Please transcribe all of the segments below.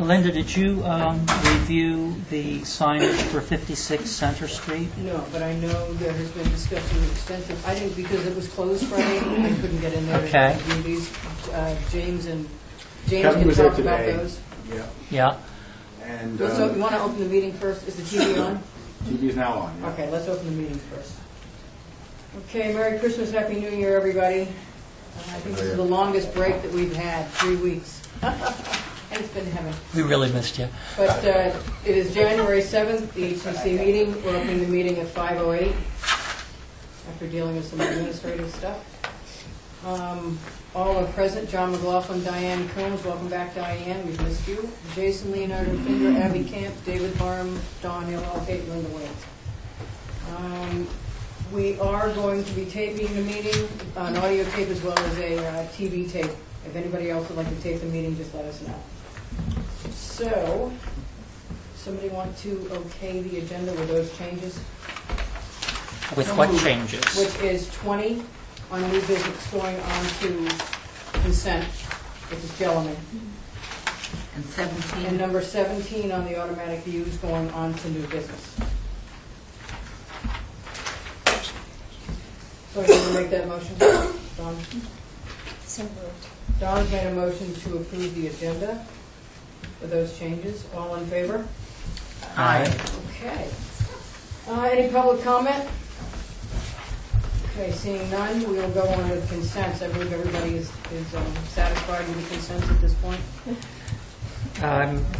Linda, did you review the signage for 56 Center Street? No, but I know there has been discussion extensive. I didn't, because it was closed Friday, I couldn't get in there Okay. to review these. James Kevin can was there talk about today. those. Yeah. Yeah. And So you want to open the meeting first? Is the TV on? TV is now on. Yeah. Okay, let's open the meeting first. Okay, Merry Christmas, Happy New Year, everybody. I think this is the longest break that we've had, 3 weeks. And it's been heaven. We really missed you. But it is January 7th, the HCC meeting. We're opening the meeting at 5:08 after dealing with some administrative stuff. All are present. John McLaughlin, Diane Combs. Welcome back, Diane. We've missed you. Jason Leonardo Finger, Abby Camp, David Barham, Don Hill, Kate Linda Wayne. We are going to be taping the meeting, an audio tape as well as a TV tape. If anybody else would like to tape the meeting, just let us know. So, somebody want to okay the agenda with those changes? With what changes? Which is 20 on new business going on to consent, which is Jellamy. And 17. And number 17 on the automatic views going on to new business. So you want to make that motion, Dawn? So moved. Dawn's made a motion to approve the agenda with those changes. All in favor? Aye. Okay. Any public comment? Okay, seeing none, we'll go on to consents. I believe everybody is satisfied with the consents at this point.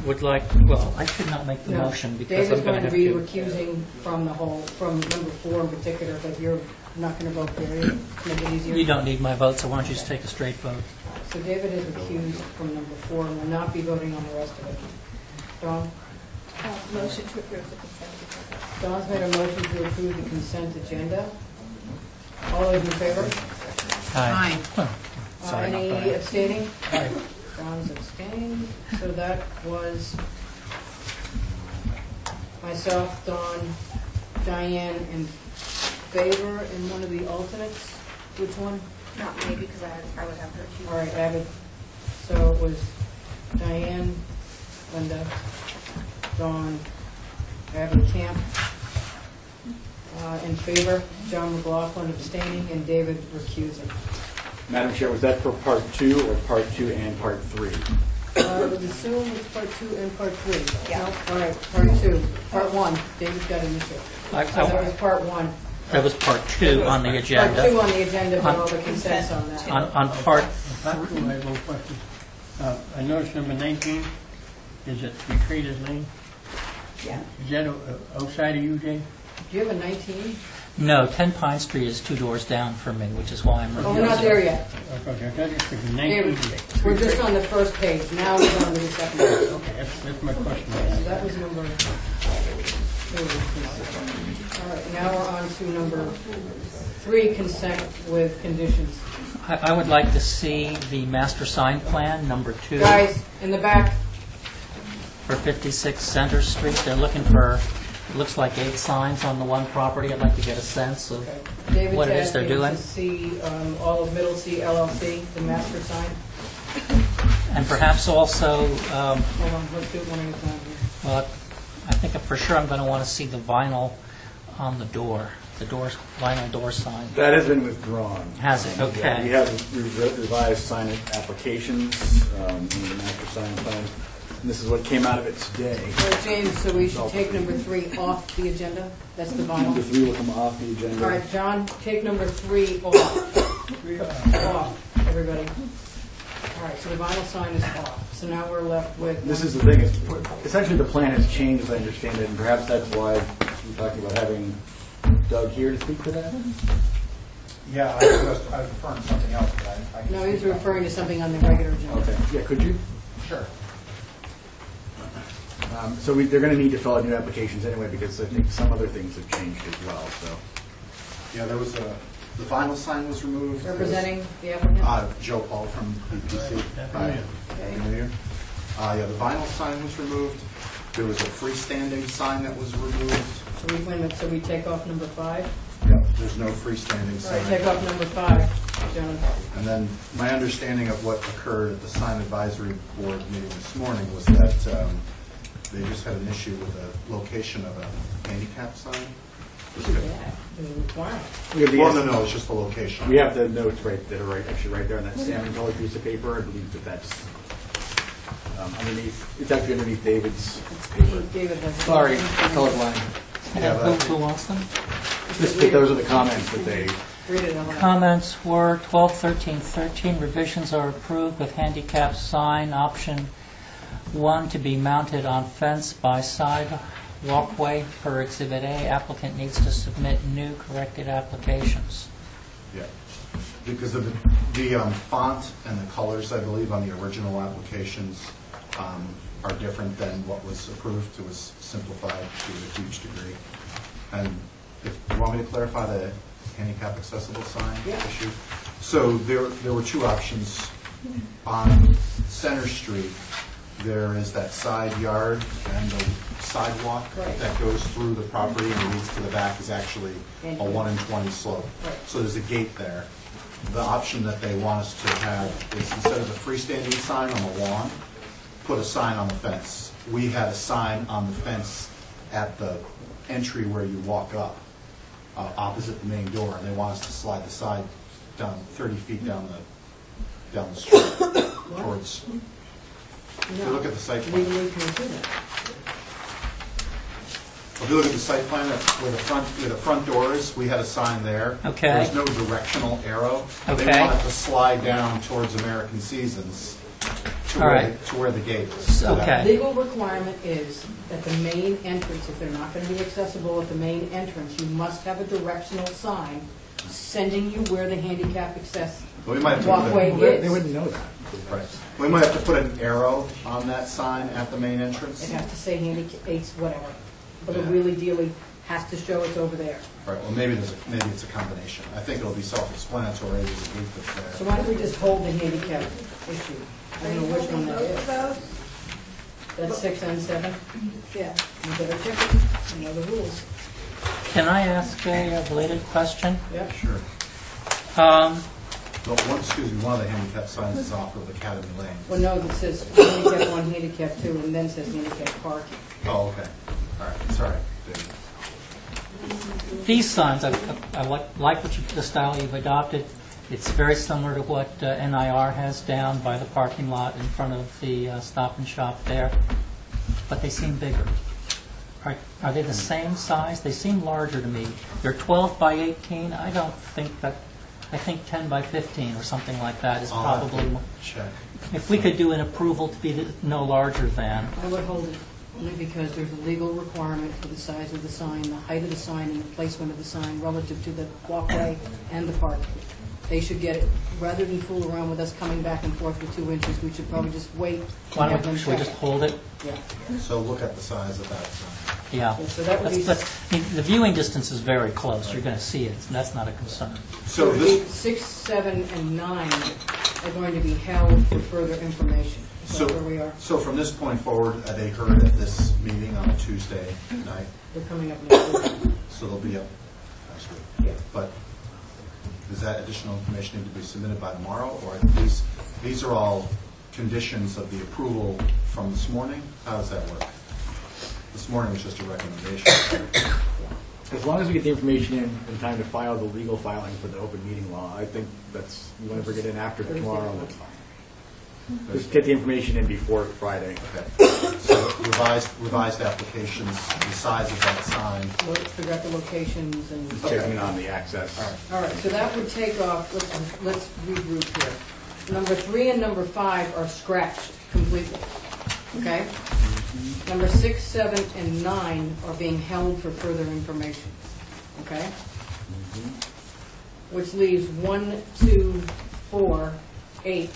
Would like, well, I could not make the No. motion because I'm David's going to going have to be recusing from the whole, from number 4 in particular, but you're not going to vote period. Make it easier. You don't need my vote, so why don't you just take a straight vote? So David is recused from number 4 and will not be voting on the rest of it. Dawn? Motion to approve the consent agenda. Dawn's made a motion to approve the consent agenda. All those in favor? Aye. Well, Any abstaining? Aye. Dawn's abstained. So that was myself, Dawn, Diane, and favor, and one of the alternates. Which one? Not me, because I would have her choose. All right, Abby. So it was Diane, Linda, Dawn, Abby Camp. In favor, John McLaughlin abstaining, and David recusing. Madam Chair, was that for Part 2 or Part 2 and Part 3? I would assume it's Part 2 and Part 3. Yeah. No? All right, Part 2. Part 1. David's got an issue. So that was Part 1. That was part 2 on the Part 2 agenda. on the agenda, but all the consents on that. On part, I have a little question. I noticed number 19, is it three Traders Lane? Yeah. Is that outside of UJ? Do you have a 19? no, 10 Pine Street is 2 doors down from me, which is why I'm Oh, we're not there refusing. yet. Okay, I thought it was 19. David, we're just on the first page. Now we're on to the second page. Okay, that's my question. So that was number 2. All right, now we're on to number 3, consent with conditions. I would like to see the master sign plan, number 2, Guys, in the back. for 56 Center Street. They're looking for, it looks like 8 signs on the one property. I'd like to get a sense of David's what it is they're asking doing. to see all of Middle C LLC, the master sign. And perhaps also, Hold on, let's do it one at a time here. well, I think for sure I'm going to want to see the vinyl on the door, vinyl door sign. That has been withdrawn. Has it? Okay. Yeah, we have revised sign applications in the master sign plan. And this is what came out of it today. All right, James, so we should take number 3 off the agenda? That's the Number vinyl. 3 will come off the agenda. All right, John, take number 3 off. Off, everybody. All right, so the vinyl sign is off. So now we're left with... This is the thing, is essentially the plan has changed, as I understand it, and perhaps that's why we're talking about having Doug here to speak to that? Yeah, I was referring to something else, but I can No, he's speak on referring to something on the regular agenda. Okay, yeah, could you? it. Sure. So they're going to need to fill out new applications anyway, because I think some other things have changed as well, so. Yeah, there was the vinyl sign was removed. Representing the applicant? Joe Paul from PPC. Okay. Yeah, the vinyl sign was removed. There was a freestanding sign that was removed. So we take off number 5? Yeah, there's no freestanding All right, sign. take off number 5. Gentlemen. And then my understanding of what occurred at the sign advisory board meeting this morning was that they just had an issue with the location of a handicap sign. Yeah, the requirement. We have the Well, no, it's just the location. We have the notes that are actually right there on that salmon colored piece of paper. I believe that's underneath. It's actually underneath David's paper. David has. Sorry, colorblind. Yeah, And who wants them? Those are the comments that they. Read it aloud. Comments were 12/13/13, revisions are approved with handicap sign option 1 to be mounted on fence by side walkway per Exhibit A. Applicant needs to submit new corrected applications. Yeah, because of the font and the colors, I believe, on the original applications are different than what was approved. It was simplified to a huge degree. And if you want me to clarify the handicap accessible sign Yeah. issue? So there were two options. On Center Street, there is that side yard and the sidewalk Right. that goes through the property and leads to the back is actually a 1 in 20 slope. Right. So there's a gate there. The option that they want us to have is instead of the freestanding sign on the lawn, put a sign on the fence. We had a sign on the fence at the entry where you walk up, opposite the main door, and they want us to slide the side down 30 feet down the street towards. If you look at the site plan. Legally can't do that. If you look at the site plan, where the front door is, we had a sign there. Okay. There's no directional arrow. They Okay. want it to slide down towards American Seasons to All where right. to where the gate is. Okay. Legal requirement is that the main entrance, if they're not going to be accessible at the main entrance, you must have a directional sign sending you where the handicap access But we might have to put walkway a- They is. wouldn't know that. Right. We might have to put an arrow on that sign at the main entrance. It has to say handicap, whatever, but it Yeah. really dearly has to show it's over there. Right, well, maybe it's a combination. I think it'll be self-explanatory, there's a group that's So there. why don't we just hold the handicap issue? I don't know which one that is. That's 6 and 7? Yeah. You better check it, you know the rules. Can I ask a related question? Yep. Sure. Um, Well, one of the handicap signs is off of Academy Lane. Well, no, it says handicap 1, handicap 2, and then says handicap parking. Oh, okay. All right, sorry. David. These signs, I like the style you've adopted. It's very similar to what NIR has down by the parking lot in front of the Stop and Shop there, but they seem bigger. Are they the same size? They seem larger to me. They're 12 by 18. I don't think that, I think 10 by 15 or something like that is I'll have probably, to check. if we could do an approval to be no larger than. I would hold it only because there's a legal requirement for the size of the sign, the height of the sign, and the placement of the sign relative to the walkway and the parking. They should get it, rather than fool around with us coming back and forth with 2 inches, we should probably just wait Why and have don't them we, should we check just it. hold it? Yeah. So look at the size of that sign. Yeah. So that would be- I mean, the viewing distance is very close. You're going to see it, and that's not a concern. So So this, 6, 7, and 9 are going to be held for further information. Is so, that where we are? so from this point forward, they heard at this meeting on a Tuesday night, They're coming up next week. so they'll be up next week. Yeah. But does that additional information need to be submitted by tomorrow, or these are all conditions of the approval from this morning? How does that work? This morning was just a recommendation. As long as we get the information in time to file the legal filing for the open meeting law, I think you want to bring it in after tomorrow, that's fine. Just get the information in before Friday. Okay. So revised applications, the size of that sign. Let's figure out the locations and... Just checking on the access. All right. All right, so that would take off, let's regroup here. Number 3 and number 5 are scratched completely, okay? Number 6, 7, and 9 are being held for further information, okay? Which leaves 1, 2, 4, 8,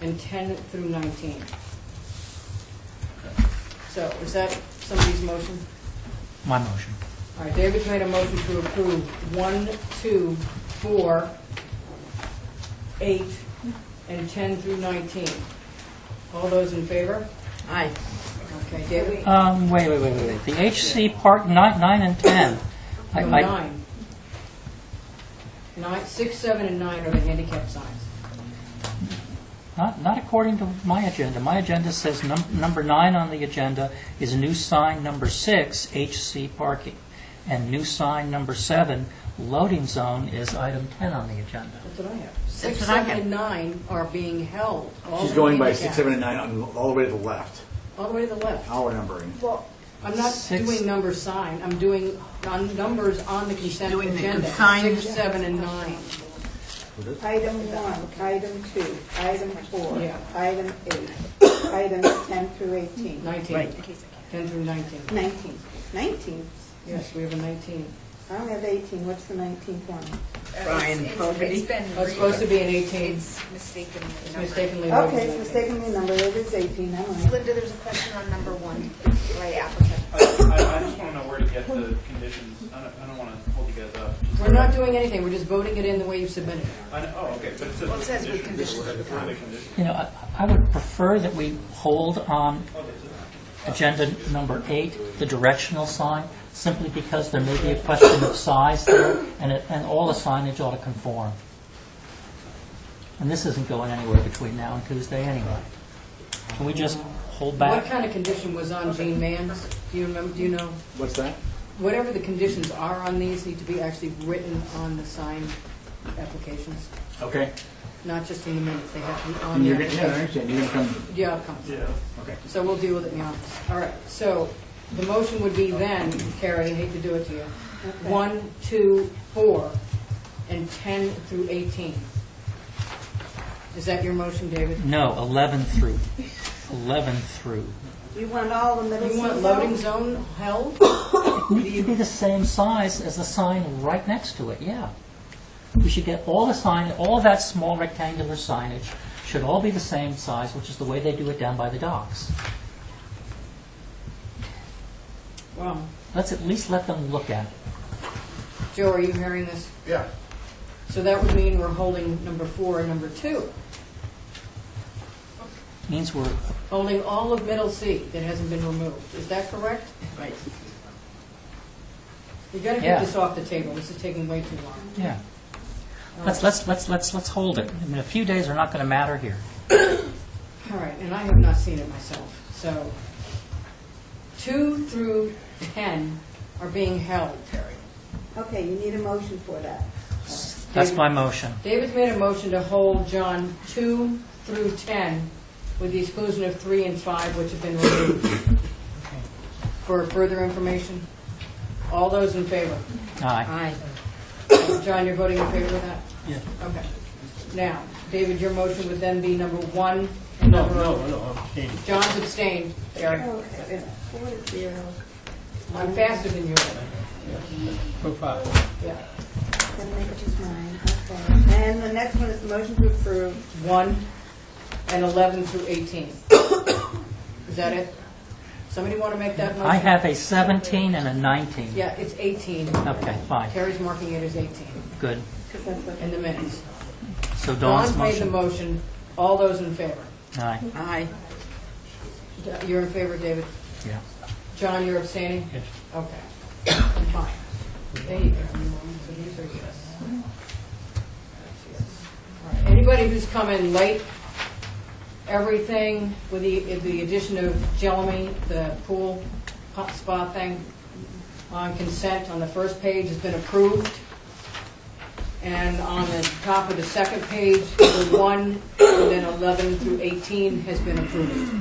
and 10 through 19. So is that somebody's motion? My motion. All right, David's made a motion to approve 1, 2, 4, 8, and 10 through 19. All those in favor? Aye. Okay, David? Wait. The HC Part 9 and 10. No, 9. 6, 7, and 9 are the handicap signs. Not according to my agenda. My agenda says number 9 on the agenda is new sign number 6, HC parking. And new sign number 7, loading zone, is item 10 on the agenda. That's what I have. 6, what I 7, have. and 9 are being held. All She's the going by handicap. 6, 7, and 9 all the way to the left. All the way to the left. Our numbering. Well, I'm not 6. doing number sign, I'm doing numbers on the consent doing the agenda. consign- 6, 7, and 9. Item 1, item 2, item 4, Yeah. item 8, items 10 through 18. 19. Right. 10 through 19. 19. 19? Yes, we have a 19. I only have 18. What's the 19th one? Brian Fogarty. It's been. Oh, it's supposed to be an 18. It's mistakenly. It's numbered. mistakenly Okay, labeled. it's mistakenly numbered. It is 18. Never mind. Linda, there's a question on number 1, right applicant. I just want to know where to get the conditions. I don't want to hold you guys up. We're not doing anything, we're just voting it in the way you submitted it. I know, oh, okay, but it says. Well, it says with conditions Where at the are the top. conditions? You know, I would prefer that we hold on Oh, that's it. agenda number 8, the directional sign, simply because there may be a question of size there, and all the signage ought to conform. And this isn't going anywhere between now and Tuesday anyway. Can we just hold What back? kind of condition was on Jean Mann's? Do you remember, do you know? What's that? Whatever the conditions are on these need to be actually written on the sign applications, Okay. not just in the minutes, they have to be on And the you're going to, yeah, I application. understand. You're going to come. Yeah, it comes. Yeah. Okay. So we'll deal with it in the office. All right, so the motion would be then, Carrie, I hate to do it to you, 1, 2, 4, and 10 through 18. Is that your motion, David? No, 11 through. 11 through. You want all the middle You want school loading held? zone held? It needs to be the same size as the sign right next to it, yeah. We should get all the sign, all that small rectangular signage should all be the same size, which is the way they do it down by the docks. Well, Let's at least let them look at it. Joe, are you hearing this? Yeah. So that would mean we're holding number 4 and number 2. Means we're, Holding all of middle C that hasn't been removed. Is that correct? Right. You got to Yeah. get this off the table. This is taking way too long. yeah. Let's hold it. I mean, a few days are not going to matter here. All right, and I have not seen it myself. So 2 through 10 are being held, Terry. Okay, you need a motion for that. That's my motion. David's made a motion to hold, John, 2 through 10, with the exclusion of 3 and 5, which have been removed. For further information, all those in favor? Aye. John, you're voting in favor of that? Yeah. Okay. Now, David, your motion would then be number 1 and No, number... I'm kidding. John's abstained. Gary, Okay, 4-0. I'm faster than you. So far. Yeah. Gonna make it just mine. Okay. And the next one is the motion to approve. 1 and 11 through 18. Is that it? Somebody want to make that motion? I have a 17 and a 19. Yeah, it's 18. Okay, fine. Terry's marking it as 18 Good. 'Cause that's what- in the minutes. So Dawn's Dawn's made the motion. motion. All those in favor? Aye. Aye. You're in favor, David? Yeah. John, you're abstaining? Yes. Okay. Fine. There you go. So these are yes. That's yes. All right. Anybody who's come in late, everything with the addition of Jelemy, the pool hot spa thing, on consent on the first page has been approved. And on the top of the second page, the 1 and then 11 through 18 has been approved.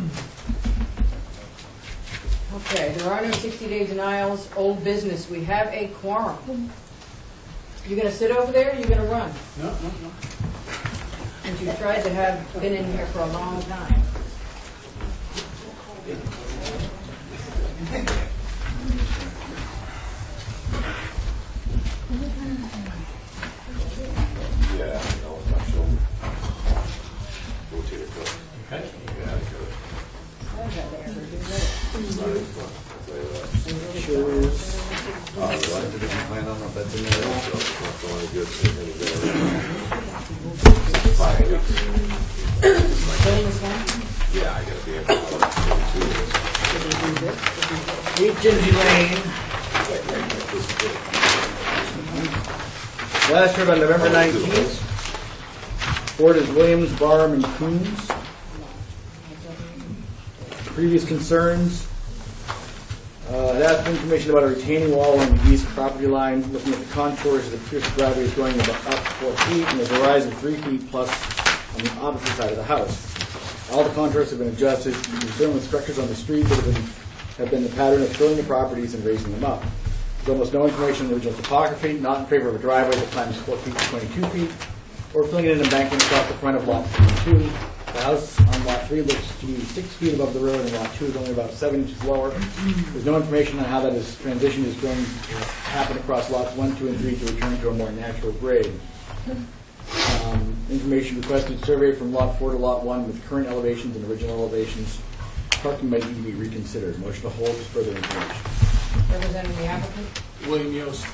Okay, there are no 60-day denials. Old business, we have a quorum. You gonna sit over there, or you gonna run? No. Since you tried to have been in here for a long time. Yeah, no, I'm not sure. Rotate it, but, Okay. yeah, I could. I didn't plan on my beds in there, so that's the only good thing that is 5 weeks. Filling this one? Yeah, I gotta be able to do 2 weeks. Regent's Lane. Last heard on November 19th. Board is Williams, Barham, and Coons. Previous concerns. It asked for information about a retaining wall along the east property line. Looking at the contours of the Pierce driveway is going about up 4 feet, and there's a rise of 3 feet plus on the opposite side of the house. All the contours have been adjusted. The concern with structures on the street that have been the pattern of filling the properties and raising them up. There's almost no information on the original topography, not in favor of a driveway that climbs 4 feet to 22 feet, or filling in an embankment across the front of lot 32. The house on lot 3 looks to be 6 feet above the road, and lot 2 is only about 7 inches lower. There's no information on how that transition is going to happen across lots 1, 2, and 3 to return to a more natural grade. Information requested: survey from lot 4 to lot 1 with current elevations and original elevations. Parking might need to be reconsidered. Motion to hold for further information. Representing the applicant? William Yost.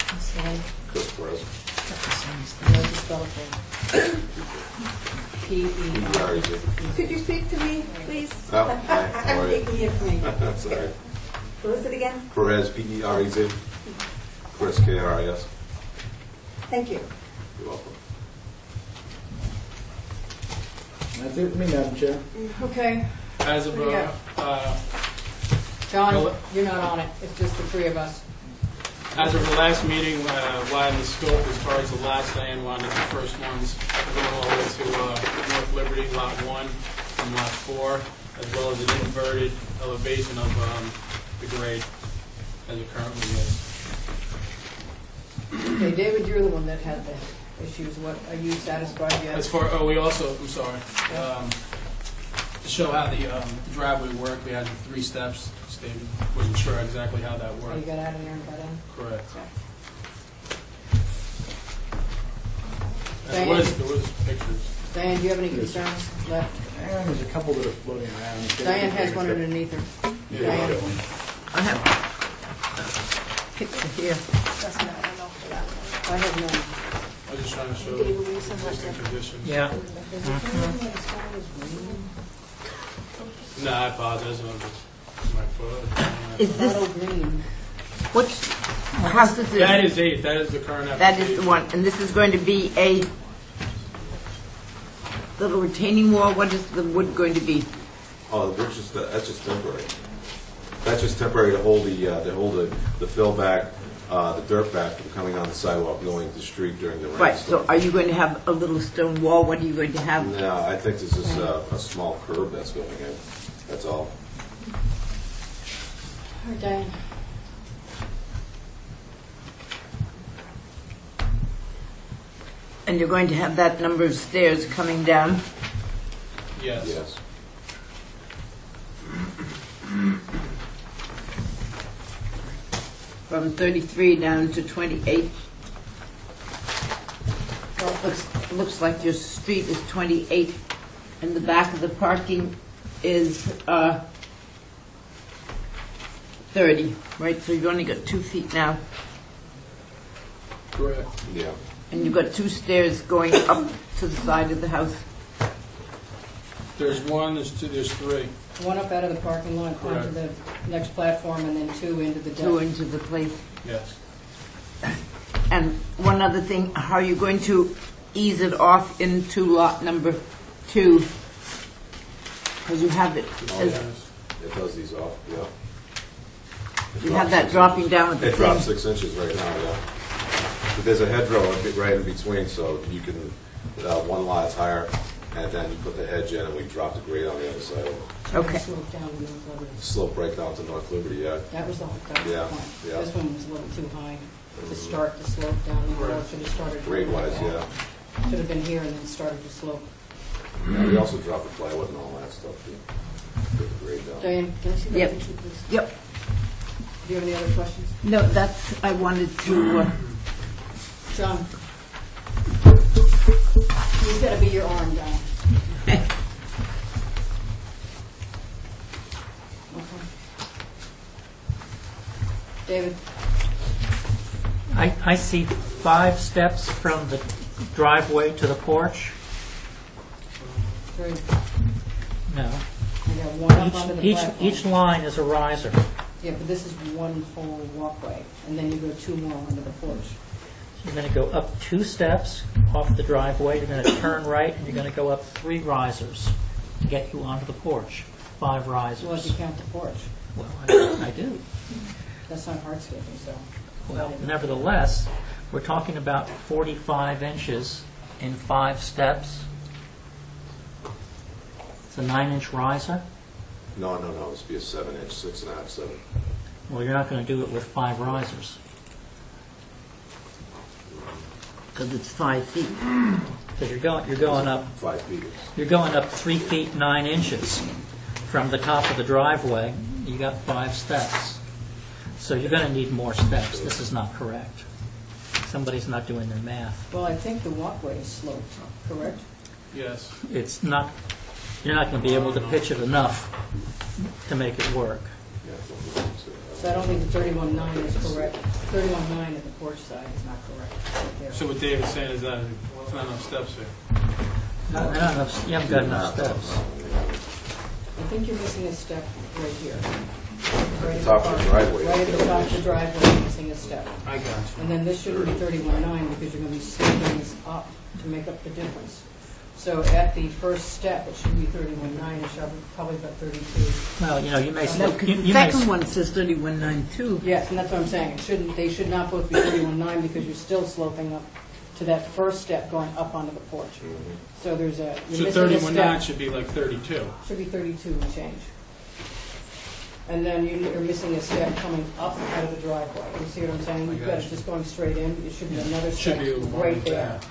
Chris Perez. P-E-R. Could you speak to me, please? Oh, hi. How I'm are you? taking it from me. That's all right. What was it again? Perez, P-E-R-E-Z. Chris, K-R-I-S. Thank you. You're welcome. That's it for me, Madam Chair. Okay. As of, Yeah. John, you're not on it. It's just the three of us. As of the last meeting, widened the scope as far as the last land, one of the first ones, going all the way to North Liberty, lot 1 and lot 4, as well as an inverted elevation of the grade as it currently is. Okay, David, you're the one that had the issues. What, are you satisfied yet? As far, we also, I'm sorry, to show how the driveway worked, we had the 3 steps. David wasn't sure exactly how that Oh, you worked. got out of there and got in? Correct. Diane? There was pictures. Diane, do you have any concerns left? And there's a couple that are floating around. Diane has one underneath her. Diane? I have picture here. I have none. I was just trying to show the existing conditions. Yeah. No, I apologize. My photo. Is Bottle this, green. which house is That this? is 8. That is the current That application. is the one, and this is going to be a little retaining wall. What is the wood going to be? Oh, that's just temporary. That's just temporary to hold the fill back, the dirt back from coming on the sidewalk going to the street during the Right, rainstorm. so are you going to have a little stone wall? What are you going to have? No, I think this is a small curb that's going in. That's all. All right, Diane. And you're going to have that number of stairs coming down? Yes. Yes. From 33 down to 28. Well, it looks like your street is 28, and the back of the parking is 30, right? So you've only got 2 feet now, Correct. Yeah. and you've got 2 stairs going up to the side of the house. There's 1, there's 2, there's 3. One up out of the parking lot onto Correct. the next platform, and then 2 into the deck. 2 into the place. Yes. And one other thing, how are you going to ease it off into lot number 2? Because you have it, Oh, as- yes. It does these off, yeah. It you drops have that 6 dropping down with the It drops thing. 6 inches right now, yeah. But there's a hedgerow right in between, so you can, one lot's higher, and then you put the hedge in, and we drop the grade on the other side of it. Okay. Slope down to North Liberty. Slope right down to North Liberty, yeah. That was the point. Yeah, yeah. This one was a little too high to start the slope down there. Right. Should have started. Grade-wise, yeah. Should have been here and then started to slope. Yeah, we also drop the plywood and all that stuff, to get the grade down. Diane, can I see that Yep. picture, please? Yep. Do you have any other questions? No, that's, I wanted to, John? He's got to be your arm, Diane. Okay. David? I see 5 steps from the driveway to the porch. 3. No. You got one up onto the platform. Each line is a riser. Yeah, but this is one whole walkway, and then you go 2 more onto the porch. You're going to go up 2 steps off the driveway, you're going to turn right, and you're going to go up 3 risers to get you onto the porch. 5 risers. Well, if you count the porch, Well, I do. that's not hardscaping, so. Well, nevertheless, we're talking about 45 inches in 5 steps. It's a 9-inch riser. No, this would be a 7-inch, 6.5, 7. Well, you're not going to do it with 5 risers. Because it's 5 feet. Because you're going up 5 feet. You're going up 3 feet 9 inches from the top of the driveway. You got 5 steps. So you're going to need more steps. This is not correct. Somebody's not doing their math. Well, I think the walkway is sloped, correct? Yes. It's not. You're not going to be able to pitch it enough to make it work. So I don't think the 31.9 is correct. 31.9 at the porch side is not correct. Right there. So what David's saying is that there's not enough steps here. Not enough, you haven't got enough steps. I think you're missing a step right here. Right at Top of the driveway. Right at the top of the driveway, you're missing a step. I got you. And then this shouldn't be 31.9 because you're going to be sloping this up to make up the difference. So at the first step, it should be 31.9, it should be probably about 32. Well, you may. No, 'cause the second one says 31.9 too. Yes, and that's what I'm saying. They should not both be 31.9 because you're still sloping up to that first step going up onto the porch. So there's a, you're So missing a 31.9 step. should be like 32. Should be 32 and change. And then you're missing a step coming up out of the driveway. You see what I'm saying? You've got it just going straight in. It should be another Should step be right there.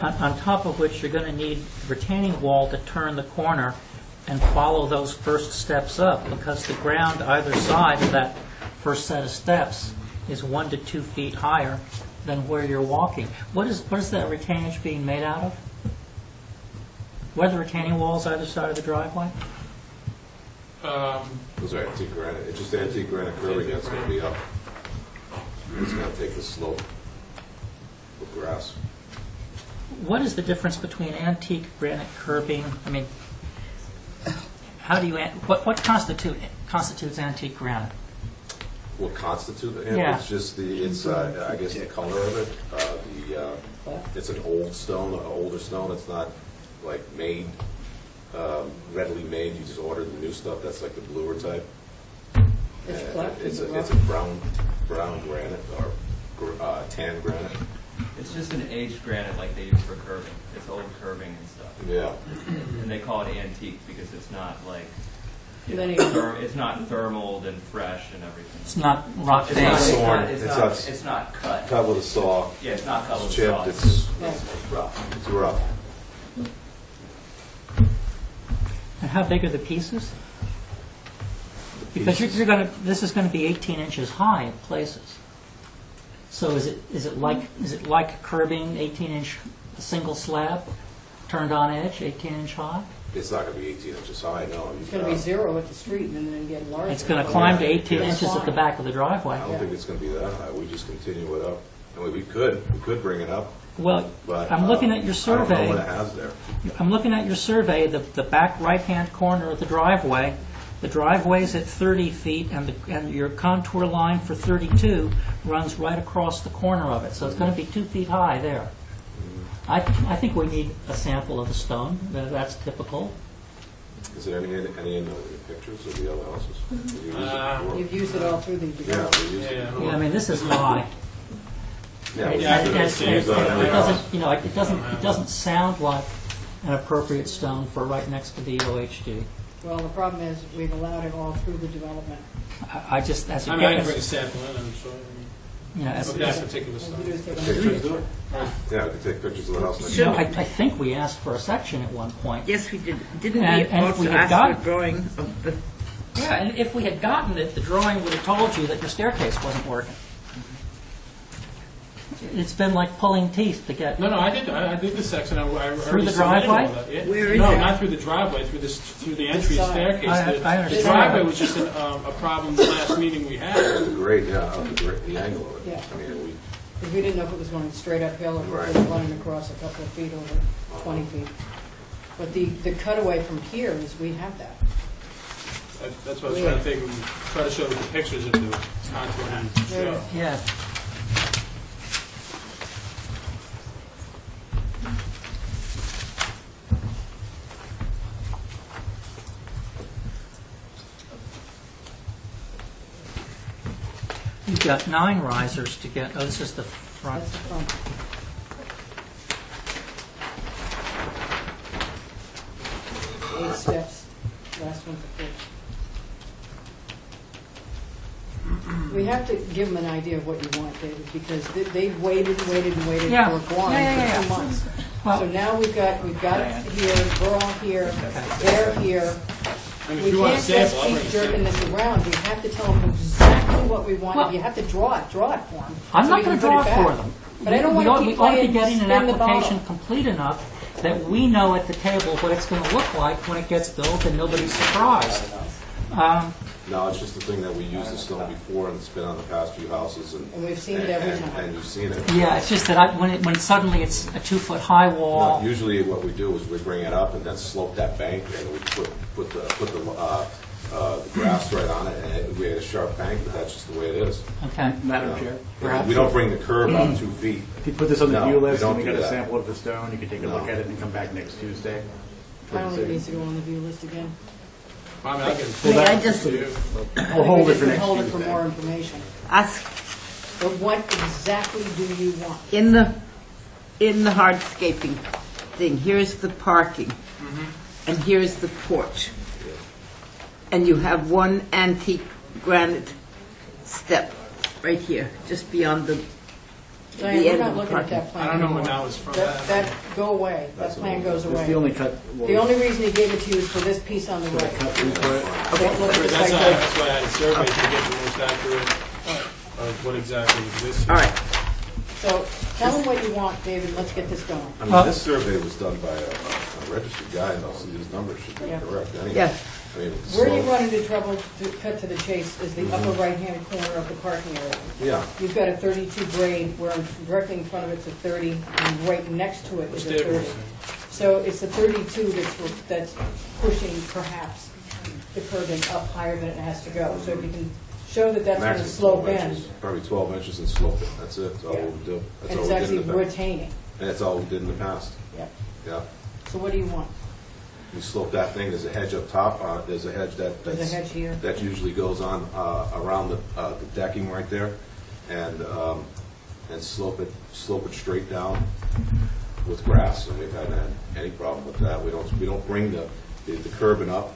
On top of which, you're going to need retaining wall to turn the corner and follow those first steps up, because the ground either side of that first set of steps is 1 to 2 feet higher than where you're walking. What is that retainage being made out of? What are the retaining walls either side of the driveway? Those are antique granite. It's just antique granite curving that's going to be up. It's going to take the slope of grass. What is the difference between antique granite curbing? I mean, how do you what constitutes antique granite? What constitutes it? Yeah. It's just I guess the color of it. It's an old stone, an older stone. It's not like made, readily made. You just order the new stuff. That's like the bluer type. It's And cleft? It's Is it a brown granite or tan granite. It's just an aged granite like they use for curbing. It's old curbing and stuff. Yeah. And they call it antique because it's not like, Linear. it's not thermaled and fresh and everything. It's not rock It's not, based. it's not cut. Cut with a saw. Yeah, it's not cut with It's a saw. chipped. It's rough. It's rough. And how big are the pieces? Because this is going to be 18 inches high in places. So is it like curbing 18-inch single slab turned on edge, 18-inch high? It's not going to be 18 inches high. No. It's going to be 0 at the street and then get larger. It's going to climb to 18 Yeah. inches at the back of the driveway. I don't think it's going to be that high. We just continue it up. I mean, we could bring it up, Well, but I'm looking at your I don't know survey. what it has there. I'm looking at your survey. The back right-hand corner of the driveway. The driveway's at 30 feet, and your contour line for 32 runs right across the corner of it. So it's going to be 2 feet high there. I think we need a sample of the stone. That's typical. Is there any in the pictures of the other houses? Did you use it before? You've used it all through the Yeah, development. we used it Yeah. before. Yeah, I mean, this is high. Yeah, It we Yeah, used it. doesn't, We used it on every house. it doesn't sound like an appropriate stone for right next to the OHD. Well, the problem is, we've allowed it all through the development. I just, as I it mean, I can bring a gets, sample in, I'm sure. as Of that it particular All stuff. you do is take a Pictures? picture. Yeah, we could take pictures of the house next you know, time. I think we asked for a section at one point. Yes, we did. Didn't And- we and if we also had ask for got- a drawing of the... Yeah, and if we had gotten it, the drawing would have told you that your staircase wasn't working. It's been like pulling teeth to get. No, I did the section. I already Through the submitted driveway? all that. Yeah. Where is no, it? not through the driveway. Through the entry side. staircase. I The understand. driveway was just a problem the last meeting we had. The grade, yeah, the angle of it. Yeah. I mean, Because we didn't know if it was going straight uphill or if Right. it was running across a couple of feet over 20 feet. But the cutaway from here is, we have that. That's what I was trying to take and try to show with the pictures of the contour and show. Yeah. You've got 9 risers to get, oh, this is the front. That's the front. Eight steps, last one for first. We have to give them an idea of what you want, David, because they've waited and waited and waited Yeah. for Guam Yeah. for 2 months. Well- So now we've got it here, we're all here, they're here. I mean, if We you want a can't just sample, I'll bring keep a jerking sample. this around. We have to tell them exactly what we want. Well- You have to draw it for them. I'm so not we going can to put draw it it for back. them. But I don't We want to keep ought to be playing getting an spin the application bottle. complete enough that we know at the table what it's going to look like when it gets built and nobody's surprised. No, it's just the thing that we used the stone before, and it's been on the past few houses, and. And we've seen it every time. And you've seen it. Yeah, it's just that when suddenly it's a 2-foot-high No, wall. usually what we do is we bring it up and then slope that bank, and we put the grass right on it, and we had a sharp bank, but that's just the way it is. Okay. Madam Chair, perhaps We don't bring the curb up 2 feet. if you put this on the No, view we list don't and we do got a that. sample of the stone, you can take a look No. at it and come back next Tuesday. I don't think it needs to go on the view list again. I mean, I can. May I just to you. We'll hold it for We next hold it for Tuesday. more information. ask, But what exactly do you want? in the hardscaping thing, here's the parking, and here's the porch. And you have one antique granite step right here, just beyond the Diane, we're end not of the looking at parking. that plan I don't know anymore. when that was from. That, go away. That That's plan an goes old- It's away. the only cut. The only reason he gave it to you is for this piece on the right. cut we put. Don't look at the That's site. why I had a survey to get the most accurate of what exactly exists. All right, So tell them what you want, David, let's get this going. I mean, Well- this survey was done by a registered guy, and also his numbers should be Yeah. correct anyway. yes. I mean, it's Where you slow. run into trouble, to cut to the chase, is the upper right-hand corner of the parking area. Yeah, You've got a 32 grade, where directly in front of it's a 30, and right next to it is a 30. So it's the 32 that's pushing perhaps the curbing up higher than it has to go. So if you can show that that's going to maximum slope 12 in, inches, probably 12 inches and slope it, that's it, that's all Yeah. we would do. That's and all it's we did actually in the past. retaining. And that's all we did in the past, Yeah. yeah. So what do you want? We slope that thing, there's a hedge up top, there's a hedge There's that's. a hedge here. That usually goes on around the decking right there, and slope it straight down with grass, and we've haven't had any problem with that. We don't bring the curbing up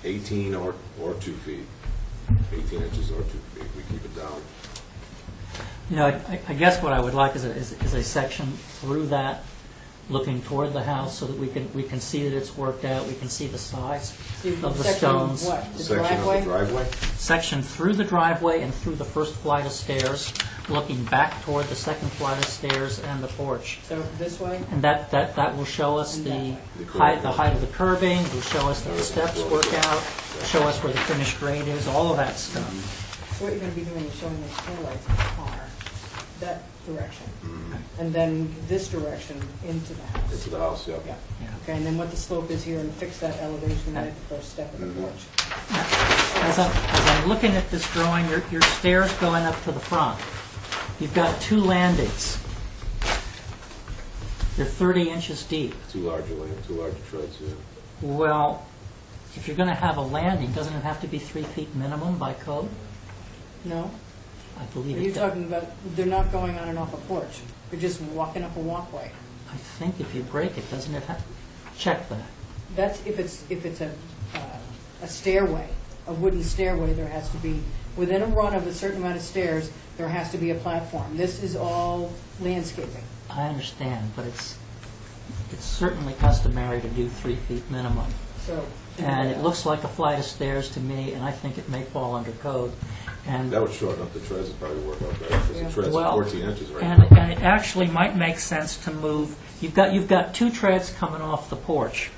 18 or 2 feet, 18 inches or 2 feet. We keep it down. You know, I guess what I would like is a section through that, looking toward the house, so that we can see that it's worked out. We can see the size of the Section stones. What? The Section of driveway? the driveway. Section through the driveway and through the first flight of stairs, looking back toward the second flight of stairs and the porch. So this way? And that will show us And the that. height of the curbing, will show us that the steps work out, show us where the finished grade is, all of that stuff. So what you're going to be doing is showing the taillights of the car, that direction. And then this direction into the house. Into the house, yeah. Yeah. Yeah. Okay, and then what the slope is here, and fix that elevation right at the first step of the porch. As I'm looking at this drawing, your stairs going up to the front, you've got 2 landings. They're 30 inches deep. Too large treads, yeah. Well, if you're going to have a landing, doesn't it have to be 3 feet minimum by code? No? I Are believe you it does. talking about, they're not going on and off a porch, they're just walking up a walkway. I think if you break it, doesn't it have, check that. That's if it's a stairway, a wooden stairway, there has to be, within a run of a certain amount of stairs, there has to be a platform. This is all landscaping. I understand, but it's certainly customary to do 3 feet minimum. So. And it looks like a flight of stairs to me, and I think it may fall under code. And That would shorten up the treads and probably work out better, because Yeah. the treads Well, are 14 inches right and now. and it actually might make sense to move. You've got 2 treads coming off the porch,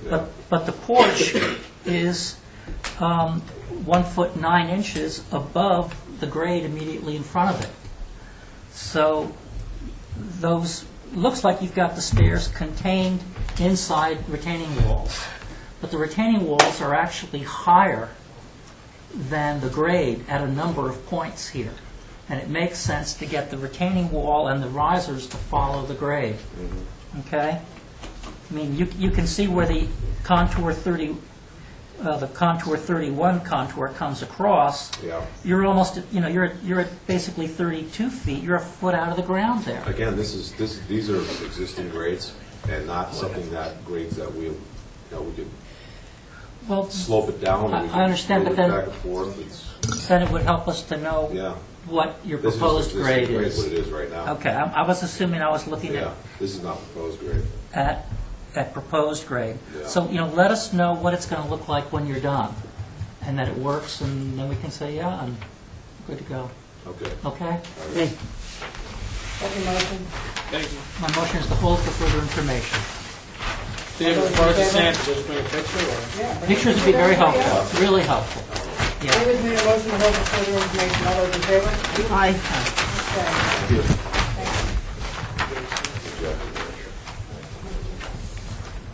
Yeah. but the porch is 1 foot 9 inches above the grade immediately in front of it. So those looks like you've got the stairs contained inside retaining walls, but the retaining walls are actually higher than the grade at a number of points here. And it makes sense to get the retaining wall and the risers to follow the grade. Okay? I mean, you can see where the contour 30 the contour 31 contour comes across, Yeah. you're almost, you're at basically 32 feet. You're a foot out of the ground there. Again, these are existing grades and not something that grades that we could Well, slope it down and we I understand, can but move it then- back and forth. It's, then it would help us to know yeah. what your This is proposed existing grade grade, is. what it is right now. Okay, I was assuming I was looking Yeah, this is not proposed grade. at proposed grade. Yeah. So, let us know what it's going to look like when you're done, and that it works, and then we can say, yeah, I'm good to go. Okay. Okay? Okay. Second motion. Thank you. My motion is to hold for further information. David, as far as the sample, just bring a picture or? Yeah. Pictures would be very helpful, really helpful. Yeah. David made a motion to hold for further information. All those in favor? Aye. Okay.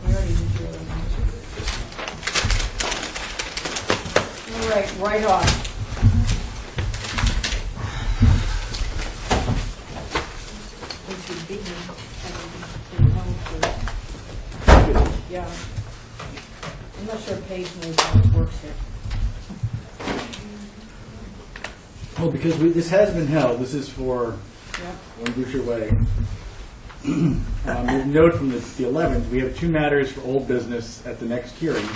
We already did the other one. All right, right off. We should be here. Yeah. I'm not sure Paige knows how it works here. Well, because this has been held, this is for Yeah. 1 Boucher Way. You'll note from the 11th, we have 2 matters for old business at the next hearing.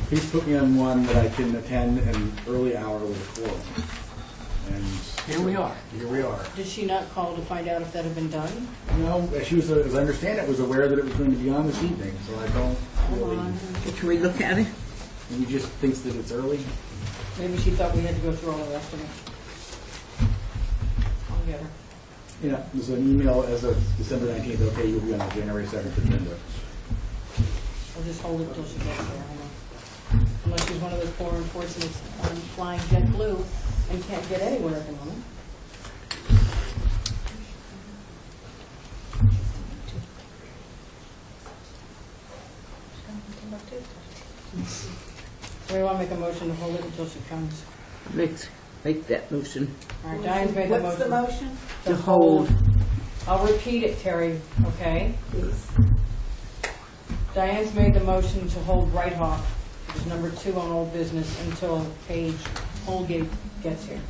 Please put me on one that I can attend an early hour with a quorum. And Here we are. here we are. Did she not call to find out if that had been done? No, she was, as I understand it, was aware that it was going to be on this evening, so I don't really, Can we look at it? maybe just thinks that it's early. Maybe she thought we had to go through all the rest of it. I'll get her. Yeah, there's an email as of December 19th, okay, you'll be on the January 7th agenda. I'll just hold it until she gets there. I know. Unless she's one of those poor unfortunates flying JetBlue and can't get anywhere at the moment. So we want to make a motion to hold it until she comes. Make that motion. All right, Diane's made the motion. What's the motion? To hold. I'll repeat it, Terry, okay? Diane's made the motion to hold Right Hawk, which is number 2 on old business, until Paige Holgate gets here.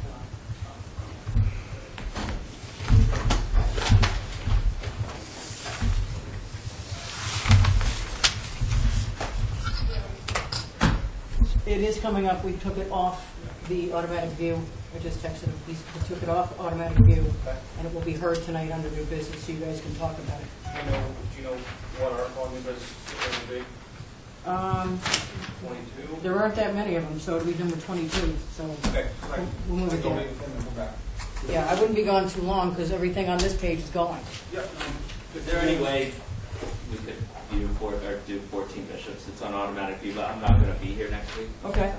It is coming up, we took it off the automatic view. I just texted him, we took it off automatic view, and it will be heard tonight under new business, so you guys can talk about it. Do you know what our new business is going to be? 22? There aren't that many of them, so it'll be number 22, so Okay. we'll move it there. Yeah, I wouldn't be gone too long, because everything on this page is going. Is there any way we could do 14 bishops? It's on automatic view, but I'm not going to be here next week. Okay.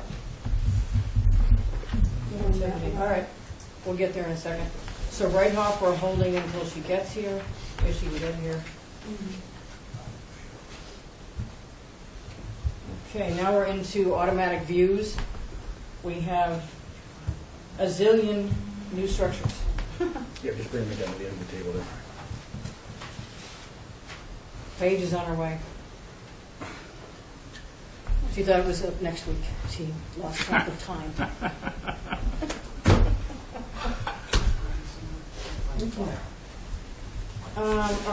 All right, we'll get there in a second. So Right Hawk, we're holding until she gets here, if she can get here. Okay, now we're into automatic views. We have a zillion new structures. Yeah, just bring them down to the end of the table there. Paige is on her way. She thought it was up next week. She lost track of time. All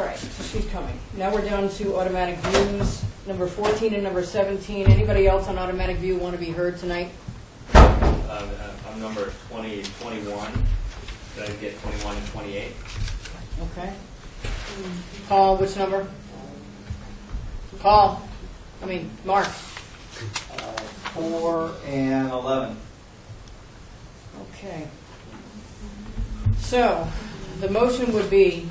right, so she's coming. Now we're down to automatic views, number 14 and number 17. Anybody else on automatic view want to be heard tonight? I'm number 20 and 21. Did I get 21 and 28? Okay. Paul, which number? Paul, Mark. 4 and 11. Okay. So, the motion would be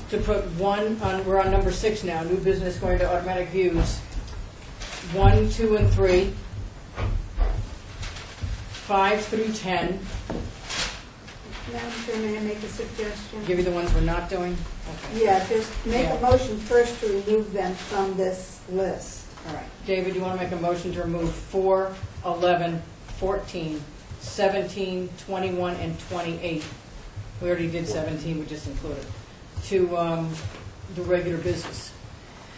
to put we're on number 6 now, new business going to automatic views. 1, 2, and 3. 5 through 10. Madam Chair, may I make a suggestion? Give you the ones we're not doing? Okay. Yeah, just make Yeah. a motion first to remove them from this list. All right. David, you want to make a motion to remove 4, 11, 14, 17, 21, and 28? We already did 17, we just included. To the regular business.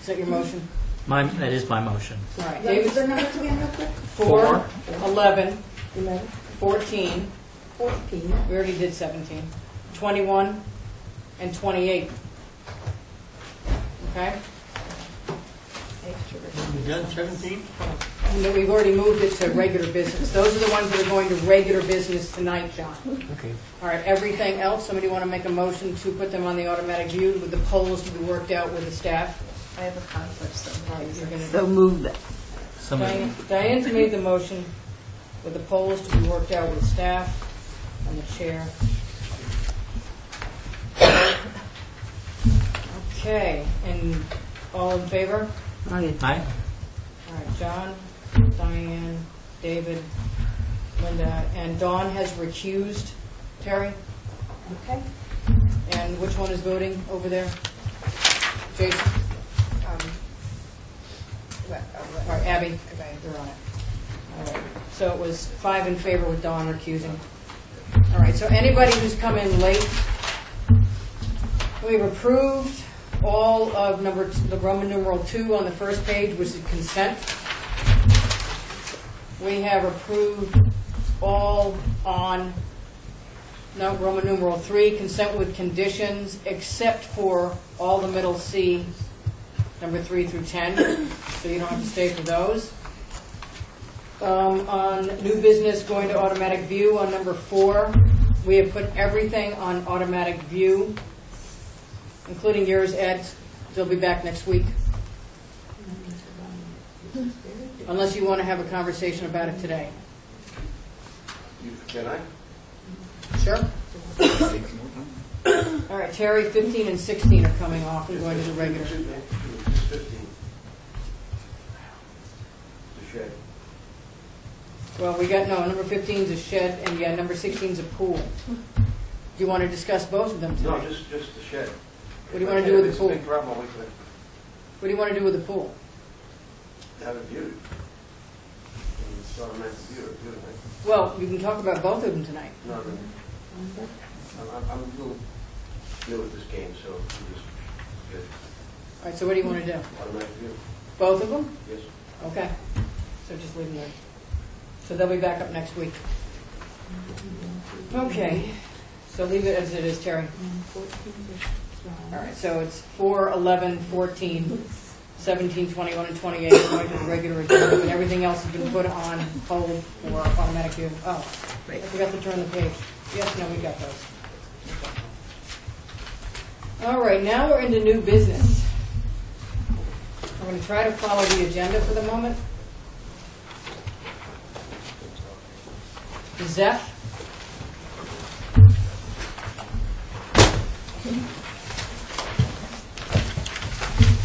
Is that your motion? That is my motion. All right, What was David, the numbers again, real quick? 4, 11, 11, 14, 14. we already did 17, 21, and 28. Okay? You done 17? No, we've already moved it to regular business. Those are the ones that are going to regular business tonight, John. Okay. All right, everything else, somebody want to make a motion to put them on the automatic view with the polls to be worked out with the staff? I have a conflict, so. All right, you're going to So move that. Somebody, Diane's made the motion with the polls to be worked out with staff and the chair. Okay, and all in favor? Oh, yeah. aye? All right, John, Diane, David, Linda, and Dawn has recused. Terry? Okay. And which one is voting over there? Jason? All right, Abby? Okay. You're on it. All right, so it was 5 in favor with Dawn recusing. All right, so anybody who's come in late, we've approved all of the Roman numeral 2 on the first page, which is consent. We have approved all on Roman numeral 3, consent with conditions, except for all the middle C, number 3 through 10, so you don't have to stay for those. On new business, going to automatic view on number 4, we have put everything on automatic view, including yours, Ed. They'll be back next week. Unless you want to have a conversation about it today. Can I? Sure. All right, Terry, 15 and 16 are coming off and going to the regular. 15. The shed. Well, we got, number 15 is a shed, and yeah, number 16 is a pool. Do you want to discuss both of them No, today? just the shed. What do you want to do with the pool? It's a big problem, we could What do you want to do with the pool? have it viewed. It's automatic view, right? Well, you can talk about both of them tonight. No, I'm a little new at this game, so I'm just good. All right, so what do you want to do? Automatic view, Both of them? yes. Okay. So just leave them there. So they'll be back up next week. Okay. So leave it as it is, Terry. All right, so it's 4, 11, 14, 17, 21, and 28 are going to the regular agenda, and everything else has been put on hold for automatic view. Oh, I forgot to turn the page. Yes, no, we got those. All right, now we're into new business. I'm going to try to follow the agenda for the moment. Zeph?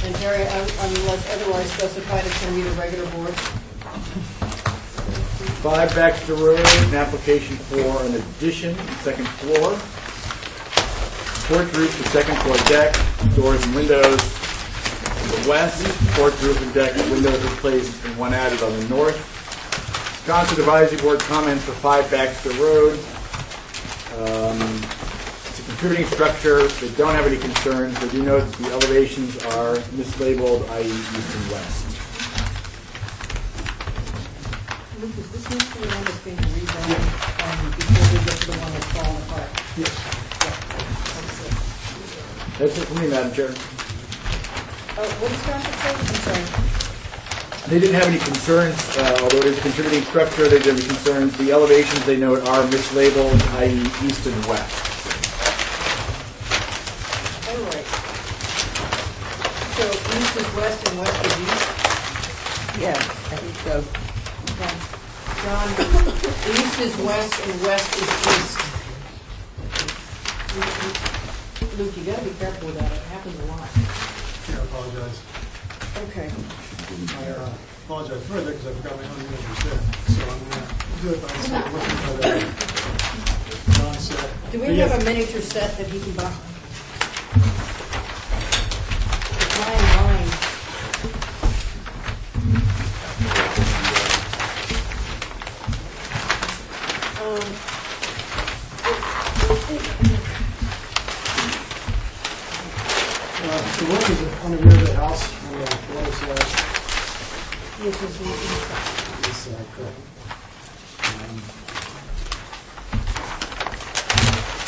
And Terry, unless otherwise specified, it's going to be the regular board. 5 Baxter Road, an application for an addition, second floor. Porch roof to second floor deck, doors and windows to the west, porch roof and deck, windows replaced and one added on the north. Council Advisory Board comments for 5 Baxter Road. It's a contributing structure. They don't have any concerns. They do note that the elevations are mislabeled, i.e. east and west. Lucas, this needs to be one that's being redone before we get to the one that's falling apart. Yes. That's it for me, Madam Chair. What does Josh say? I'm sorry. They didn't have any concerns, although it is a contributing structure, they didn't have any concerns. The elevations, they note, are mislabeled, i.e. east and west. All right. So east is west and west is east? Yeah, I think so. Okay. John, east is west and west is east. Luke, you gotta be careful with that. It happens a lot. I apologize. Okay. I apologize further because I forgot my own name instead. So I'm going to do it by myself, looking for the non-set. Do we have a miniature set that he can buy? It's mine. The work is on the rear of the house, on the right side. Which is the east side. This side, correct.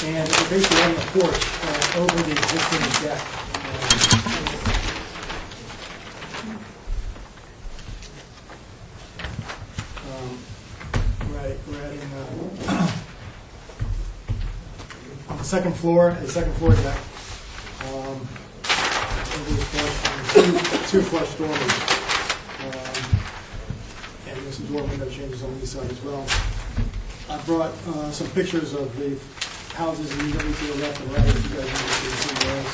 And we're basically on the porch over the existing deck. We're adding on the second floor deck. Two flush dormers. And there's some door window changes on the east side as well. I brought some pictures of the houses immediately to the left and right, if you guys want to see those.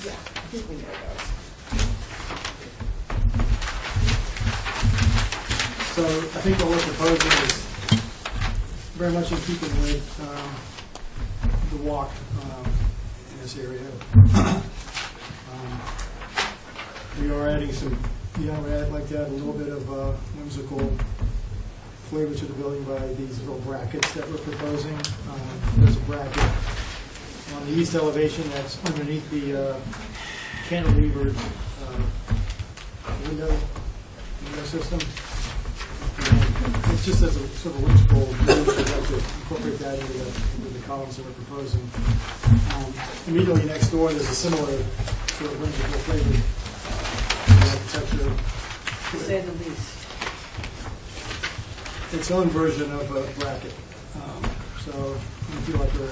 Yeah, I think we know those. So I think what we're proposing is very much in keeping with the walk in this area. We are adding some, I'd like to add a little bit of whimsical flavor to the building by these little brackets that we're proposing. There's a bracket on the east elevation that's underneath the cantilevered window system. And it's just as a sort of whimsical move, I'd like to incorporate that into the columns that we're proposing. Immediately next door, there's a similar sort of whimsical flavor architecture. To say the least. Its own version of a bracket. So I feel like we're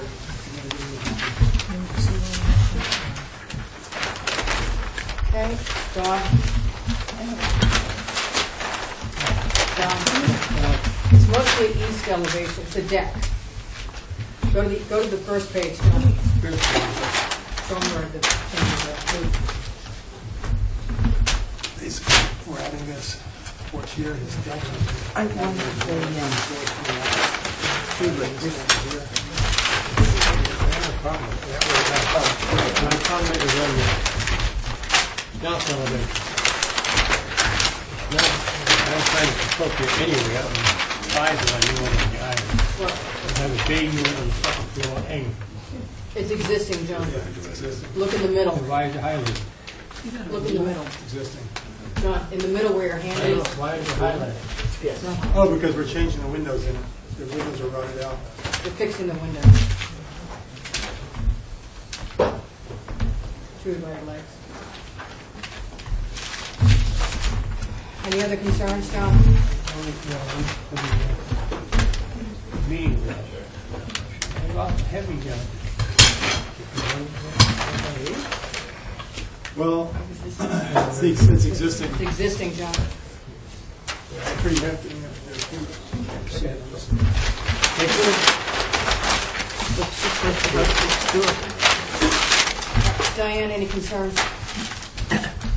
Okay, Don? It's mostly east elevation, it's a deck. Go to the first page, Don. Show them where the changes are. We're adding this porch here, this deck. I wonder if My comment is on the south elevation. I'm trying to appropriate anyway, out in the size that I knew on the island. I have a big unit on the second floor, and It's existing, John. Look in the middle. why is it highlighted? Look in the middle. Existing. John, in the middle where your hand is. Why is it highlighted? Oh, because we're changing the windows in it. The windows are rotted out. We're fixing the windows. Two right legs. Any other concerns, John? Meaning, heavy, Well, it's existing. It's existing, John. It's pretty hefty. Diane, any concerns?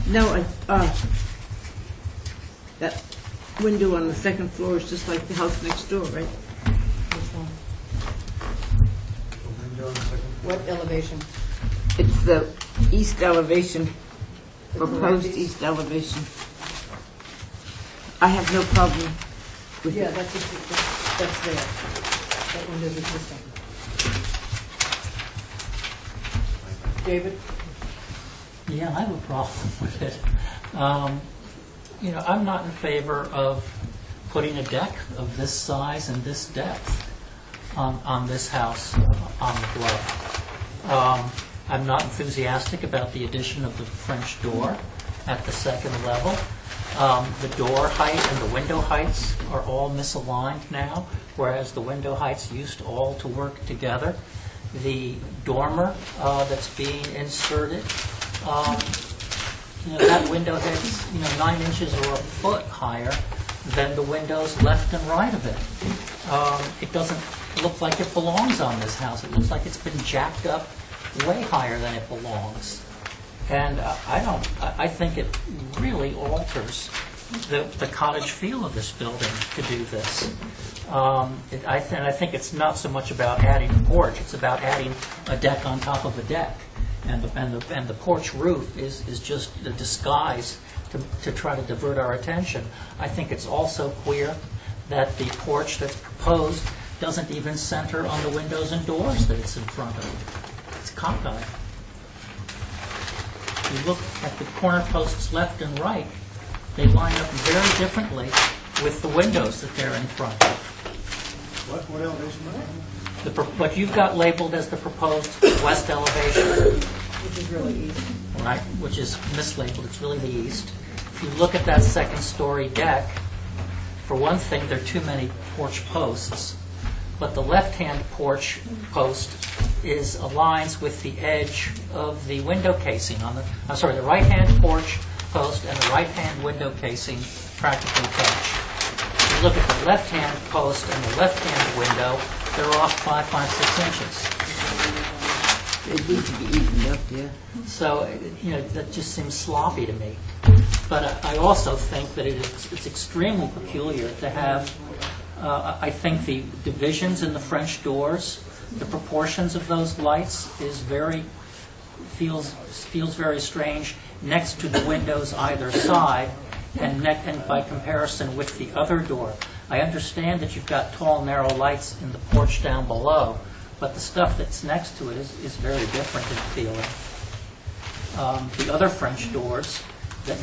No, that window on the second floor is just like the house next door, right? What elevation? It's the east elevation, proposed east elevation. I have no problem with Yeah, it. that's there. That window's existing. David? Yeah, I have a problem with it. I'm not in favor of putting a deck of this size and this depth on this house on the bluff. I'm not enthusiastic about the addition of the French door at the second level. The door height and the window heights are all misaligned now, whereas the window heights used all to work together. The dormer that's being inserted, that window is 9 inches or a foot higher than the windows left and right of it. It doesn't look like it belongs on this house. It looks like it's been jacked up way higher than it belongs. And I think it really alters the cottage feel of this building to do this. I think it's not so much about adding a porch, it's about adding a deck on top of a deck. And the porch roof is just a disguise to try to divert our attention. I think it's also queer that the porch that's proposed doesn't even center on the windows and doors that it's in front of. It's cockeyed. if you look at the corner posts left and right, they line up very differently with the windows that they're in front of. What elevation? What you've got labeled as the proposed west elevation, Which is really easy. right, which is mislabeled, it's really the east. If you look at that second-story deck, for one thing, there are too many porch posts, but the left-hand porch post aligns with the edge of the window casing the right-hand porch post and the right-hand window casing practically touch. If you look at the left-hand post and the left-hand window, they're off 5, 5, 6 inches. They need to be evened up, yeah. So, that just seems sloppy to me. But I also think that it's extremely peculiar to have, I think the divisions in the French doors, the proportions of those lights feels very strange next to the windows either side and by comparison with the other door. I understand that you've got tall, narrow lights in the porch down below, but the stuff that's next to it is very different in feeling. The other French doors that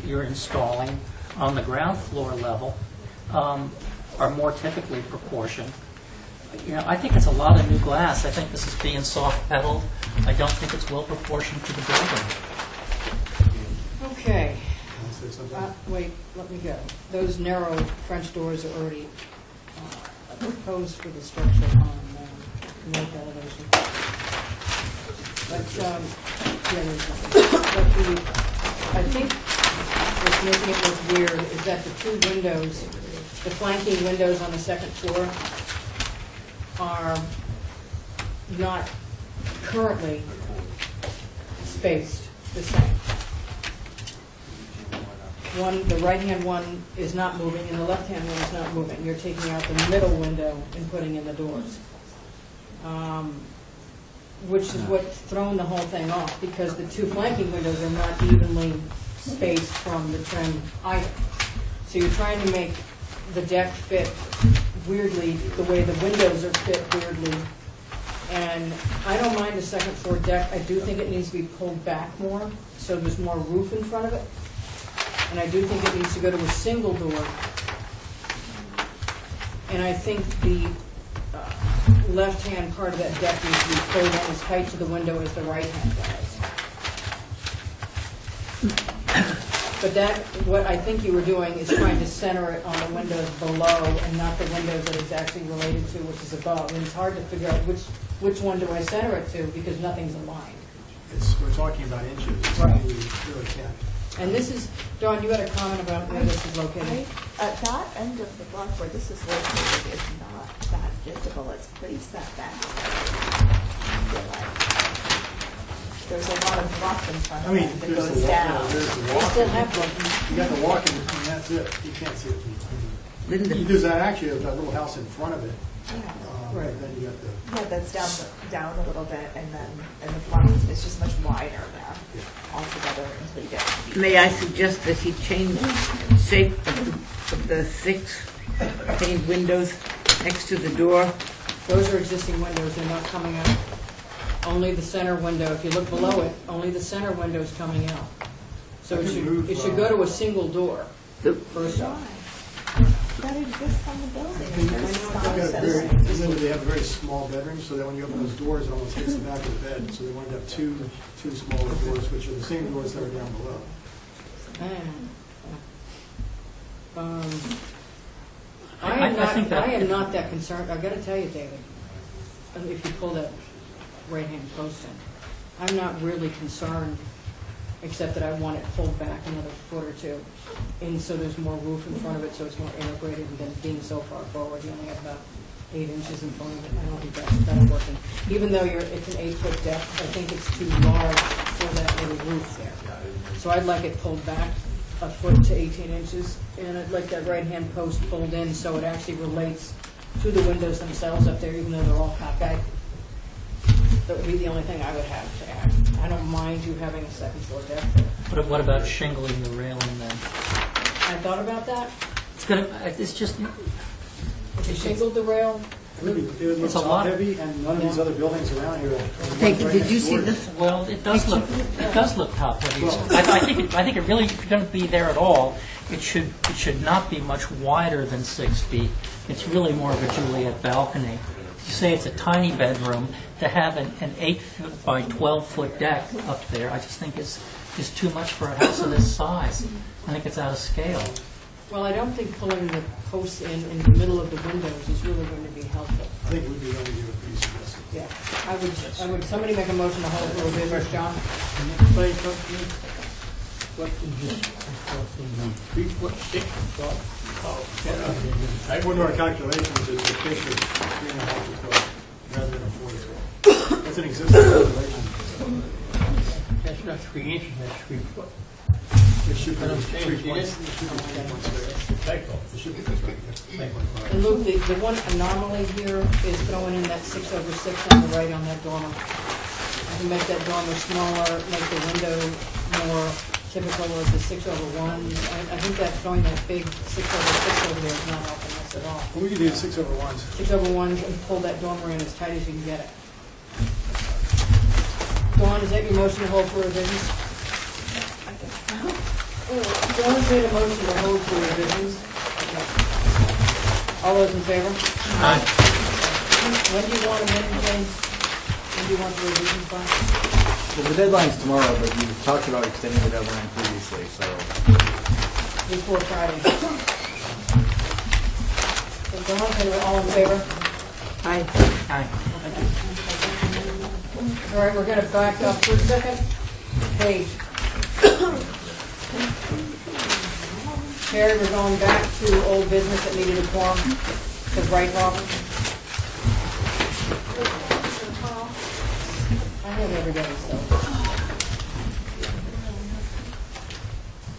you're installing on the ground floor level are more typically proportioned. I think it's a lot of new glass. I think this is being soft pedaled. I don't think it's well proportioned to the building. Okay. Can I say something? Wait, let me go. Those narrow French doors are already proposed for the structure on north elevation. But, I think what's making it look weird is that the two windows, the flanking windows on the second floor, are not currently spaced the same. The right-hand one is not moving, and the left-hand one is not moving. You're taking out the middle window and putting in the doors, which is what's thrown the whole thing off, because the two flanking windows are not evenly spaced from the trim either. So you're trying to make the deck fit weirdly, the way the windows are fit weirdly. And I don't mind the second floor deck. I do think it needs to be pulled back more, so there's more roof in front of it. And I do think it needs to go to a single door. And I think the left-hand part of that deck needs to be pulled in as tight to the window as the right-hand does. But what I think you were doing is trying to center it on the windows below and not the windows that it's actually related to, which is above. And it's hard to figure out which one do I center it to, because nothing's aligned. We're talking about inches. Right. We really can't. And this is, Dawn, you had a comment about where this is located. At that end of the block where this is located is not that visible. It's pretty set back. I feel like there's a lot of rock in front of it that goes down. There's the They walk. still have one. You got the walk-in, and that's it. You can't see it. Linda, There's actually a little house in front of it. Right. Then you got the. Yeah, that's down a little bit, and then in the front it's just much wider there altogether until you get to the may I suggest that he change the shape of the 6 pane windows next to the door? Those are existing windows, they're not coming out. Only the center window, if you look below it, only the center window is coming out. So I it can move, should go to a single door, The- first off. that exists on the building. It's very small, They have very small bedrooms, so that when you open those doors, it almost hits the back of the bed. So they wanted to have two smaller doors, which are the same doors that are down below. I think that I am if- not that concerned, I've got to tell you, David, if you pull that right-hand post in, I'm not really concerned, except that I want it pulled back another foot or two, and so there's more roof in front of it, so it's more integrated than being so far forward. You only have about 8 inches in front of it. I don't think that'll work. And even though it's an 8-foot deck, I think it's too large for that little roof there. So I'd like it pulled back a foot to 18 inches, and I'd like that right-hand post pulled in so it actually relates to the windows themselves up there, even though they're all cockeyed. That would be the only thing I would have to add. I don't mind you having a second floor deck there. What about shingling the railing then? I thought about that. It's just, If you shingled the rail, It would look It's a lot. top-heavy, and none of these other buildings around here. Thank you. Did you see this? Well, it does look top heavy. I think it really, if you're going to be there at all, it should not be much wider than 6 feet. It's really more of a Juliet balcony. You say it's a tiny bedroom, to have an 8-foot by 12-foot deck up there, I just think is too much for a house of this size. I think it's out of scale. Well, I don't think pulling the posts in the middle of the windows is really going to be helpful. I think it would be going to be pretty suggestive. Yeah, I would, somebody make a motion to hold for revisions, John? What is this? 3-foot, 6-foot? According to our calculations, it's a picture of 3.5 foot rather than a 4 foot. That's an existing calculation. That's not 3 inches, that's 3 foot. It should be But I'm saying, 3 see this? Typo. It should be this right here. And Luke, the one anomaly here is throwing in that 6/6 on the right on that dormer. If you make that dormer smaller, make the window more typical of the 6/1. I think that throwing that big 6/6 over there is not helping us at all. Well, we could do 6/1s. 6/1 and pull that dormer in as tight as you can get it. Dawn, is that your motion to hold for revisions? Dawn's made a motion to hold for revisions. All those in favor? Aye. When do you want them in, James? When do you want the revisions by? Well, the deadline's tomorrow, but you talked about extending the deadline previously, so. Before Friday. So Dawn, all in favor? Aye. Aye. All right, we're going to back up for a second. Page. Terry, we're going back to old business that needed a quorum. The right off. I have everybody, so.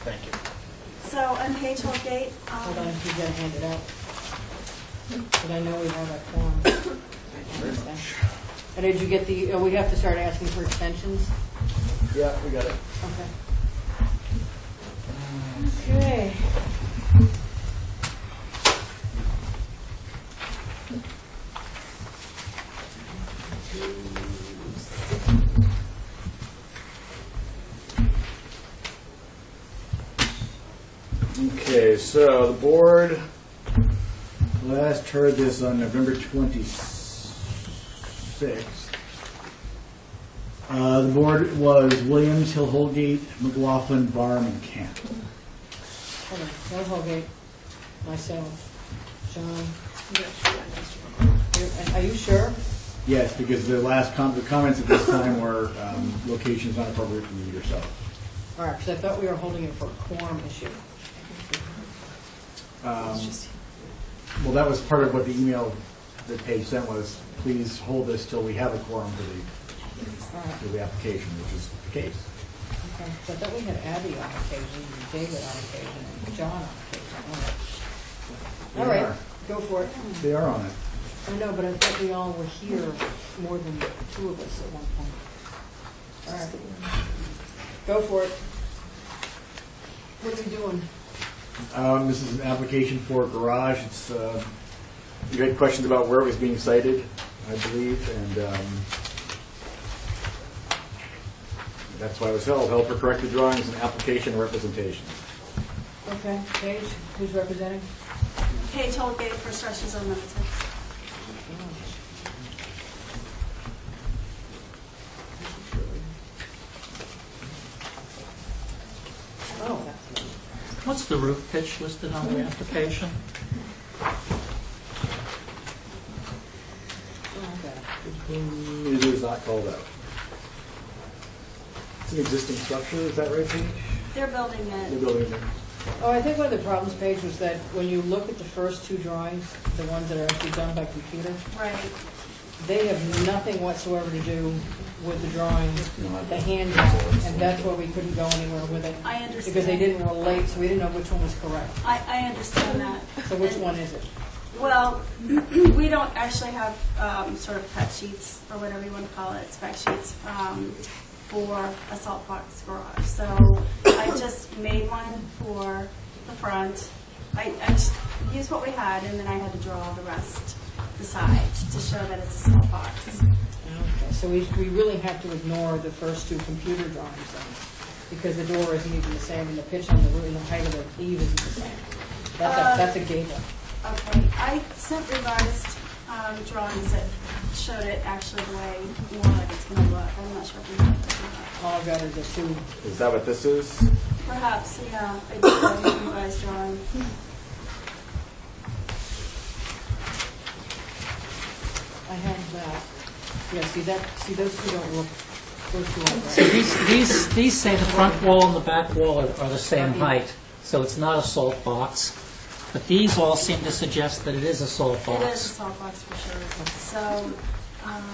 Thank you. So on page Holgate, Hold on, you gotta hand it out. But I know we have a quorum. And did you get the, we have to start asking for extensions? Yeah, we got it. Okay. Okay. Okay, so the board last heard this on November 26th. The board was Williams, Hill, Holgate, McLaughlin, Barham, and Camp. Hold on. Bill Holgate, myself, John. Are you sure? Yes, because the last the comments at this time were locations not appropriate for you yourself. All right, because I thought we were holding it for a quorum issue. Well, that was part of what the email that Paige sent was, please hold this till we have a quorum for All right. the application, which is the case. Okay. So I thought we had Abby on occasion, and David on occasion, and John on occasion. All They right, are. go for it. They are on it. I know, but I thought we all were here more than 2 of us at one point. All right. Go for it. What are we doing? This is an application for a garage. It's, you had questions about where it was being sited, I believe, and that's why it was held for corrected drawings and application representation. Okay, Paige, who's representing? Page Holgate for Structures Unlimited. Oh, What's the roof pitch listed on the application? okay. It is not called out. It's an existing structure, is that right, Paige? They're building The it. building there. Oh, I think one of the problems, Paige, was that when you look at the first 2 drawings, the ones that are actually done by computer, Right. they have nothing whatsoever to do with the drawing, the hand drawing, and that's why we couldn't go anywhere with it. I understand. Because they didn't relate, so we didn't know which one was correct. I understand that. So which one is it? Well, we don't actually have sort of cut sheets, or whatever you want to call it, spec sheets, for a salt box garage. So I just made one for the front. I just used what we had, and then I had to draw the rest the side to show that it's a small box. Okay, so we really have to ignore the first two computer drawings then, because the door isn't even the same, and the pitch on the roof and the height of the eave isn't the same. That's a gable. Okay, I sent revised drawings that showed it actually the way you want it to look. I'm not sure if you have that. All I've got are the two. Is that what this is? Perhaps, yeah, I did a revised drawing. I have that. Yeah, see those two don't look, those two aren't So right. these say the front wall and the back wall are the same height, so it's not a salt box. But these all seem to suggest that it is a salt It is a box. salt box for sure. So,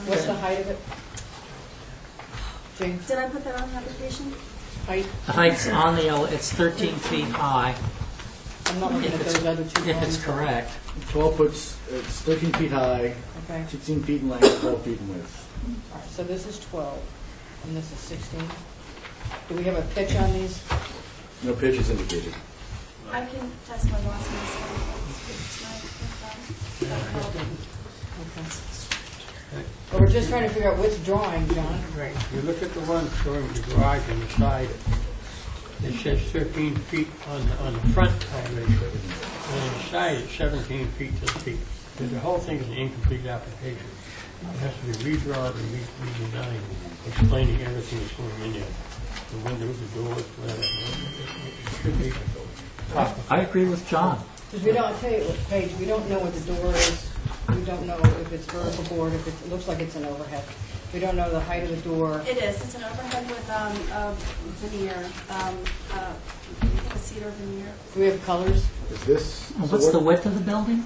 What's the height of it? James, did I put that on the application? height? The height's on the, it's 13 feet high, I'm not looking at those other two if it's drawings. correct. 12 foot, it's 13 feet high, Okay, 16 feet in length, 12 feet in width. all right, so this is 12, and this is 16. Do we have a pitch on these? No pitch is indicated. I can test my last one. Well, we're just trying to figure out which drawing, John. Right, if you look at the one showing the garage on the side, it says 13 feet on the front elevation, and on the side it's 17 feet to the feet. So the whole thing is an incomplete application. It has to be redrawn and redesigned, explaining everything that's going in there. The windows, the doors, whatever. It should be I agree with John. Because we don't, I'll tell you what, Paige, we don't know what the door is. We don't know if it's vertical board, if it looks like it's an overhead. We don't know the height of the door. It is. It's an overhead with a veneer, a cedar veneer. Do we have colors? Is this? What's the width of the building?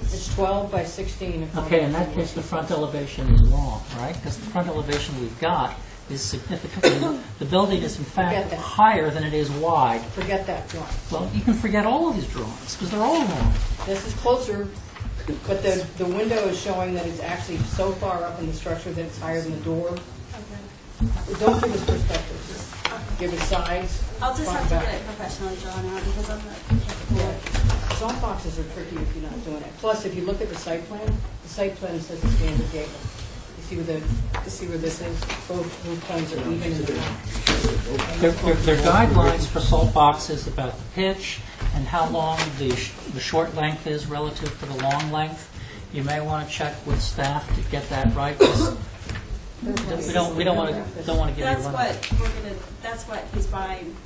It's 12 by 16. if I'm- Okay, in that case, the front elevation is wrong, right? Because the front elevation we've got is significantly, the building is in Forget fact that. higher than it is wide. Forget that drawing. Well, you can forget all of these drawings, because they're all wrong. This is closer, but the window is showing that it's actually so far up in the structure that it's higher than the door. Okay. Don't give us perspective, just give us sides. I'll just front have to and get back. it professionally drawn out because I'm not capable Yeah. of. Soft boxes are tricky if you're not doing it. Plus, if you look at the site plan says a standard gable. You see where this is? Both roof planes are even in the front. There are guidelines for salt boxes about the pitch and how long the short length is relative to the long length. You may want to check with staff to get that right, 'cause we don't want to give you a That's run. what we're gonna. That's what he's buying.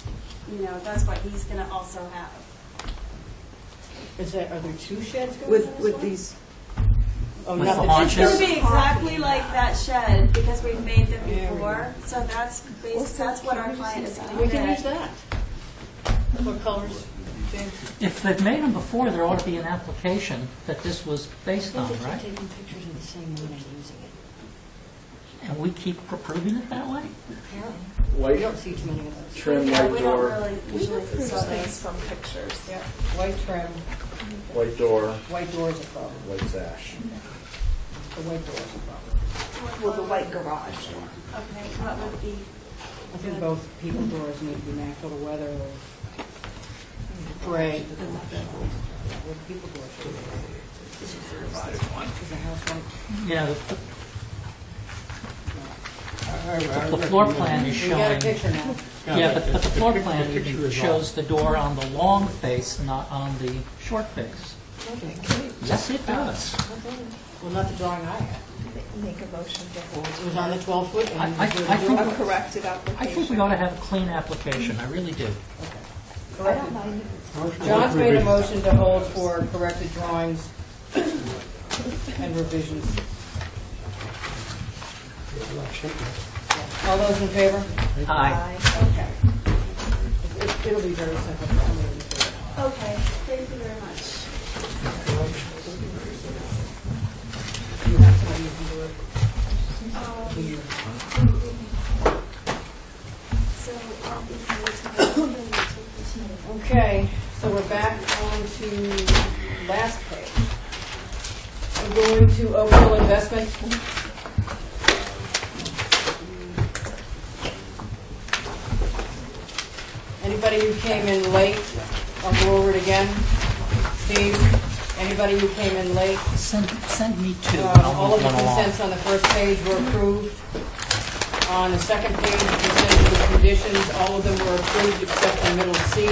You know, that's what he's gonna also have. Are there two sheds going on With this one? these, Oh, With not the the haunches? It's going to be exactly like that shed because we've made them before. So that's that's what our client is going to We get. can use that. What colors, James? If they've made them before, there ought to be an application that this was based on, right? Taking pictures of the same one and using it. And we keep approving it that way? Apparently. We White don't see too many of those. trim, Yeah, white we don't door, really usually see Those those. things from pictures. Yeah, white trim, white door, white door is a problem. white sash. The white door is a problem. Well, the white garage. Okay, what would be? I think both people doors need to be natural to weather or gray. What people doors should be. Is the house white? Yeah, the floor plan is We got a showing, picture now. yeah, but the floor The plan picture even is shows the door on the long face, not on the short face. Yes, it does. Well, not the drawing I had. Make a motion to hold. It was on the 12-foot. and I it was think- A corrected I application. think we ought to have a clean application, I really do. I don't mind. John's made a motion to hold for corrected drawings and revisions. All those in favor? Aye. Okay. It'll be very simple. Okay, thank you very much. You have somebody who can do it. So I'll be here to Okay, so we're back on to last page. We're going to Oakville Investment. Anybody who came in late, I'll go over it again. Steve, Anybody who came in late, Send me two. I'll all of move the one along. consents on the first page were approved. On the second page, consent with conditions, all of them were approved except the middle C.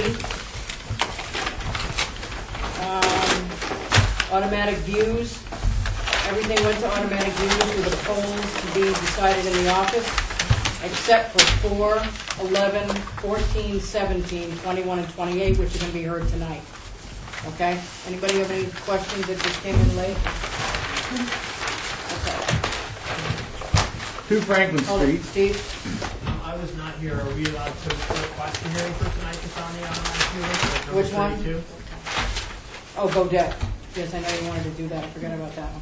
Automatic views, everything went to automatic views with the polls to be decided in the office, except for 4, 11, 14, 17, 21, and 28, which are going to be heard tonight. Okay? Anybody have any questions that just came in late? Okay. 2 Franklin Hold it, Street. Steve, I was not here. Are we allowed to put a question hearing for tonight that's on the automatic hearing? Which one? 32? oh, Godette. Yes, I know you wanted to do that, I forgot about that one.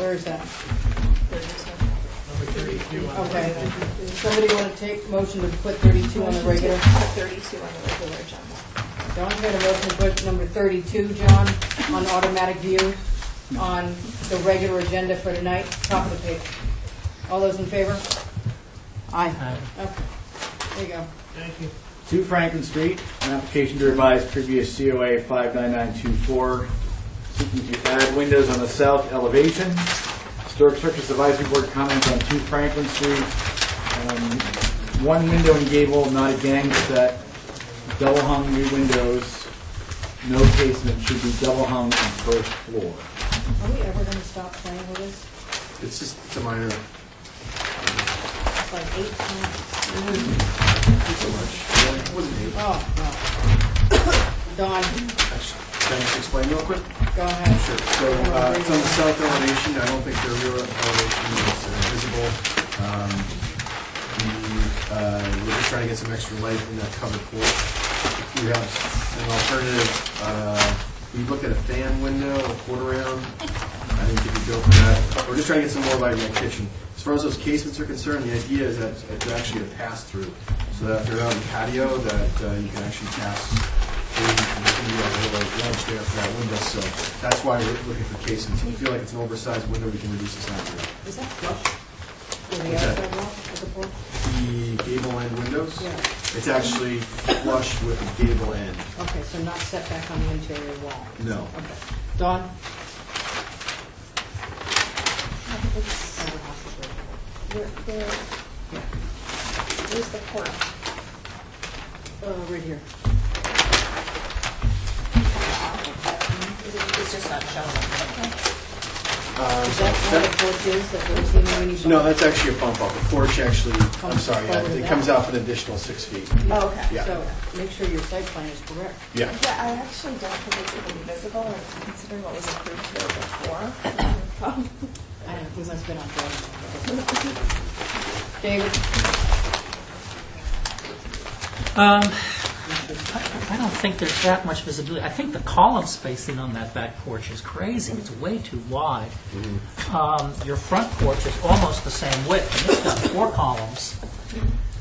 Where is that? Number 32 on the Okay. regular. Somebody want to take motion to put 32 on the regular? Put 32 on the regular agenda. John's got a motion to put number 32, John, on automatic view on the regular agenda for tonight, top of the page. All those in favor? Aye. Okay, there you go. Thank you. 2 Franklin Street, an application to revise previous COA 59924, seeking to add windows on the south elevation. Historic Structures Advisory Board comments on 2 Franklin Street. One window and gable, not a gang set. Double hung new windows. No casement, should be double hung on first floor. Are we ever going to stop playing with this? It's just, it's a minor, It's like 8 times. so much. It wasn't eight. Oh, no. Don, Can I just explain real quick? go ahead. Sure. So it's on the south elevation. I don't think the rear elevation is visible. We're just trying to get some extra light in that covered porch. If you have an alternative, we looked at a fan window, a quarter round. I didn't think we'd go for that. We're just trying to get some more light in that kitchen. As far as those casements are concerned, the idea is that it's actually a pass-through. So that if you're out in the patio, that you can actually pass through. There's going to be a little ledge there for that window. So that's why we're looking for casements. If you feel like it's an oversized window, we can reduce the size of it. Is that flush? With the What's that? outside wall of the porch? The gable end windows? Yeah. It's actually flush with the gable end. Okay, so not set back on the interior wall. No. Okay. Dawn? Where's the porch? Right here. It's just not showing. Is that where the porch is that we're seeing when you... No, that's actually a bump up. The porch actually, I'm Comes sorry, yeah, forward it that. comes out an additional 6 feet. Oh, okay. Yeah. So make sure your site plan is correct. Yeah. Yeah, I actually don't think it's going to be visible, and considering what was approved here before. I don't know, we must have been on drawing. David? I don't think there's that much visibility. I think the column spacing on that back porch is crazy. It's way too wide. Your front porch is almost the same width, and it's got 4 columns.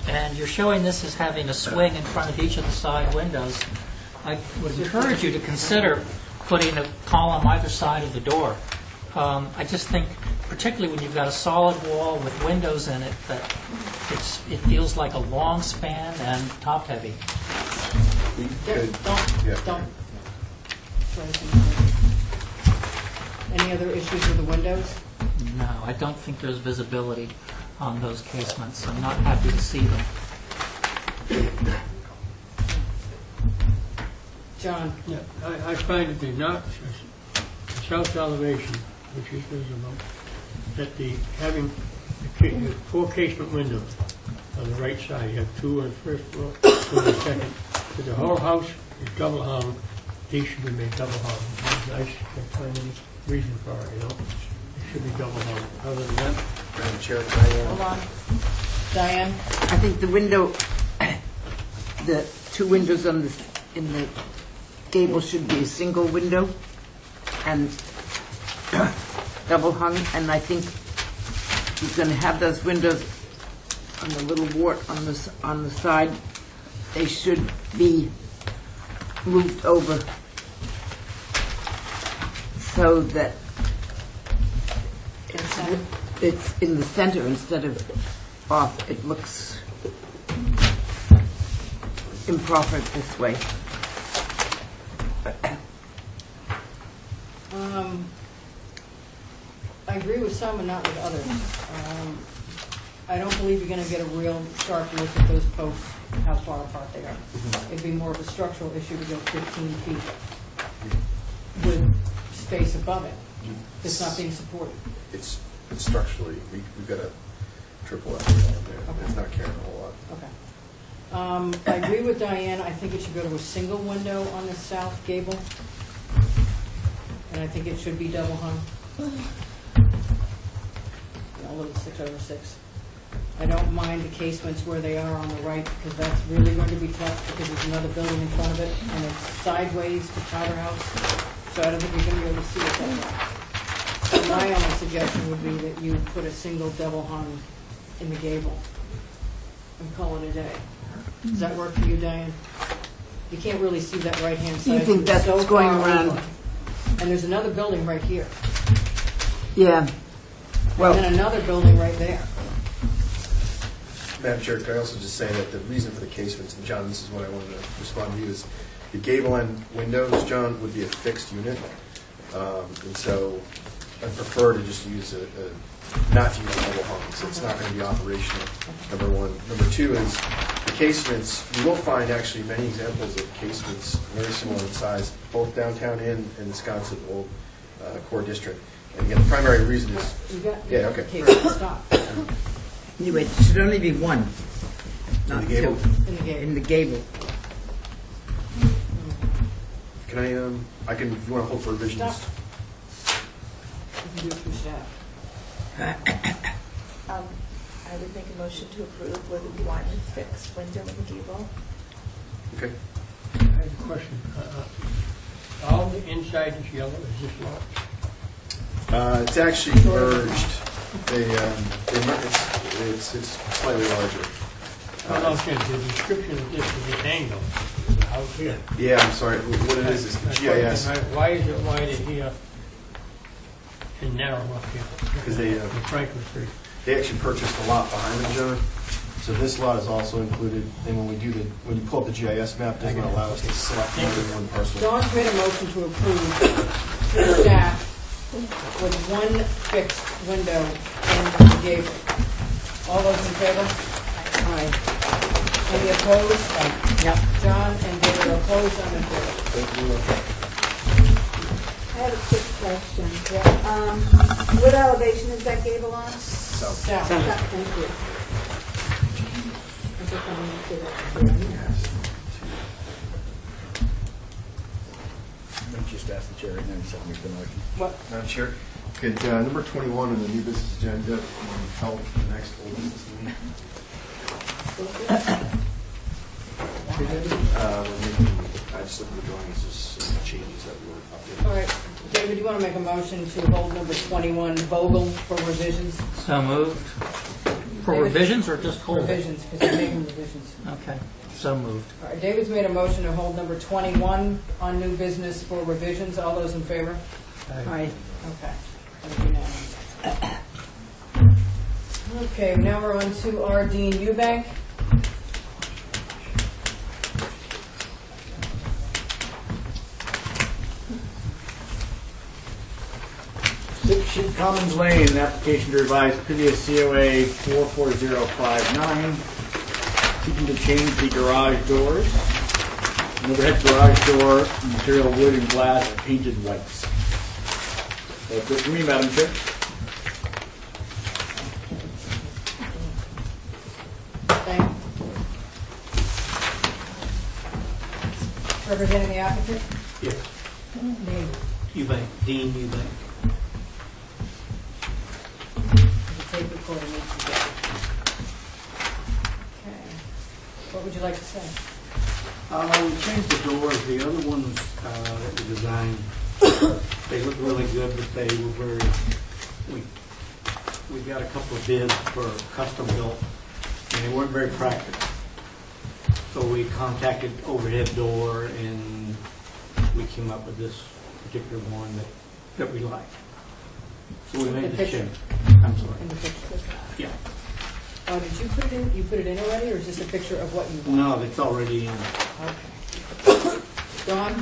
And you're showing this as having a swing in front of each of the side windows. I would encourage you to consider putting a column either side of the door. I just think, particularly when you've got a solid wall with windows in it, that it feels like a long span and top-heavy. We There, could- yeah. don't. Any other issues with the windows? No, I don't think there's visibility on those casements. I'm not happy to see them. John? Yeah, I find that the south elevation, which is visible, that having the 4 casement windows on the right side, you have 2 on the first floor, 2 on the second. But the whole house is double hung. These should be made double hung. I can't find any reason for it, you know? It should be double hung. Other than that, Madam Chair, can I, Hold on. Diane? I think the window, the 2 windows on the, in the gable should be a single window and double hung, and I think he's going to have those windows on the little wart on the side. They should be moved over so that it's in the center instead of off. It looks improper this way. I agree with some and not with others. I don't believe you're going to get a real sharp look at those posts, how far apart they are. It'd be more of a structural issue to go 15 feet with space above it. It's not being supported. It's structurally, we've got a triple F there. Okay. It's not carrying a whole lot. Okay. I agree with Diane. I think it should go to a single window on the south gable. And I think it should be double hung. A little 6/6. I don't mind the casements where they are on the right, because that's really going to be tough, because there's another building in front of it, and it's sideways to Powder House, so I don't think you're going to be able to see it that well. My only suggestion would be that you put a single double hung in the gable and call it a day. Does that work for you, Diane? You can't really see that right-hand side. You think It's that's so going far around? over. And there's another building right here, Yeah. Well, and then another building right there. Madam Chair, could I also just say that the reason for the casements, and John, this is what I wanted to respond to you, is the gable end windows, John, would be a fixed unit. And so I prefer to just use not to use a double hung, so it's not going to be operational, number one. Number two is the casements, you will find actually many examples of casements very similar in size, both downtown and in Wisconsin Old Core District. And again, the primary reason is, You got, yeah, okay. Stop. anyway, it should only be one, not In the gable? two. In the gable. In the gable. Can I can, if you want to hold for revisions. Stop. You can do it through staff. I would make a motion to approve with one fixed window in the gable. Okay. I have a question. All the inside is yellow, is this large? It's actually merged. It's slightly larger. I don't understand, the description of this is rectangle, out here. Yeah, I'm sorry. What it is the GIS. Why is it wide in here and narrow up here? Because they, The Franklin Street. They actually purchased a lot behind them, John. So this lot is also included. And when you pull up the GIS map, it doesn't allow us to select more than one parcel. Dawn's made a motion to approve through staff with one fixed window in the gable. All those in favor? Aye. Any opposed? Yep. John and David are opposed, I'm in favor. I have a quick question. What elevation is that gable on? South. Thank you. I just wanted to see that. Let me just ask the chair and then something make the motion. What? Madam Chair, could number 21 on the new business agenda help the next old business meeting? I just looked at the drawings, just some changes that were updated. All right, David, you want to make a motion to hold number 21 Vogel for revisions? So moved. For David? revisions or just hold? Revisions, because you're making revisions. Okay, so moved. All right, David's made a motion to hold number 21 on new business for revisions. All those in favor? Aye. Okay. That's unanimous. Okay, now we're on to our Dean Eubank. Ship Commons Lane, application to revise previous COA 44059, seeking to change the garage doors. An overhead garage door, material wood and glass, painted whites. That's it for me, Madam Chair. Thank you. Representing the applicant? Yes. Name. Eubank, Dean Eubank. The tape recorder needs to go. Okay. What would you like to say? We changed the doors. The other ones that we designed, they look really good, but they were very, we got a couple of bids for custom built, and they weren't very practical. So we contacted Overhead Door, and we came up with this particular one that we like. So we made The the picture. change. I'm sorry. In the picture. Yeah. Did you put it in? You put it in already, or is this a picture of what you want? No, it's already in. Okay. Dawn?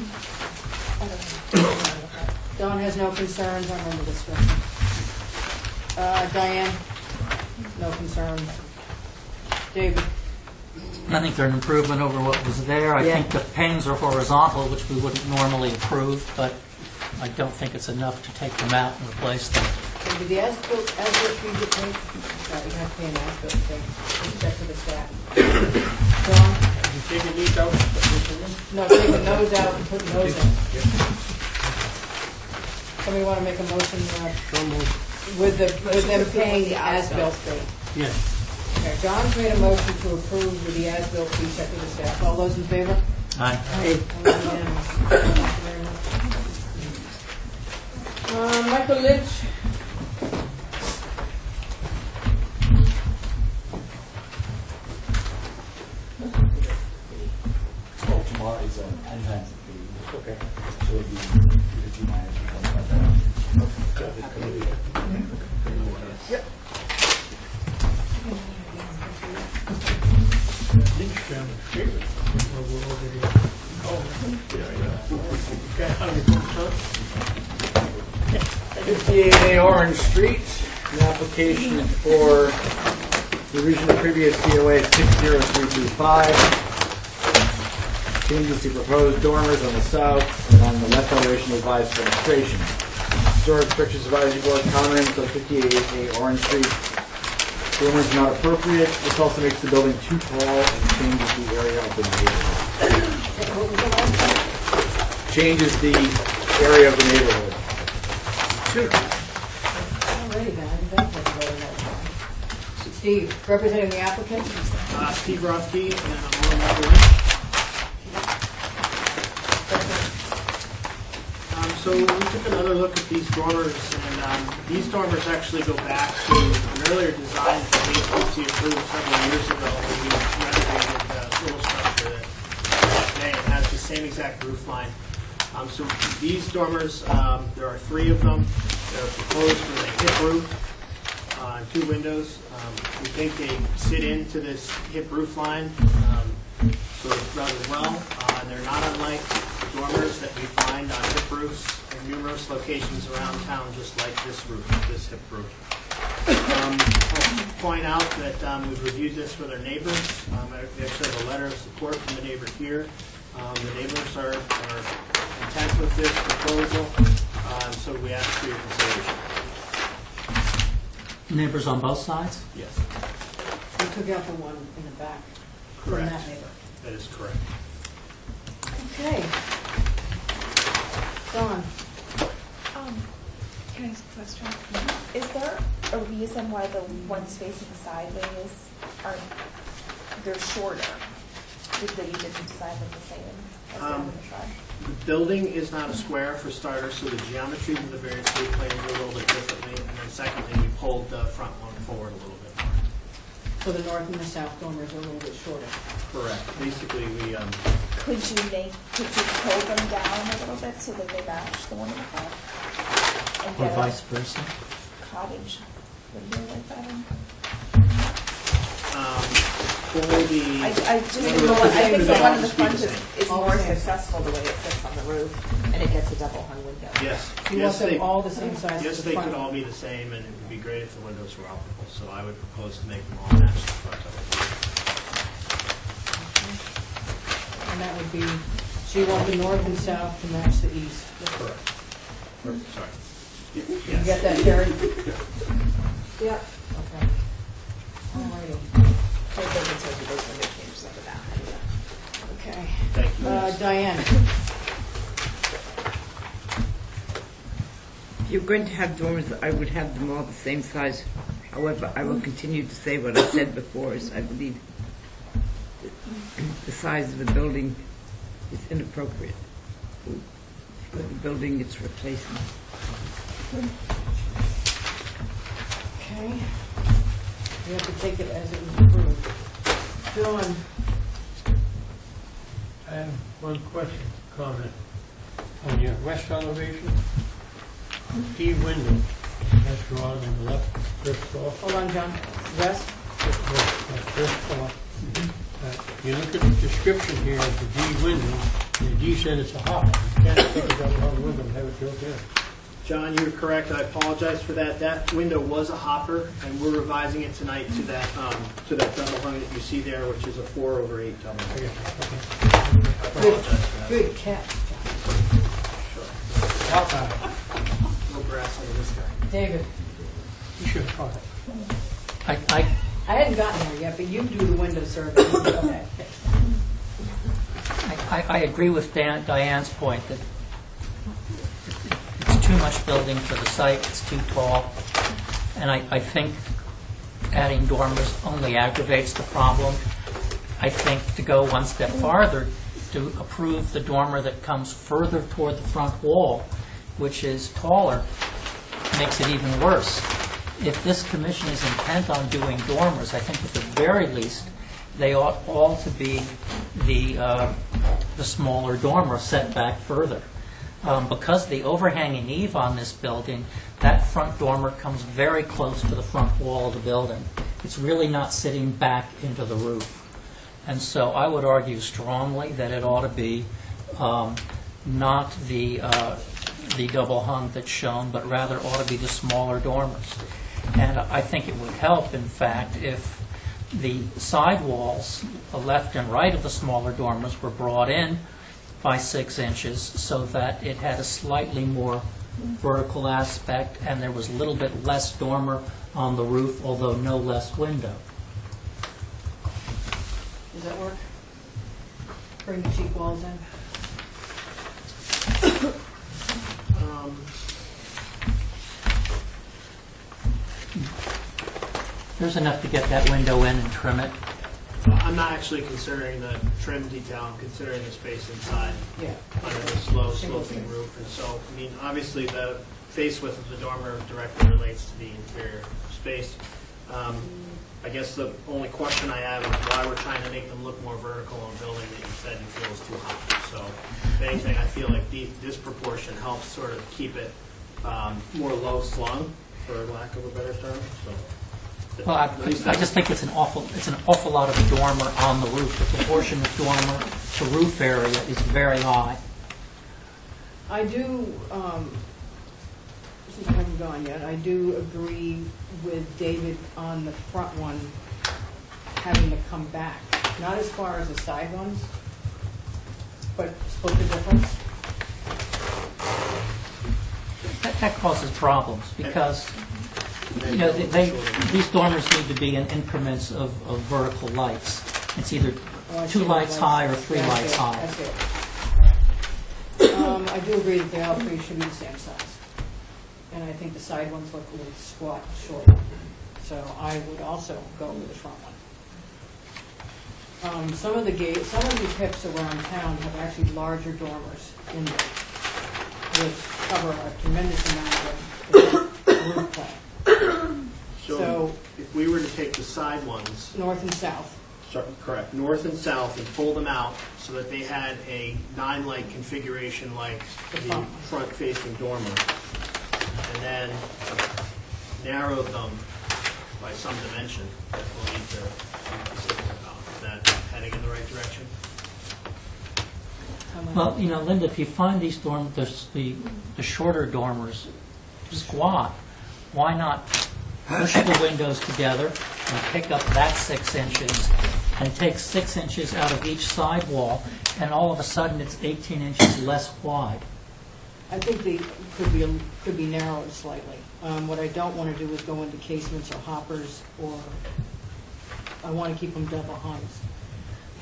Don has no concerns, I'm under discussion. Diane? No concerns. David? I think they're an improvement over what was there. I Yeah. think the panes are horizontal, which we wouldn't normally approve, but I don't think it's enough to take them out and replace them. Okay, did the as-built fee get paid? Sorry, you have to pay an as-built fee. Just check with the staff. John? You taking these out? No, taking those out and putting those in. Somebody want to make a motion with them paying the as-built fee? Yes. Okay, John's made a motion to approve with the as-built fee, check with the staff. All those in favor? Aye. Thank you very much. Michael Lynch? Oh, tomorrow is an enhanced fee. Okay. So it'll be 59 and 25. Yep. Lynch down the street. Over here. Oh, okay, how do we go, son? 58A Orange Street, the application is for revision of previous COA 60325. Changes to proposed dormers on the south and on the west elevation revised fenestration. Historic Structures Advisory Board comments on 58A Orange Street. Dormers not appropriate. This also makes the building too tall and changes the area of the neighborhood. Changes the area of the neighborhood. Alrighty then, that's what's going on. Steve, representing the applicant? Steve Rothke, and I'm on Michael Lynch. So we took another look at these dormers, and these dormers actually go back to an earlier design that the HPC approved several years ago when we renovated the little structure that today it has the same exact roof line. So these dormers, there are 3 of them. They're proposed with a hip roof, 2 windows. We think they sit into this hip roof line sort of rather well. They're not unlike dormers that we find on hip roofs in numerous locations around town, just like this roof, this hip roof. I'll point out that we've reviewed this with our neighbors. We actually have a letter of support from the neighbor here. The neighbors are content with this proposal, so we ask for your consideration. Neighbors on both sides? Yes. We took out the one in the back from Correct. that neighbor. That is correct. Okay. Dawn? Can I ask a question? Is there a reason why the ones facing sideways they're shorter? That you didn't design them the same as the one in the front? The building is not a square for starters, so the geometry of the various roof planes are a little bit differently. And then secondly, we pulled the front one forward a little bit more. So the north and the south dormers are a little bit shorter. Correct. Basically, we Could you pull them down a little bit so that they match the one in the front? And Or get vice versa? a cottage window like that in? for the. I just the think the one in the front same. is more successful the way it sits on the roof, and it gets a double hung window. Yes. You Yes, want them they- all the same size Yes, as the they front? could all be the same, and it would be great if the windows were operable, so I would propose to make them all match the front of And that would be, so you want the north and south to match the east. it. Correct. Sorry. You Yes. get that, Terry? Yep. Okay. Alrighty. So it doesn't tell you those window changes up and down. Okay. Thank you. Diane? If you're going to have dormers, I would have them all the same size. However, I will continue to say what I said before, is I believe that the size of the building is inappropriate for the building it's replacing. Okay. You have to take it as it was approved. John? I have one question, comment. On your west elevation, key window that's drawn on the left first floor. Hold on, John. West? First floor. You look at the description here of the D window, and the D said it's a hop. You can't take a double hung window and have it built in. John, you're correct. I apologize for that. That window was a hopper, and we're revising it tonight to that double hung that you see there, which is a 4/8 double hung. I apologize for that. Good catch. No grass under this guy. David, You should have caught it. I hadn't gotten there yet, but you do the window survey. Okay. I agree with Diane's point that it's too much building for the site, it's too tall, and I think adding dormers only aggravates the problem. I think to go one step farther, to approve the dormer that comes further toward the front wall, which is taller, makes it even worse. If this commission is intent on doing dormers, I think at the very least, they ought all to be the smaller dormer set back further. Because the overhanging eave on this building, that front dormer comes very close to the front wall of the building. It's really not sitting back into the roof. And so I would argue strongly that it ought to be not the double hung that's shown, but rather ought to be the smaller dormers. And I think it would help, in fact, if the side walls, the left and right of the smaller dormers, were brought in by 6 inches so that it had a slightly more vertical aspect and there was a little bit less dormer on the roof, although no less window. Does that work? Bring the cheek walls in. There's enough to get that window in and trim it. I'm not actually considering the trim detail, I'm considering the space inside Yeah. under the sloping roof. And so, I mean, obviously the face width of the dormer directly relates to the interior space. I guess the only question I have is why we're trying to make them look more vertical on a building that you said you feel is too high. So, if anything, I feel like this proportion helps sort of keep it more low slung, for lack of a better term. So. Well, I just think it's an awful lot of dormer on the roof. The proportion of dormer to roof area is very high. I do, since I haven't gone yet, I do agree with David on the front one having to come back. Not as far as the side ones, but split the difference. That causes problems because these dormers need to be in increments of vertical lights. It's either 2 lights high or 3 lights high. That's it. I do agree that they all three should be the same size. And I think the side ones look a little squat, short. So I would also go with the front one. Some of these hips around town have actually larger dormers in them, which cover a tremendous amount of roof plane. So if we were to take the side ones, North and south. correct, north and south, and pull them out so that they had a 9-light configuration like the front-facing dormer, and then narrowed them by some dimension that we'll need to be specific about. Is that heading in the right direction? Well, Linda, if you find these dormers, the shorter dormers squat, why not push the windows together and pick up that 6 inches and take 6 inches out of each side wall, and all of a sudden it's 18 inches less wide. I think they could be narrowed slightly. What I don't want to do is go into casements or hoppers, or I want to keep them double hungs.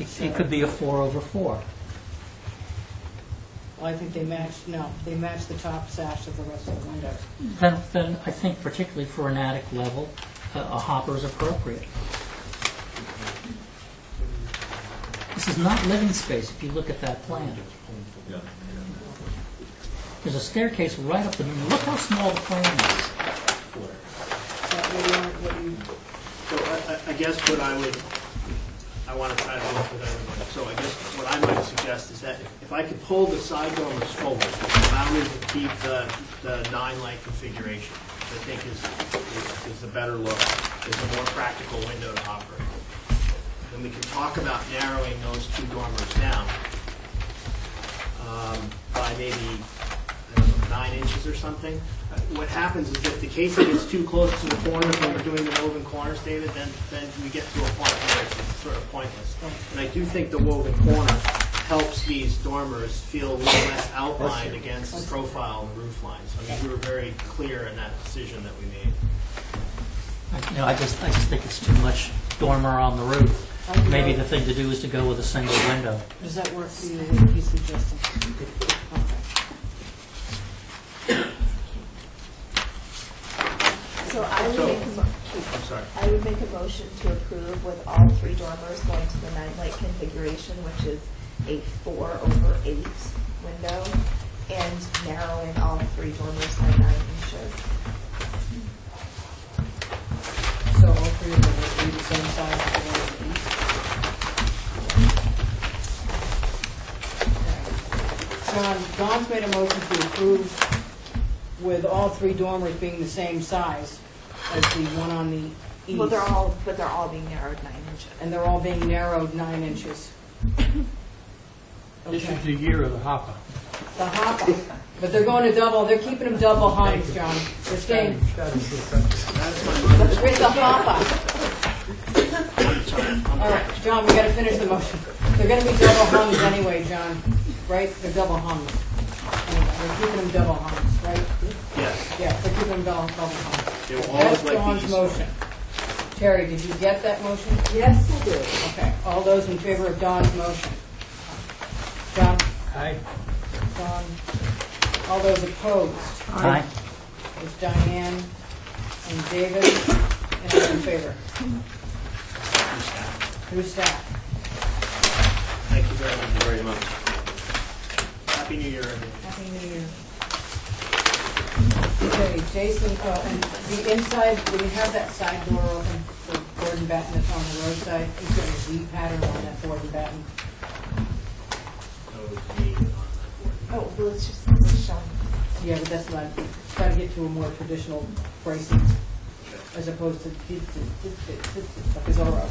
It could be a 4/4. Well, I think they match the top sash of the rest of the windows. Then I think particularly for an attic level, a hopper is appropriate. This is not living space if you look at that plan. There's a staircase right up the middle. Look how small the plan is. So I guess what I want to try to work with everyone. So I guess what I might suggest is that if I could pull the side dormers forward, allow me to keep the 9-light configuration, which I think is the better look, is a more practical window to operate. Then we can talk about narrowing those 2 dormers down by maybe, I don't know, 9 inches or something. What happens is if the casing gets too close to the corners when we're doing the woven corners, David, then we get to a point where it's sort of pointless. And I do think the woven corner helps these dormers feel a little less outlined against the profile of the roof lines. I mean, we were very clear in that decision that we made. I just think it's too much dormer on the roof. Maybe the thing to do is to go with a single window. Does that work for you? What are you suggesting? So I would make I'm sorry. I would make a motion to approve with all 3 dormers going to the 9-light configuration, which is a 4/8 window, and narrowing all 3 dormers by 9 inches. So all 3 of them will be the same size as the one on the east? Don's made a motion to approve with all 3 dormers being the same size as the one on the east. Well, they're all being narrowed 9 inches. And they're all being narrowed 9 inches. This Okay. is the year of the hopper. The hopper. But they're going to double, they're keeping them double hungs, John. They're staying with the hopper. All right, John, we gotta finish the motion. They're gonna be double hungs anyway, John, right? They're double hungs. Anyway, they're keeping them double hungs, right? Yes. Yeah, they're keeping them double hungs. They will all That's look like Dawn's these. motion. Terry, did you get that motion? Yes, I do. Okay, all those in favor of Dawn's motion? John? Aye. Dawn? All those opposed? Aye. It's Diane and David, and I'm in favor. Who's staff? Thank you very much. Happy New Year, everyone. Happy New Year. Okay, Jason, and the inside, do we have that side door open for board and batten that's on the roadside? He's got a Z pattern on that board and batten. Oh, well, it's just showing. Yeah, but that's not, try to get to a more traditional bracing as opposed to like a Zorro.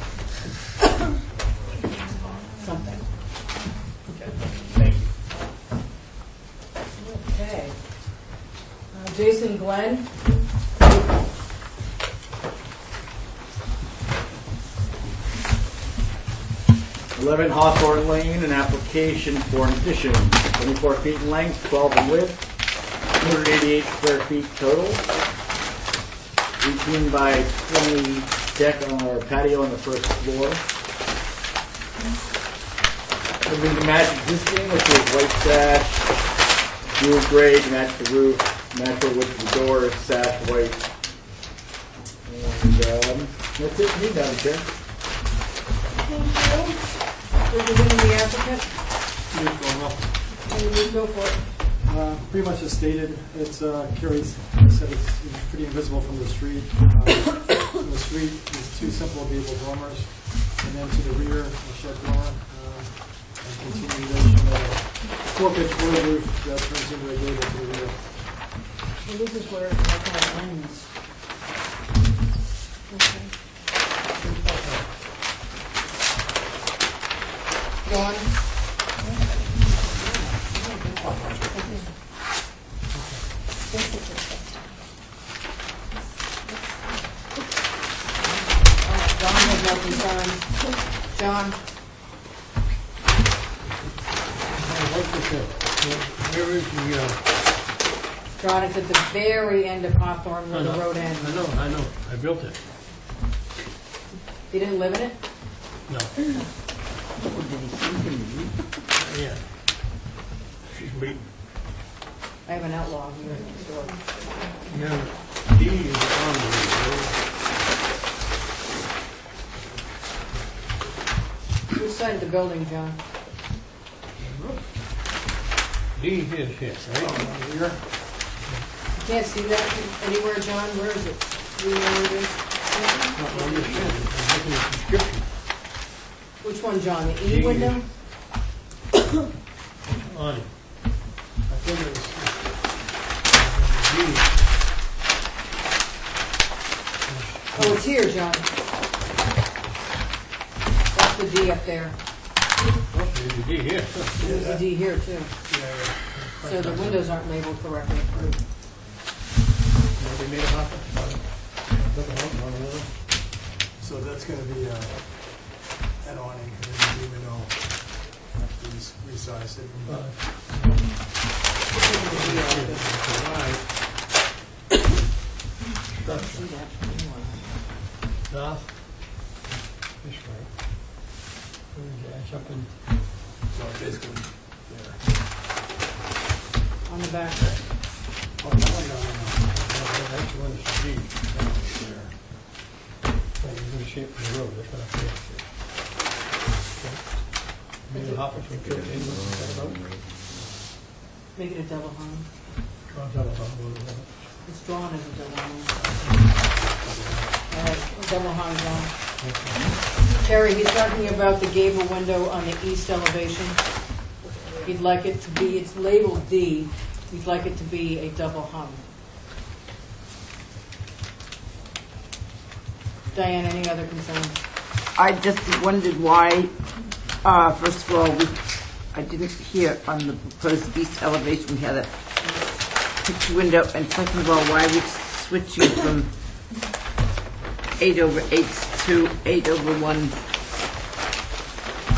Something. Okay. Thank you. Okay. Jason Glenn? 11 Hawthorne Lane, an application for an addition, 24 feet in length, 12 in width, 288 square feet total, 18 by 20 deck on our patio on the first floor. Everything to match existing, which is white sash, dual gray to match the roof, natural width of the doors, sash white. And that's it for me, Madam Chair. Representing the applicant? Go for it. Pretty much as stated, it's, Carrie said it's pretty invisible from the street. From the street, there's 2 simple gable dormers, and then to the rear, a shed dormer, and continuation of a 4-pitch wood roof that turns into a gable to the rear. Well, this is where it kind of ends. Okay. Dawn? Dawn has no concerns. John? Where is the, John, it's at the very end of Hawthorne where the road ends. I know, I built it. You didn't live in it? No. Yeah. She's beaten. I have an outlaw here next door. Yeah, D is on the Which side of the building, John? D is here, right? You can't see that anywhere, John? Where is it? Do you know where it is? No, I'm just saying, I'm looking at the description. Which one, John? The E D. window? On it. I think it was Oh, it's here, John. That's the D up there. D. Oh, there's a D here. There's a D here, too. Yeah, So the windows aren't labeled correctly. They made a hopper. So that's going to be an awning, and then the window have to be resized. South. This way. That's up in. So basically, there. On the back. Oh, no. That's the one that's deep. There. So you're going to see it from the road. That's what I feel. Made a hopper from 15. Make it a double hung. Double hung. It's drawn as a double hung. Double hung, John. Terry, he's talking about the gable window on the east elevation. He'd like it to be, it's labeled D, he'd like it to be a double hung. Diane, any other concerns? I just wondered why, first of all, I didn't hear on the proposed east elevation we had a picture window, and second of all, why we switching from 8/8 to 8/1.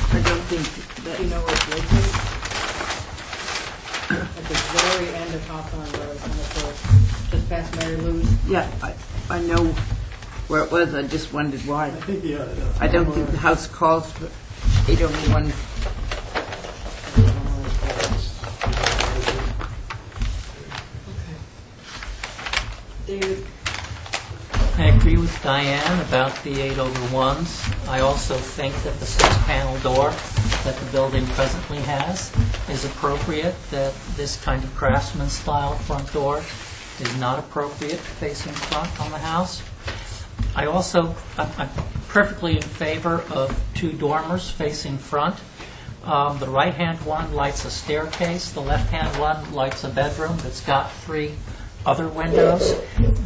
I don't think that. Do you know where it's located? At the very end of Hawthorne Road, on the first, just past Mary Lou's. Yeah, I know where it was. I just wondered why. I think I don't think the house calls for 8/1. David? I agree with Diane about the 8/1s. I also think that the 6-panel door that the building presently has is appropriate, that this kind of craftsman style front door is not appropriate facing front on the house. I'm perfectly in favor of 2 dormers facing front. The right-hand one lights a staircase, the left-hand one lights a bedroom that's got 3 other windows.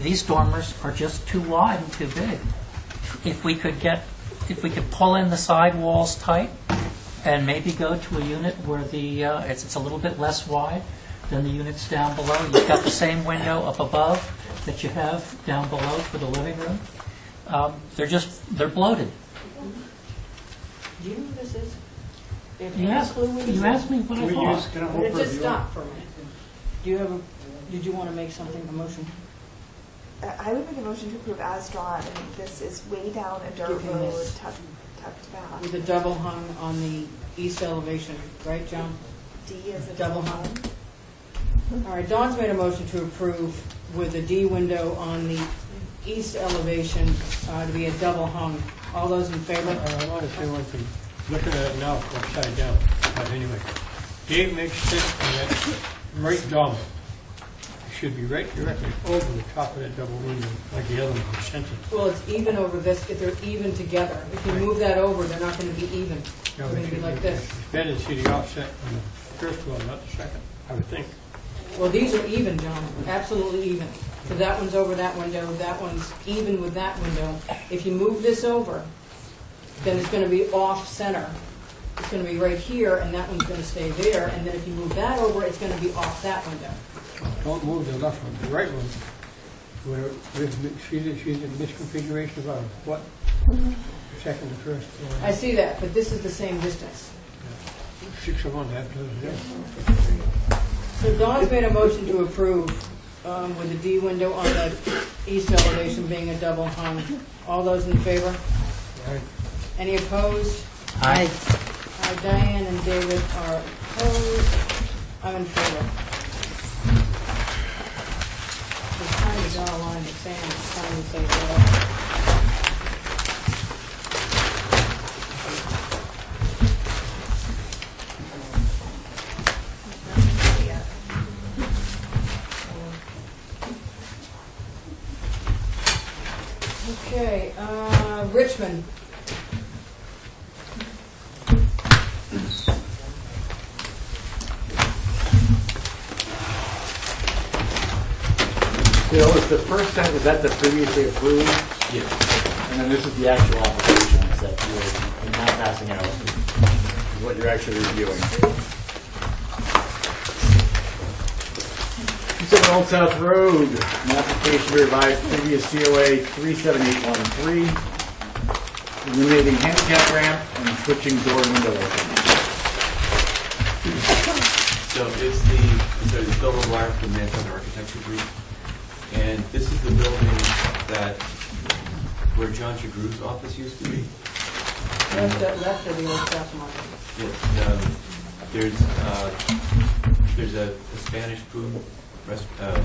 These dormers are just too wide and too big. If we could pull in the side walls tight and maybe go to a unit where it's a little bit less wide than the units down below. You've got the same window up above that you have down below for the living room. They're bloated. Do you know what this is? You asked me what I thought. Can I hold for a Just view? stop for a minute. Did you want to make something, a motion? I would make a motion to approve as drawn, and this is way down a dirt Give him road, this. tucked back. With a double hung on the east elevation, right, John? D is a Double double hung. hung. All right, Dawn's made a motion to approve with a D window on the east elevation to be a double hung. All those in favor? I want to say one thing. Looking at it now, upside down. But anyway, Dave makes sense in that right dormer should be right directly over the top of that double window, like the other one, center. Well, it's even over this, if they're even together. If you move that over, they're not going to be even. They're going to be like this. It's better to see the offset on the first one, not the second, I would think. Well, these are even, John, absolutely even. So that one's over that window, that one's even with that window. If you move this over, then it's going to be off center. It's going to be right here, and that one's going to stay there. And then if you move that over, it's going to be off that window. Don't move the left one, the right one. She's in misconfiguration about what? Second to first. I see that, but this is the same distance. 6/1, that does, So Dawn's made a motion to approve with the D window on the east elevation being a double hung. All those in favor? yeah. Right. Any opposed? Aye. Diane and David are opposed. I'm in favor. It's time to draw a line in the sand. It's time to say that. Okay, Richmond. Bill, is the first sentence, is that the previously approved? Yeah. And then this is the actual application that you're now passing out, is what you're actually reviewing. 37 Old South Road, an application to revise previous COA 37813, eliminating handicap ramp and switching door window openings. So it's the Bill of Wire from Nantucket Architecture Group. And this is the building that, where John Chagrew's office used to be. Left of the old South Market. There's a Spanish food restaurant.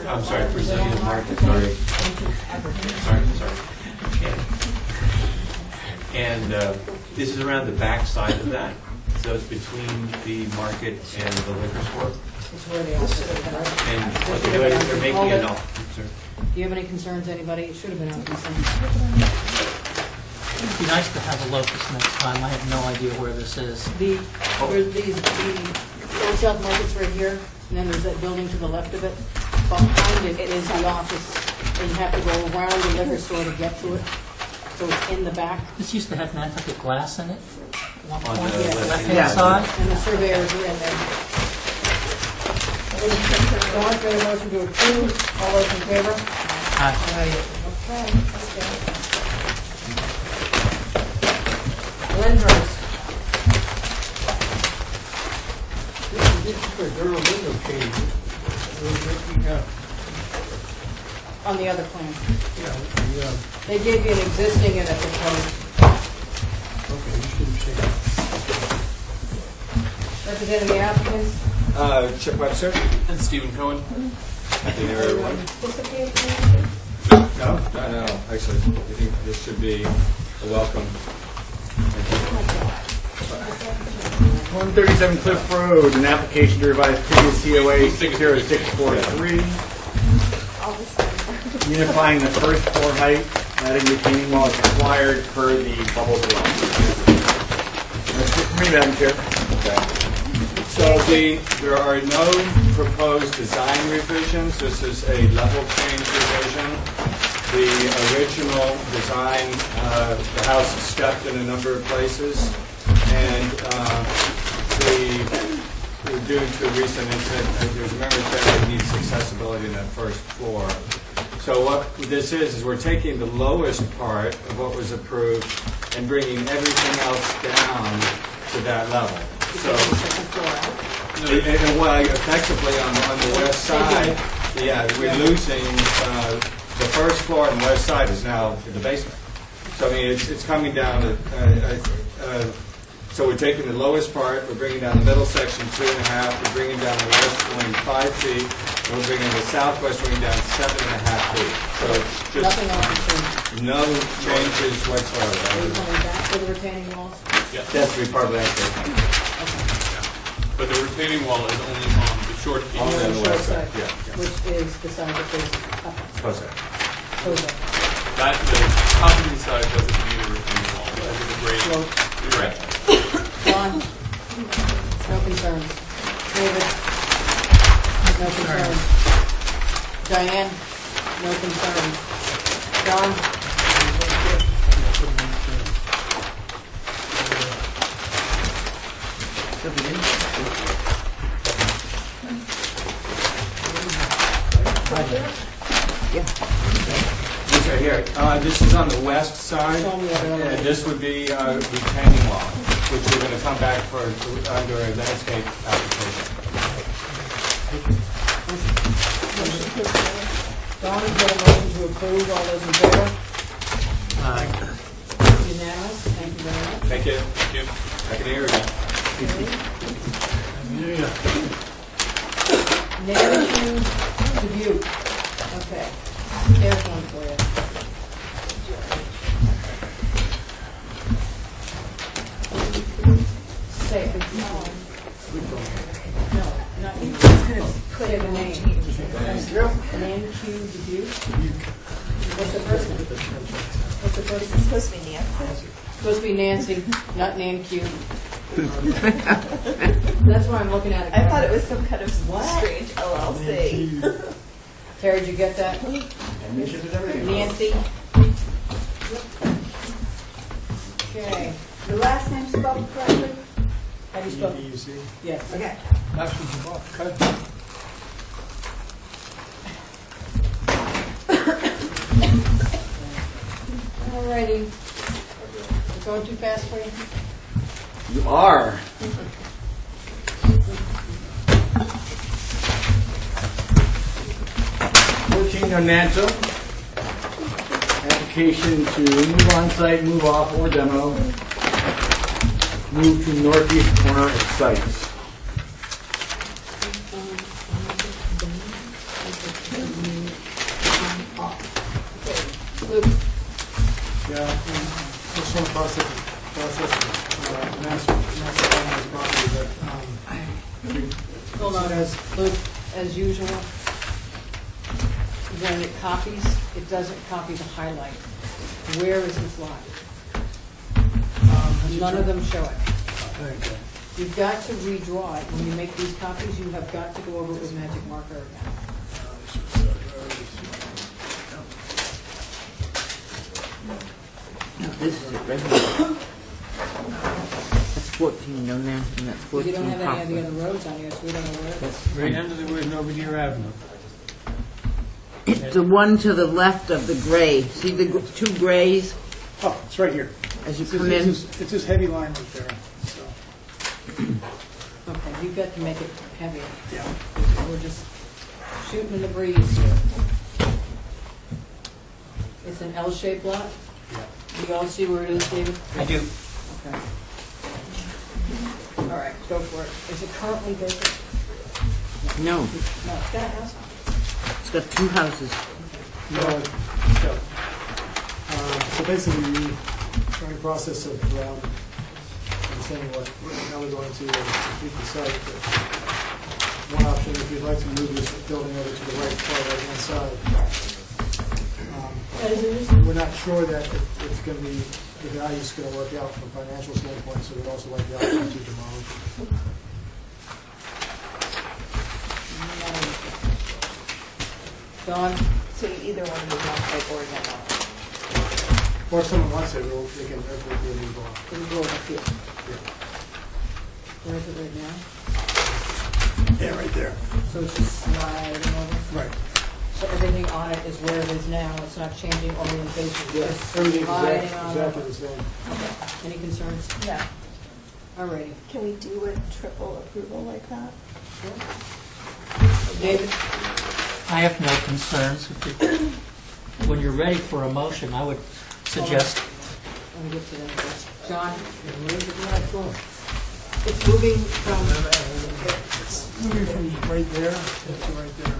I'm sorry, Brazilian market. Sorry. And this is around the back side of that. So it's between the market and the liquor store. It's where they also. And what they're doing is they're making an offer. Do you have any concerns, anybody? It should have been on consent. It'd be nice to have a locus next time. I have no idea where this is. The Old South Market's right here, and then there's that building to the left of it. Behind it is the office, and you have to go around the liquor store to get to it. So it's in the back. This used to have Nantucket glass in it. On the left-hand side. And the surveyors are in there. Dawn, for the motion to approve. All those in favor? Aye. Okay, let's go. Lyndhurst. This is for girl window change. On the other plan. Yeah. They gave you an existing and a proposed. Okay, you shouldn't say that. Representing the applicants. Chip Webster. And Stephen Cohen. Happy New Year, everyone. Participate? No, actually, I think this should be a welcome. 137 Cliff Road, an application to revise previous COA 60643, unifying the first floor height, adding retaining wall as required per the bubble dwelling. That's it for me, Madam Chair. So there are no proposed design revisions. This is a level change revision. The original design, the house is stepped in a number of places, and due to a recent incident, there's a member that needs accessibility in that first floor. So what this is we're taking the lowest part of what was approved and bringing everything else down to that level. So, well, effectively on the west side, yeah, we're losing the first floor on the west side is now the basement. So I mean, it's coming down to. So we're taking the lowest part, we're bringing down the middle section 2.5, we're bringing down the west wing 5 feet, and we're bringing the southwest wing down 7.5 feet. So it's just Nothing else to change. no changes whatsoever. Are you coming back with the retaining walls? Yes. That's to be part of that. But the retaining wall is only on the short piece. Only on the west side, Short yeah. Which is the side that faces up. Close that. Close up. That, the top of the side doesn't need a retaining wall. That's a great. Well, You're right. John? No concerns. David? No concerns. Diane? No concerns. John? This right here, this is on the west side, Show me what it and is. this would be retaining wall, which we're going to come back for under a landscape application. Don, is there a motion to approve? All those in favor? Unanimous? Thank you very much. Thank you. Thank you. Happy New Year again. Nantucket Dubuque. Okay, there's one for you. Say it. No, not you. Put in the name. Nantucket Dubuque. What's the first one? What's the first Is one? it supposed to be Nancy? Supposed to be Nancy, not Nantucket. That's why I'm looking at it. I thought it was some kind of strange LLC. Terry, did you get that? Nancy? Okay. Your last name spelled correctly? How do you spell it? EDUC. Yes. Okay. Last one's above. Cut. righty. We're going too fast for you? You are. 14 on Nantucket. Application to move on-site, move off, or demo. Move to northeast corner of site. Luke? Yeah, just one process, master plan is property, but, Hold on, Luke, as usual, when it copies, it doesn't copy the highlight. Where is this lot? None of them show it. You've got to redraw it. When you make these copies, you have got to go over it with magic marker again. No, this is it right here. That's 14 no now, and that's 14 You don't have any of the Poplar. other roads on here, so we don't know where it is. That's Right under the word Belvedere Avenue. It's the one to the left of the gray. See the two grays oh, it's right here. as you It's come in? this heavy line right there, so, Okay, you've got to make it heavier. yeah. We're just shooting in the breeze here. It's an L-shaped lot? You all see where it is, David? I do. Okay. All right, go for it. Is it currently vacant? No, No, it's got a house on it. it's got two houses. No, so basically, we're in the process of understanding how we're going to complete the site. But one option, if you'd like to move this building over to the right-hand side. We're not sure that it's going to be, the value's going to work out from a financial standpoint, so we'd also like the option to demolish. Dawn? So you either want to move on site or demo. Or if someone wants it, they can move on. Can you go over here? Yeah. Where is it right now? Yeah, right there. So it's just sliding over? Right. So everything on it is where it is now, it's not changing orientation? Yeah, Just everything's sliding on exactly over. the same. Okay, any concerns? Yeah. All righty. Can we do a triple approval like that? David? I have no concerns. If you- When you're ready for a motion, I would suggest, Let me get to them first. John? It's moving from, Moving from right there to right there.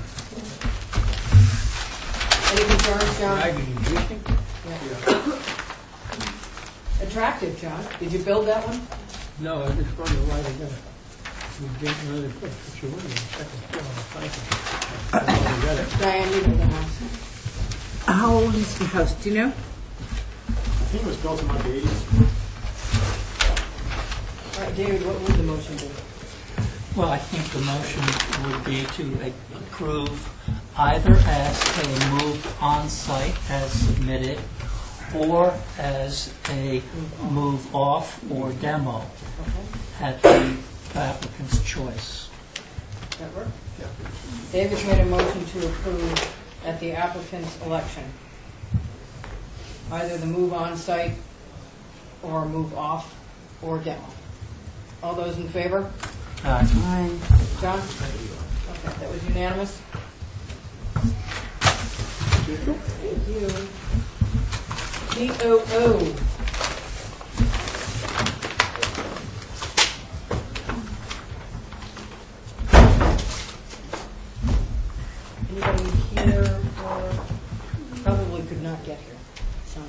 any concerns, John? Yeah. Attractive, John. Did you build that one? No, I just wanted to write it down. We didn't really put you in the second floor, thank you. I got it. Diane, you built the house. How old is the house, do you know? I think it was built in like the 80s. All right, David, what would the motion be? well, I think the motion would be to approve either as a move on-site as submitted, or as a move off or demo Okay, at the applicant's choice. that work? Yeah. David's made a motion to approve at the applicant's election. Either the move on-site or move off or demo. All those in favor? Aye. John? Okay, that was unanimous. Thank you. TOO. Anybody here or probably could not get here? So,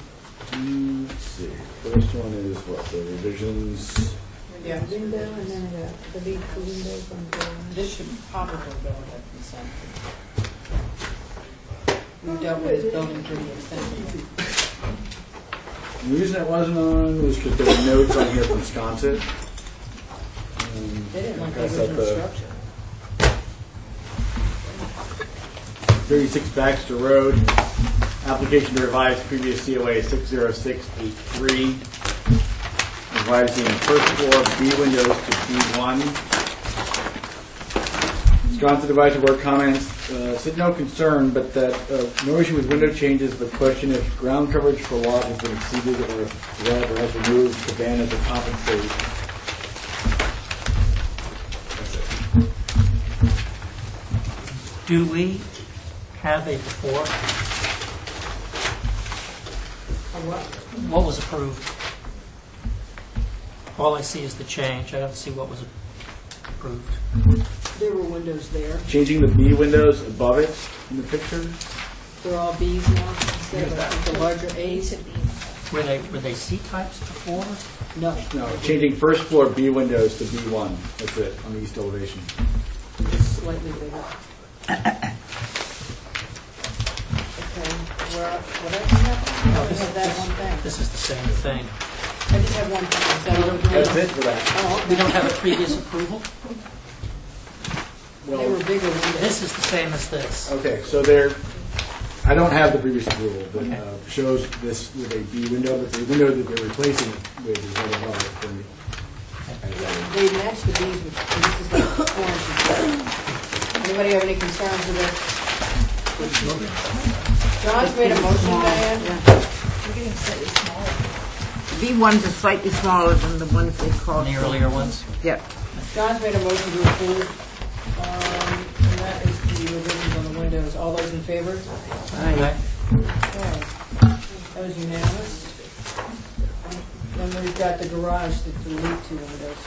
Let's see. First one is what, the revisions? yeah, Window and then the big windows on the. this should probably go ahead consent. We've dealt with this building pretty extensively. The reason it wasn't on was because there were notes on here from Sconset. They didn't like the That's at original the structure. 36 Baxter Road, application to revise previous COA 60683, revising first floor B windows to B1. Sconset advisory board comments said no concern, but that no issue with window changes, but question if ground coverage for lot has been exceeded or if developer has removed the ban as a compensate. Do we have a before? What was approved? All I see is the change. I don't see what was approved. There were windows there. Changing the B windows above it in the picture. They're all Bs now instead of the larger As. Were they C types before? No. No, changing first floor B windows to B1. That's it on the east elevation. Slightly bigger. Okay. What else happened? I just have that one thing. This is the same thing. I just have one thing. Is that what we're doing? That's it for that. Oh, We don't have a previous approval? they were bigger windows. This is the same as this. Okay, so there, I don't have the previous approval, but shows this with a B window, but the window that they're replacing it with is right above it. for me. They match the Bs with, and this is like orange and black. Anybody have any concerns with this? John's made a motion, Diane. We're getting slightly smaller. B1s are slightly smaller than the ones they called. The earlier ones? Yep. John's made a motion to approve, and that is the revisions on the windows. All those in favor? Aye. Okay. That was unanimous. Then we've got the garage to delete 2 windows.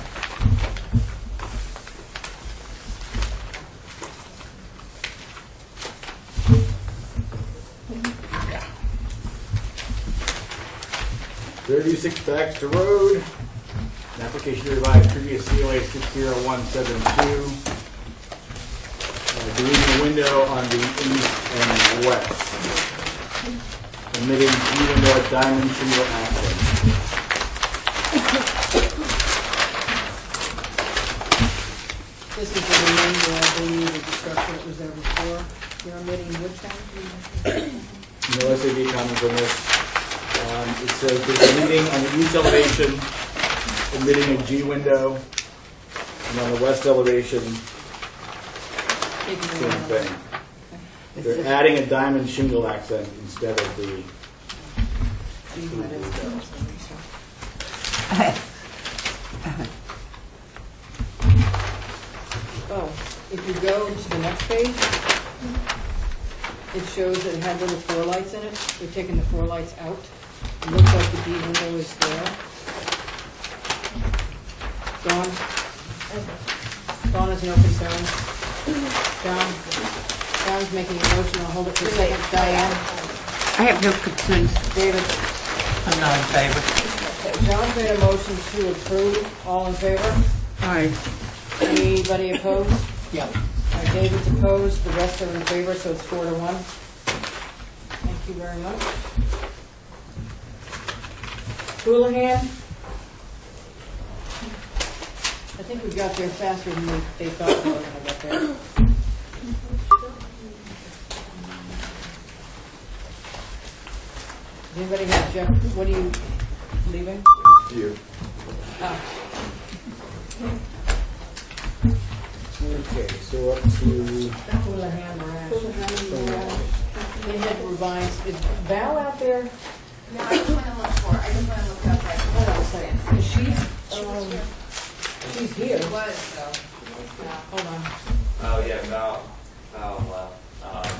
Yeah. 36 Baxter Road. An application to revise previous COA 60172. Deleting a window on the east and west. Omitting G window at diamond single accent. This is the remainder, I believe, of the structure that was there before. You're omitting which one? No SAD comments on this. It says there's a meeting on the east elevation, omitting a G window, and on the west elevation, same thing. They're adding a diamond shingle accent instead of the Oh, if you go to the next page, it shows that it had little 4 lights in it. They're taking the 4 lights out. It looks like the B window is there. Dawn? Dawn has no concerns. John's making a motion. I'll hold it for a second. Diane? I have no concerns. David? I'm not in favor. Okay, John's made a motion to approve. All in favor? Aye. Anybody opposed? Yeah. All right, David's opposed, the rest are in favor, so it's 4-1. Thank you very much. Houlihan? I think we got there faster than they thought we were going to get there. Does anybody have, Jeff, what are you leaving? You. Oh. Okay, so up to Houlihan Morash. They had revised, is Val out there? No, I just want to look for, I just want to look outside. Hold on a second. Is she, she's here. It was, though. Hold on. Oh, yeah, Val left.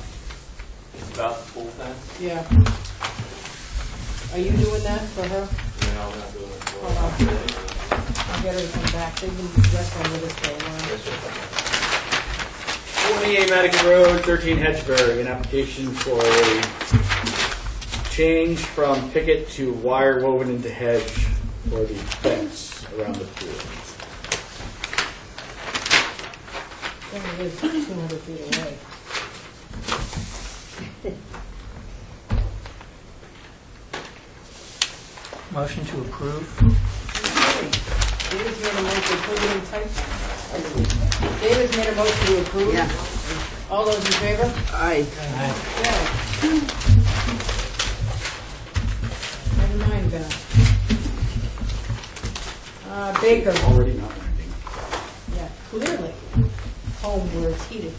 It's about the pool fence. Yeah. Are you doing that for her? No, I'm not doing it for Hold on. her. I'll get her to come back. They've been wrestling with us for a while. 28 Madigan Road, 13 Hedgebury, an application for a change from picket to wire woven into hedge for the fence around the pool. It is 200 feet away. Motion to approve. David's made a motion to approve it in type. David's made a motion to approve. Yeah. All those in favor? Aye. Okay. Never mind, Ben. Baker. Already not renting. Yeah, clearly. Home where it's heated.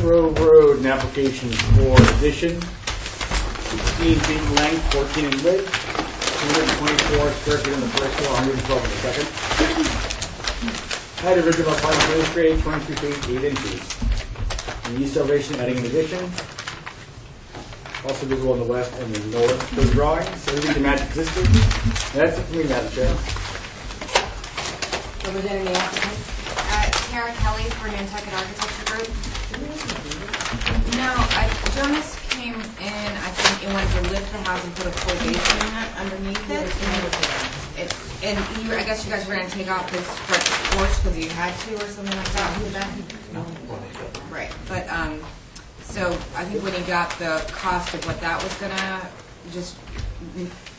Grove Road, an application for addition, 16 feet in length, 14 in width, 224 square feet on the first floor, 112 on the second. Height original apartment base grade, 23 feet, 8 inches. In the east elevation, adding an addition. Also visible on the west and the north. Those drawings, everything to match existing. That's it for me, Madam Chair. Representing the applicant? Kara Kelly for Nantucket Architecture Group. No, Jonas came in, I think, and wanted to lift the house and put a full basement underneath it. And I guess you guys were going to take off this front porch because you had to or something like that. Right, but so I think when he got the cost of what that was going to, just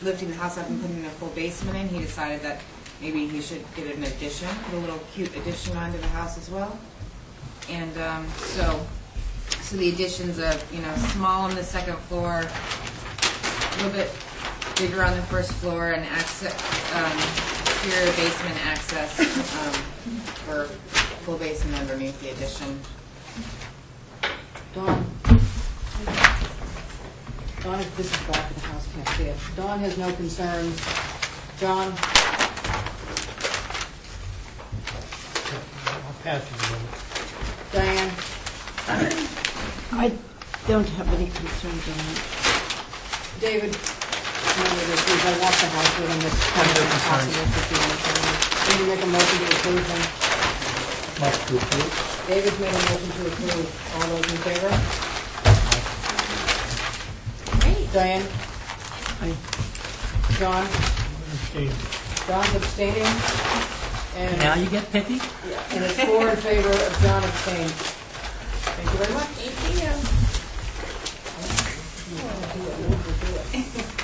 lifting the house up and putting a full basement in, he decided that maybe he should get an addition, put a little cute addition onto the house as well. And so the addition's small on the second floor, a little bit bigger on the first floor, and exterior basement access for full basement underneath the addition. Dawn, this is back of the house, can't see it. Dawn has no concerns. John? I'll pass it a moment. Diane? I don't have any concerns on it. David? Remember this, I walked the house with him, it's kind of impossible for people. Can you make a motion to approve them? Motion to approve. David's made a motion to approve. All those in favor? Diane? Aye. John? Abstain. John's abstaining. And Now you get picky? and it's 4 in favor of John abstained. Thank you very much. Thank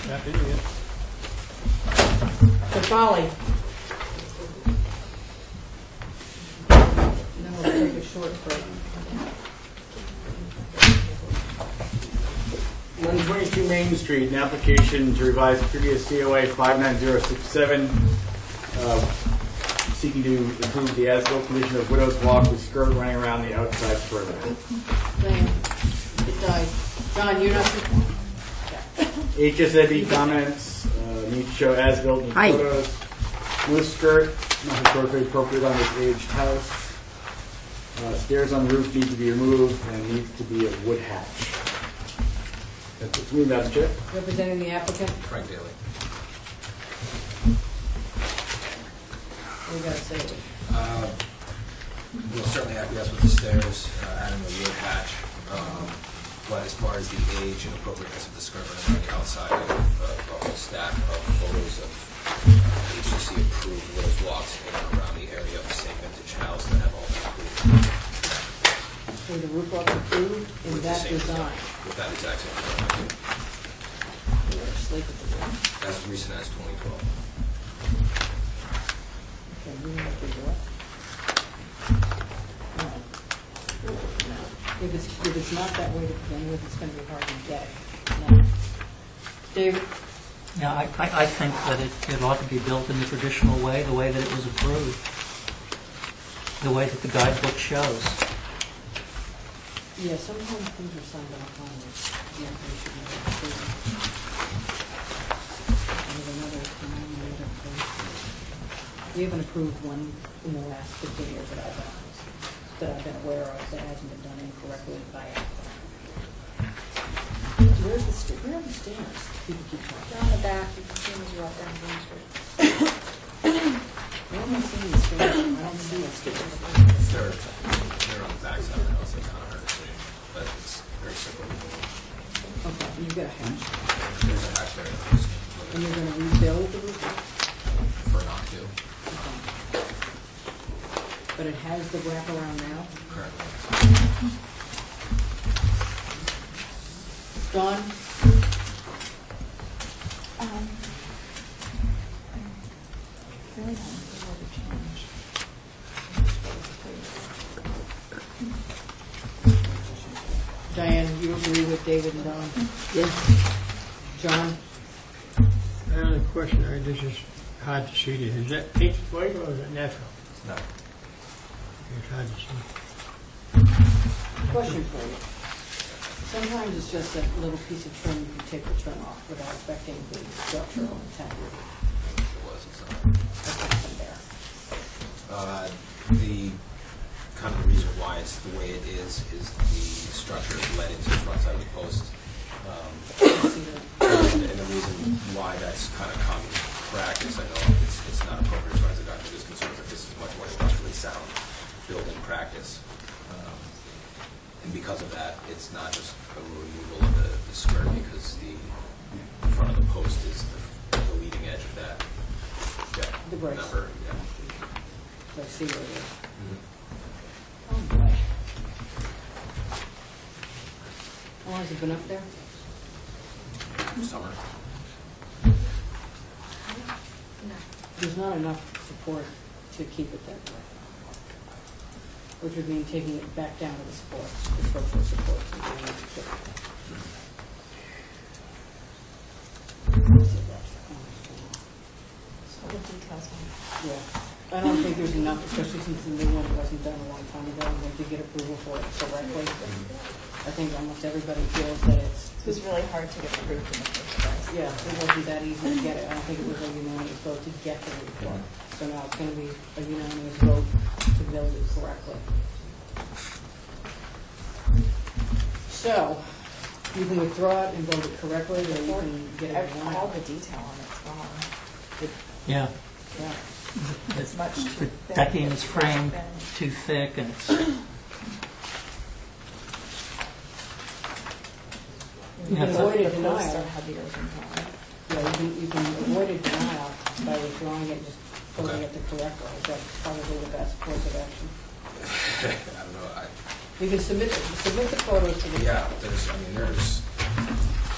Happy to get. So Polly. Then we'll take a short break. 122 Main Street, an application to revise previous COA 59067, seeking to improve the as-built condition of Widow's Walk with skirt running around the outside perimeter. Diane, it died. John, you're not... HSAB comments, need to show as-built in Hi. photos. No skirt, not historically appropriate on this aged house. Stairs on the roof need to be removed and needs to be a wood hatch. That's it for me, Madam Chair. Representing the applicant, Frank Daly. we got to say it. We'll certainly acquiesce with the stairs, adding the wood hatch. But as far as the age and appropriateness of the skirt running on the outside, a whole stack of photos of HGC approved Widow's Walks in and around the area of the same vintage house that have all been approved. So the roof was approved in With the that same design. With that exact same design. You were asleep at the roof. As recent as 2012. Okay, you want to do it? No. If it's not that way to begin with, it's going to be hard to get. No. David? Yeah, I think that it ought to be built in the traditional way, the way that it was approved, the way that the guidebook shows. Yeah, sometimes things are signed off on with the information that they're approving. There's another time we haven't approved. We haven't approved one in the last 15 years that I've been aware of that hasn't been done incorrectly by applicant. Where are the stairs? People keep talking. They're on the back, you can see them as you walk down Green Street. Where am I seeing the stairs? I don't see the stairs. They're on the back side of the house, it's kind of hard to see, but it's very simple. Okay, and you've got a hatch. There's a hatch there in the house. And you're going to rebuild the roof? Prefer not to. But it has the wraparound now? Currently. Dawn? Really don't know what to change. Diane, you agree with David and Dawn? Yes. John? I have a question, this is hard to see this. Is that painted white or is it natural? No. It's hard to see. Question for you. Sometimes it's just a little piece of trim, you can take the trim off without affecting the structural intent. The kind of the reason why it's the way it is the structure is let into the front side of the post. And the reason why that's kind of common practice, I know it's not appropriate as far as the doctor is concerned, that this is much more structurally sound building practice. And because of that, it's not just a removal of the skirt, because the front of the post is the leading edge of that The brace. number. Yeah. Let's see where it is. Mm-hmm. Oh, boy. How long has it been up there? Summer. There's not enough support to keep it that way. Which would mean taking it back down to the supports, the structural supports, and doing it to So the details on Yeah. I don't think there's enough, especially since the new one wasn't done a long time ago, and we did get approval for it correctly. I think almost everybody feels that it's, it was really hard to get approved in the first place. yeah, it wasn't that easy to get it. I don't think it was a unanimous vote to get the report. So now it's going to be a unanimous vote to build it correctly. So, you can withdraw it and build it correctly, or you can get it wrong. All the detail on it's wrong. Yeah. Yeah. It's much too The thick. decking is It's framed thin. too thick, and it's, You can avoid a The posts denial. are heavier than that. Yeah, you can avoid a denial by withdrawing it and just building it the correct way. That's probably the best course of action. I don't know. You can submit the photos to the. Yeah, there's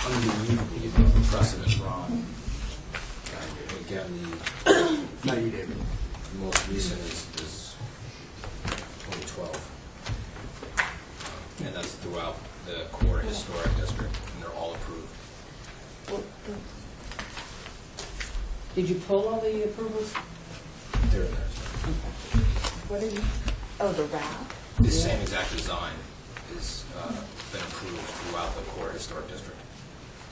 unbelievably precedent wrong. Again, Not you, David. the most recent is 2012. And that's throughout the core historic district, and they're all approved. Well, Did you pull all the approvals? They're in there. what are you, oh, the wrap? The same exact design is been approved throughout the core historic district.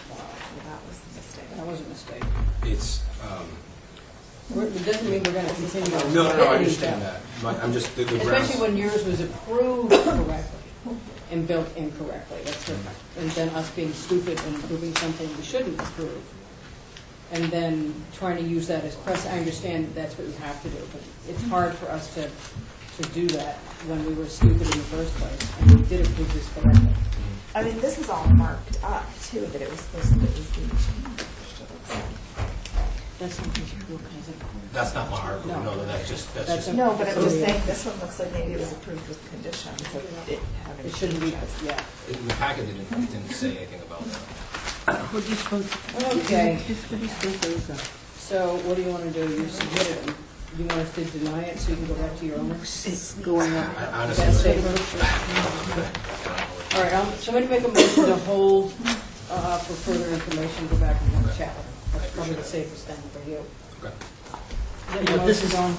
Well, that was a mistake. That was a mistake. It's, It doesn't mean we're going to continue. on no, I any understand step. that. I'm just, the grounds. Especially when yours was approved correctly and built incorrectly. That's different. And then us being stupid and approving something we shouldn't approve. And then trying to use that as precedent. I understand that's what you have to do, but it's hard for us to do that when we were stupid in the first place. And we did approve this correctly. I mean, this is all marked up too, that it was supposed to be changed. That's not what you approve, is it? That's not my article, no, that's just. No, but I'm just saying, this one looks like maybe it was approved with conditions of it having. It shouldn't be, yeah. In the packet, it didn't say anything about that. What are you supposed to? Okay. Just what are you supposed to do? So what do you want to do? You submitted it. You want us to deny it so you can go back to your owners? It's going up. I honestly. That's safer. All right, somebody make a motion to hold for further information, go back and have a chat with them. That's probably the safest thing for you. Okay. Is that your This motion, is- Dawn?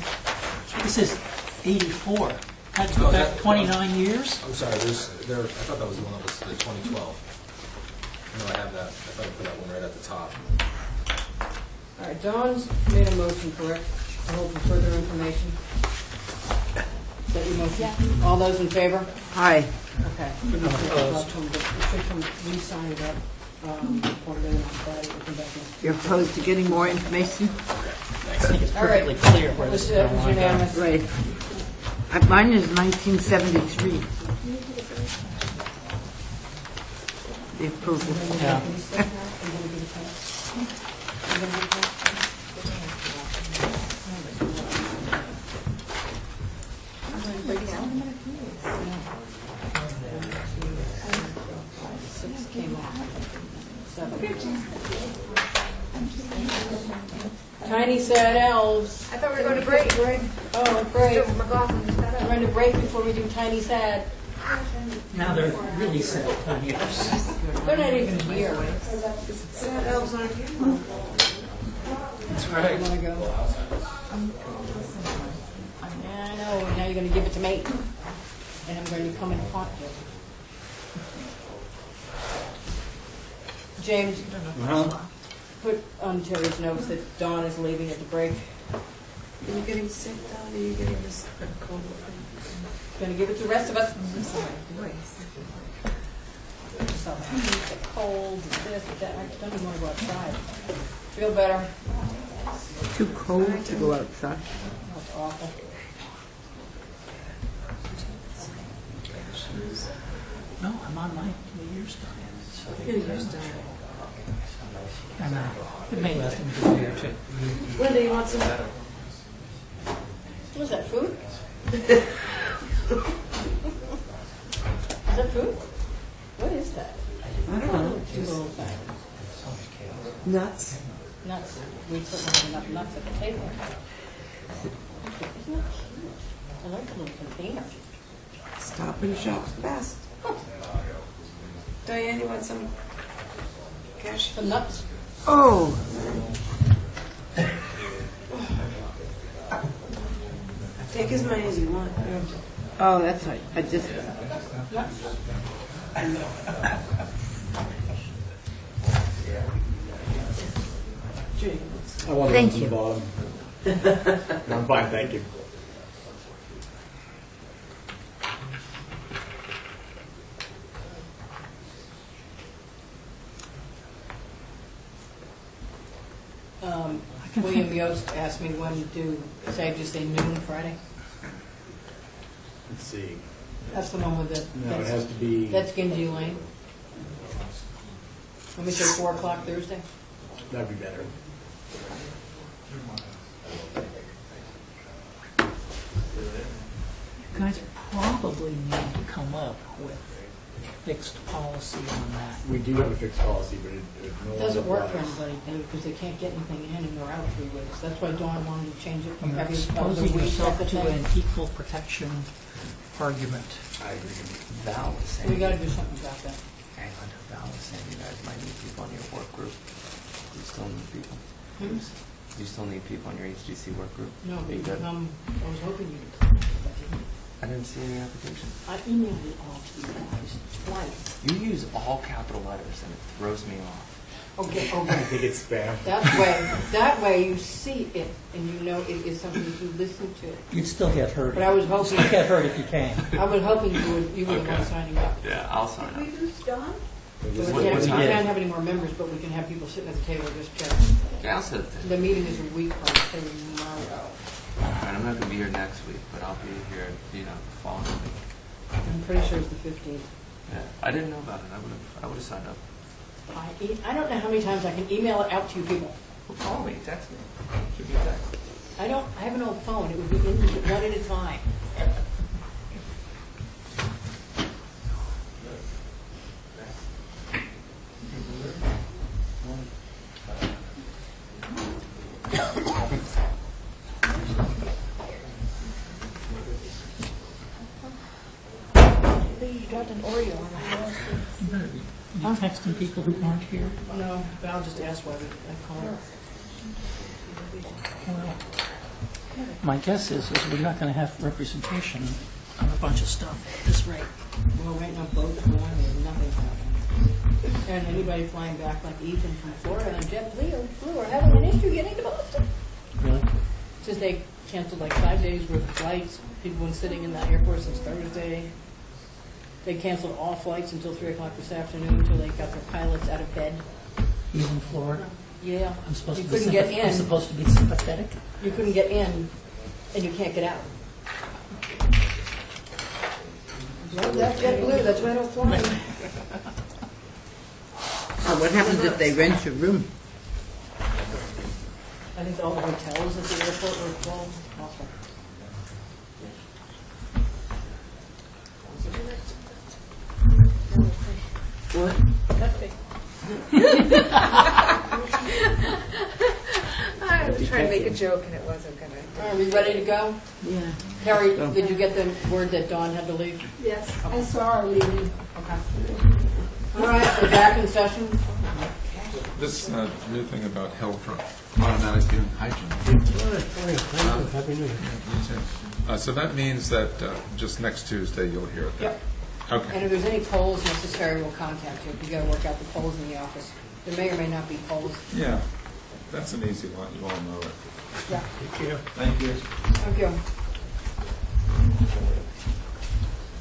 this is 84. Had to go back 29 years? I'm sorry, I thought that was the one that was the 2012. No, I have that. I thought I put that one right at the top. All right, Dawn's made a motion, correct, to hold for further information? Is that your motion? Yeah. All those in favor? Hi. Okay. You should come re-sign it up, before then on Friday, we'll come back next. You're opposed to getting more information? I think it's All right. perfectly clear where This this is is going. unanimous. Right. Mine is 1973. The approval. Yeah. Six came off. Seven. Tiny sad elves. I thought we were going to break. Oh, break. McLaughlin just got We're up. going to break before we do tiny sad. Now they're really sad years. They're not even here. Sad elves aren't here. That's You right. want to go? Yeah, I know. Now you're going to give it to me. And I'm going to come and haunt you. James, put on Terry's notes that Dawn is leaving at the break. Are you getting sick, Don? Are you getting this cold? Going to give it to the rest of us. So, cold, this, that, I don't even want to go outside. Feel better? Too cold to go outside. That's awful. No, I'm on my New Year's diet. New Year's diet. I know. It may last me a year or two. Linda, you want some? What is that, food? Is that food? What is that? I don't know. Two little things. Nuts. Nuts. We put one of enough nuts at the table. Isn't that cute? I like the little container. Stop and shop fast. Diane, you want some cash? Some nuts. Oh, Take as many as you want. oh, that's right. I just, I want the Thank ones you. at the bottom. No, I'm fine, thank you. William Yost asked me when to do, say, just say noon Friday. Let's see. That's the one with the. No, it has to be, That's Genji Lane. Let me say 4 o'clock Thursday. that'd be better. You guys probably need to come up with fixed policy on that. We do have a fixed policy, but it no It longer doesn't work for applies. anybody, because they can't get anything in and they're out 3 weeks. That's why Dawn wanted to change it from You're every other exposing week yourself type of to thing. an equal protection argument. I agree. Val was saying. We gotta do something about that. Hang on, Val was saying you guys might need people on your work group. Do you still need people? Hmm? Do you still need people on your HGC work group? No, Are you good? I was hoping you'd. I didn't see any application. I emailed it all to you guys twice. You use all capital letters and it throws me off. Okay, I okay. think it's spam. That way you see it and you know it is something to listen to. You'd still get hurt. But I was You'd hoping. still get hurt if you came. I was hoping you would Okay. want signing up. Yeah, I'll sign up. We lose Don? So we What can't, we time? can't have any more members, but we can have people sitting at the table and just chat. Yeah, I'll set it. The meeting is a week from tomorrow. Alright, I'm not gonna be here next week, but I'll be here, the following week. I'm pretty sure it's the 15th. Yeah, I didn't know about it. I would've signed up. I don't know how many times I can email it out to you people. Well, call me, text me. Should be a text. I have an old phone. It would be in one at a time. You dropped an Oreo on the floor. You texting people who aren't here? No, but I'll just ask why I called. Well, my guess is we're not going to have representation on a bunch of stuff at this rate. Well, right now boats going and nothing happening. And anybody flying back like Ethan from Florida and JetBlue are having an issue getting to Boston. Really? Since they canceled like 5 days worth of flights, people have been sitting in that airport since Thursday. They canceled all flights until 3 o'clock this afternoon until they got their pilots out of bed. He's in Florida. Yeah. I'm supposed You to be couldn't get in. I'm supposed to be sympathetic. You couldn't get in, and you can't get out. Well, that's JetBlue. That's why I don't fly. so what happens if they rent your room? I think all the hotels at the airport were full. Awful. What? That's big. I was trying to make a joke and it wasn't gonna. Are we ready to go? Yeah. Harry, did you get the word that Dawn had to leave? Yes, I saw her leaving. Okay. All right, we're back in session. This new thing about help from automatic hygiene. Happy New Year. So that means that just next Tuesday you'll hear it. Yep. Okay. And if there's any polls necessary, we'll contact you. We got to work out the polls in the office. There may or may not be poles. Yeah, that's an easy one, you all know it. Yeah. Thank you. Thank you. Thank you.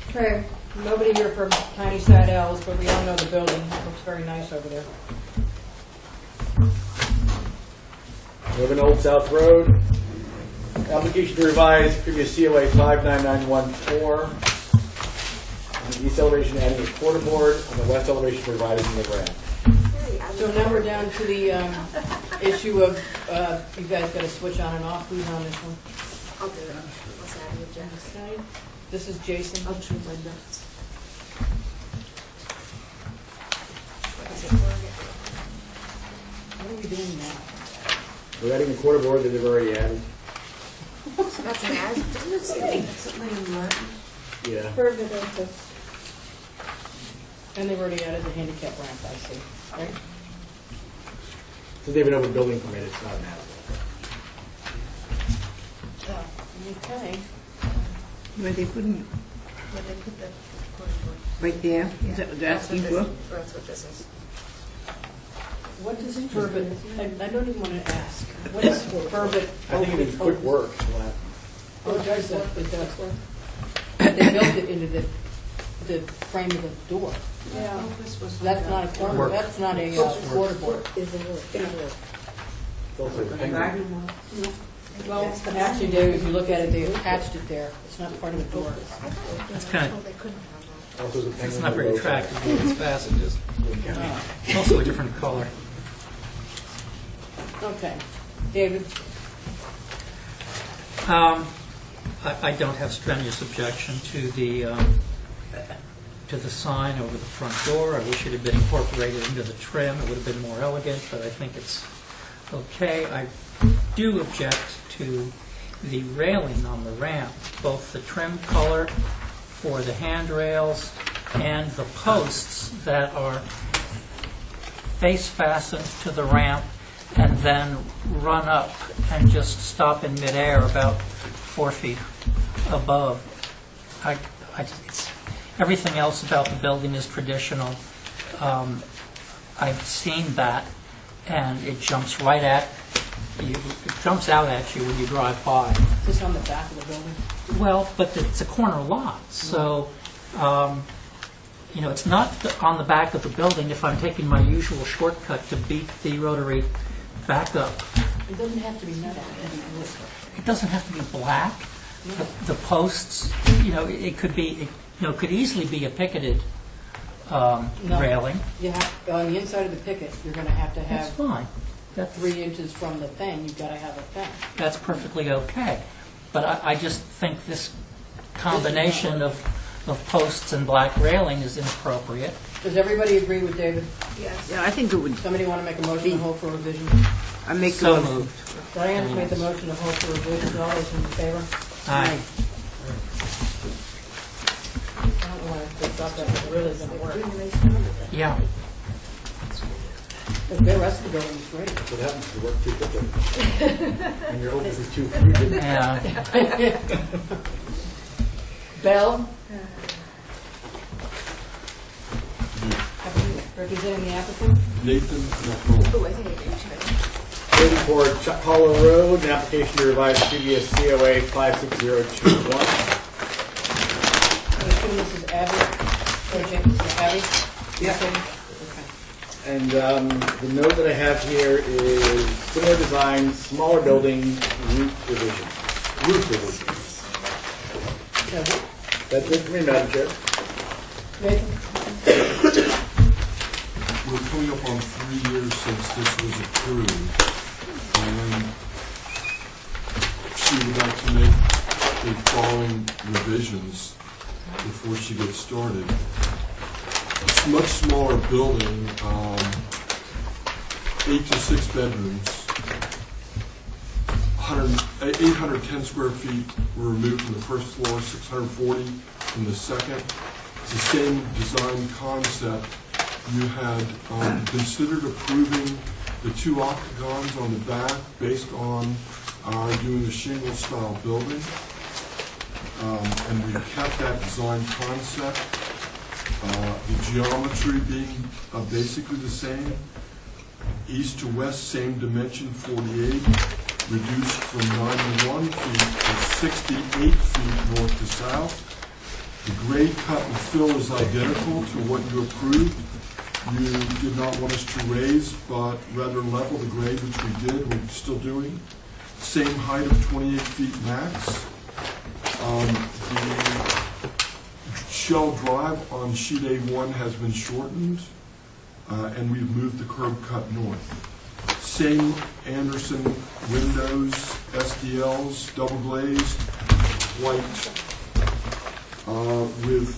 Okay, nobody here from Tiny Side L's, but we all know the building. It looks very nice over there. We have an Old South Road. Application to revise previous COA 59914. On the east elevation, adding a quarter board. On the west elevation, revising the ramp. So now we're down to the issue of, you guys got to switch on and off. Who's on this one? I'll do it. What's that with Jess? Okay. This is Jason. I'll choose my notes. What are we doing now? We're adding a quarter board that they've already added. So that's an as. Yeah. And they've already added the handicap ramp, I see. Right? So they have an open building permit, it's not an as. Okay. Where they putting it? Where they put the quarter board. Right there? Is that what they're asking for? That's what this is. What does Furbit, I don't even want to ask. What is Furbit? I think it's quick work. Oh, it does, it does work. They built it into the frame of the door. Yeah. That's not a corner, that's not a quarter board. Well, actually, Dave, if you look at it, they attached it there. It's not part of the door. It's kind Oh, of, they couldn't have that. it's not very attractive with its faceted. It's also a different color. Okay. David? I don't have strenuous objection to the sign over the front door. I wish it had been incorporated into the trim. It would have been more elegant, but I think it's okay. I do object to the railing on the ramp, both the trim color for the handrails and the posts that are face fastened to the ramp and then run up and just stop in midair about 4 feet above. Everything else about the building is traditional. I've seen that, and it jumps right at you. It jumps out at you when you drive by. Is this on the back of the building? Well, but it's a corner lot, so it's not on the back of the building. If I'm taking my usual shortcut to beat the rotary back up, It doesn't have to be metal. it doesn't have to be black. The posts, it could be, it could easily be a picketed railing. You have, on the inside of the picket, you're going to have That's fine. 3 inches from the thing. You've got to have a thing. That's perfectly okay. But I just think this combination of posts and black railing is inappropriate. Does everybody agree with David? Yes. Yeah, I think it would. Somebody want to make a motion to hold for revision? I make So a moved. Diane's made the motion to hold for revision. All those in favor? Aye. I don't know why they thought that was really going to work. Yeah. The rest of the building is great. That's what happens if you work too quickly. And your opens is too few. Yeah. Bell? Representing the applicant? Nathan Oh, I think I do. Waiting for Chuck Hollow Road, an application to revise previous COA 56021. I assume this is Abby? Or James, this is Abby? Yeah. And the note that I have here is similar design, smaller building, roof division. Roof division. That's it for me, Madam Chair. Nathan? We're coming up on 3 years since this was approved, and she would like to make the following revisions before she gets started. It's a much smaller building, 8 to 6 bedrooms, 810 square feet were removed from the first floor, 640 from the second. It's the same design concept. You had considered approving the 2 octagons on the back based on doing a shingle-style building, and we kept that design concept. The geometry being basically the same. east to west, same dimension, 48, reduced from 91 feet to 68 feet north to south. The grade cut and fill is identical to what you approved. You did not want us to raise, but rather level the grade, which we did, we're still doing. Same height of 28 feet max. The shell drive on sheet A1 has been shortened, and we've moved the curb cut north. Same Anderson windows, SDLs, double glazed, white, with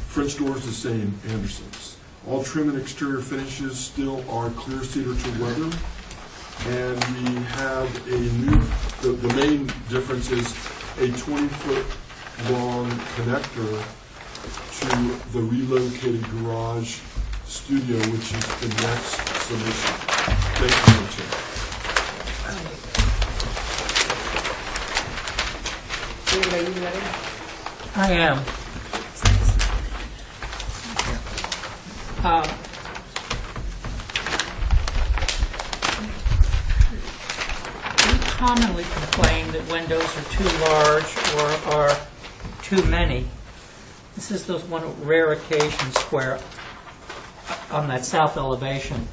French doors the same, Andersons. All trim and exterior finishes still are clear cedar to weather. And we have a new, the main difference is a 20-foot long connector to the relocated garage studio, which is the next submission. Thank you, Madam Chair. David, are you ready? I am. We commonly complain that windows are too large or are too many. This is those one rare occasions where, on that south elevation,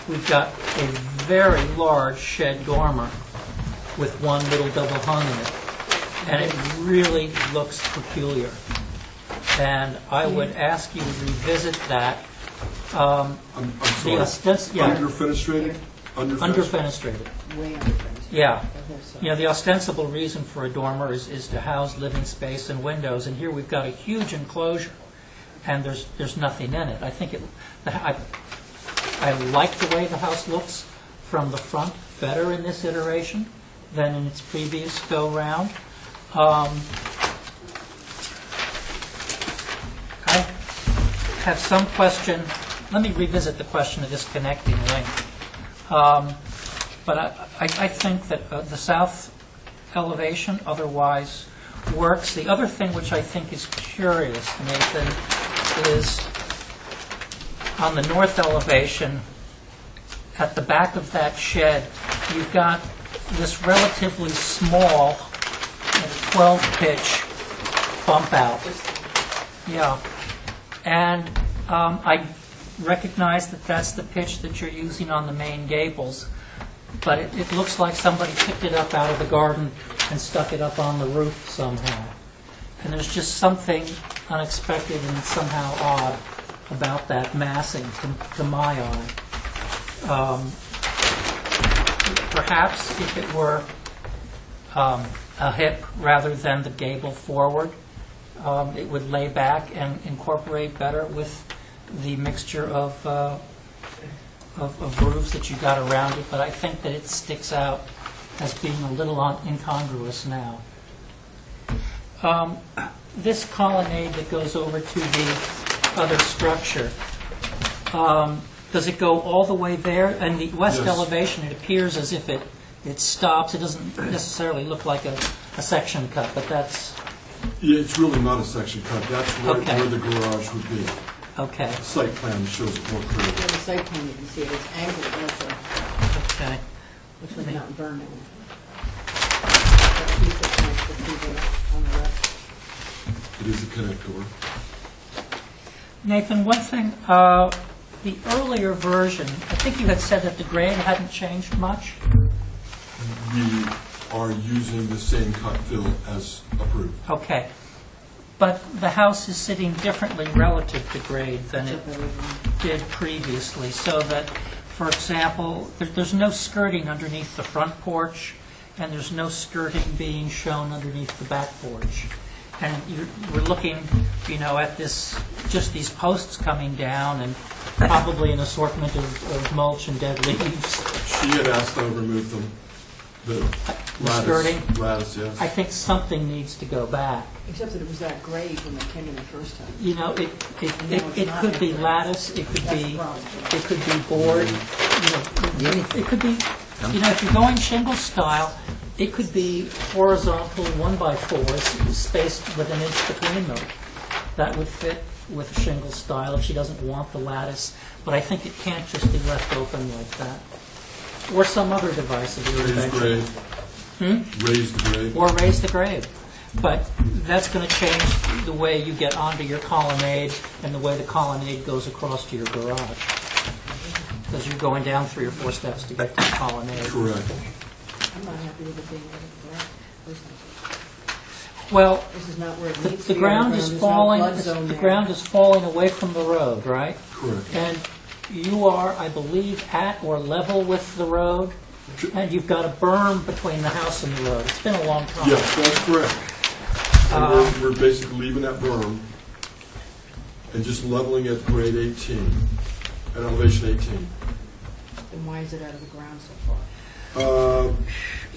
we've got a very large shed dormer with one little double hung in it, and it really looks peculiar. And I would ask you to revisit that. I'm sorry. Under-fenestrated? Under-fenestrated. Way under-fenestrated. Yeah. You know, the ostensible reason for a dormer is to house living space and windows, and here we've got a huge enclosure, and there's nothing in it. I think I like the way the house looks from the front better in this iteration than in its previous go-round. I have some question. Let me revisit the question of this connecting link. But I think that the south elevation otherwise works. The other thing which I think is curious, Nathan, is on the north elevation, at the back of that shed, you've got this relatively small 12-pitch bump out. Yeah. And I recognize that that's the pitch that you're using on the main gables, but it looks like somebody picked it up out of the garden and stuck it up on the roof somehow. And there's just something unexpected and somehow odd about that massing to my eye. Perhaps if it were a hip rather than the gable forward, it would lay back and incorporate better with the mixture of roofs that you got around it. But I think that it sticks out as being a little incongruous now. This colonnade that goes over to the other structure, does it go all the way there? And the west Yes. elevation, it appears as if it stops. It doesn't necessarily look like a section cut, but that's... Yeah, it's really not a section cut. That's where the garage would be. Okay. The site plan shows it more clearly. On the site plan, you can see it. It's angled also. Okay. Which would not burn it. On the left. It is a connector. Nathan, one thing, the earlier version, I think you had said that the grade hadn't changed much. We are using the same cut fill as approved. Okay. But the house is sitting differently relative to grade than it did previously, so that, for example, there's no skirting underneath the front porch, and there's no skirting being shown underneath the back porch. And we're looking, at this, just these posts coming down, and probably an assortment of mulch and dead leaves. She had asked I remove them. The skirting? Lattice, yes. I think something needs to go back. Except that it was that grade when they came in the first time. It could be lattice, it could be board, it could be, if you're going shingle style, it could be horizontal 1x4s spaced with an inch between them. That would fit with a shingle style if she doesn't want the lattice, but I think it can't just be left open like that. Or some other device of your Raise the invention. grade. Raise the grade. Or raise the grade. But that's going to change the way you get onto your colonnade and the way the colonnade goes across to your garage. Because you're going down 3 or 4 steps to get to the colonnade. Correct. I'm not happy with it being personally. Well, This is not where it the needs to be. ground is falling. The The ground is falling away from the road, right? Correct. And you are, I believe, at or level with the road, and you've got a berm between the house and the road. It's been a long time. Yes, that's correct. And we're basically leaving that berm and just leveling at grade 18, at elevation 18. Then why is it out of the ground so far?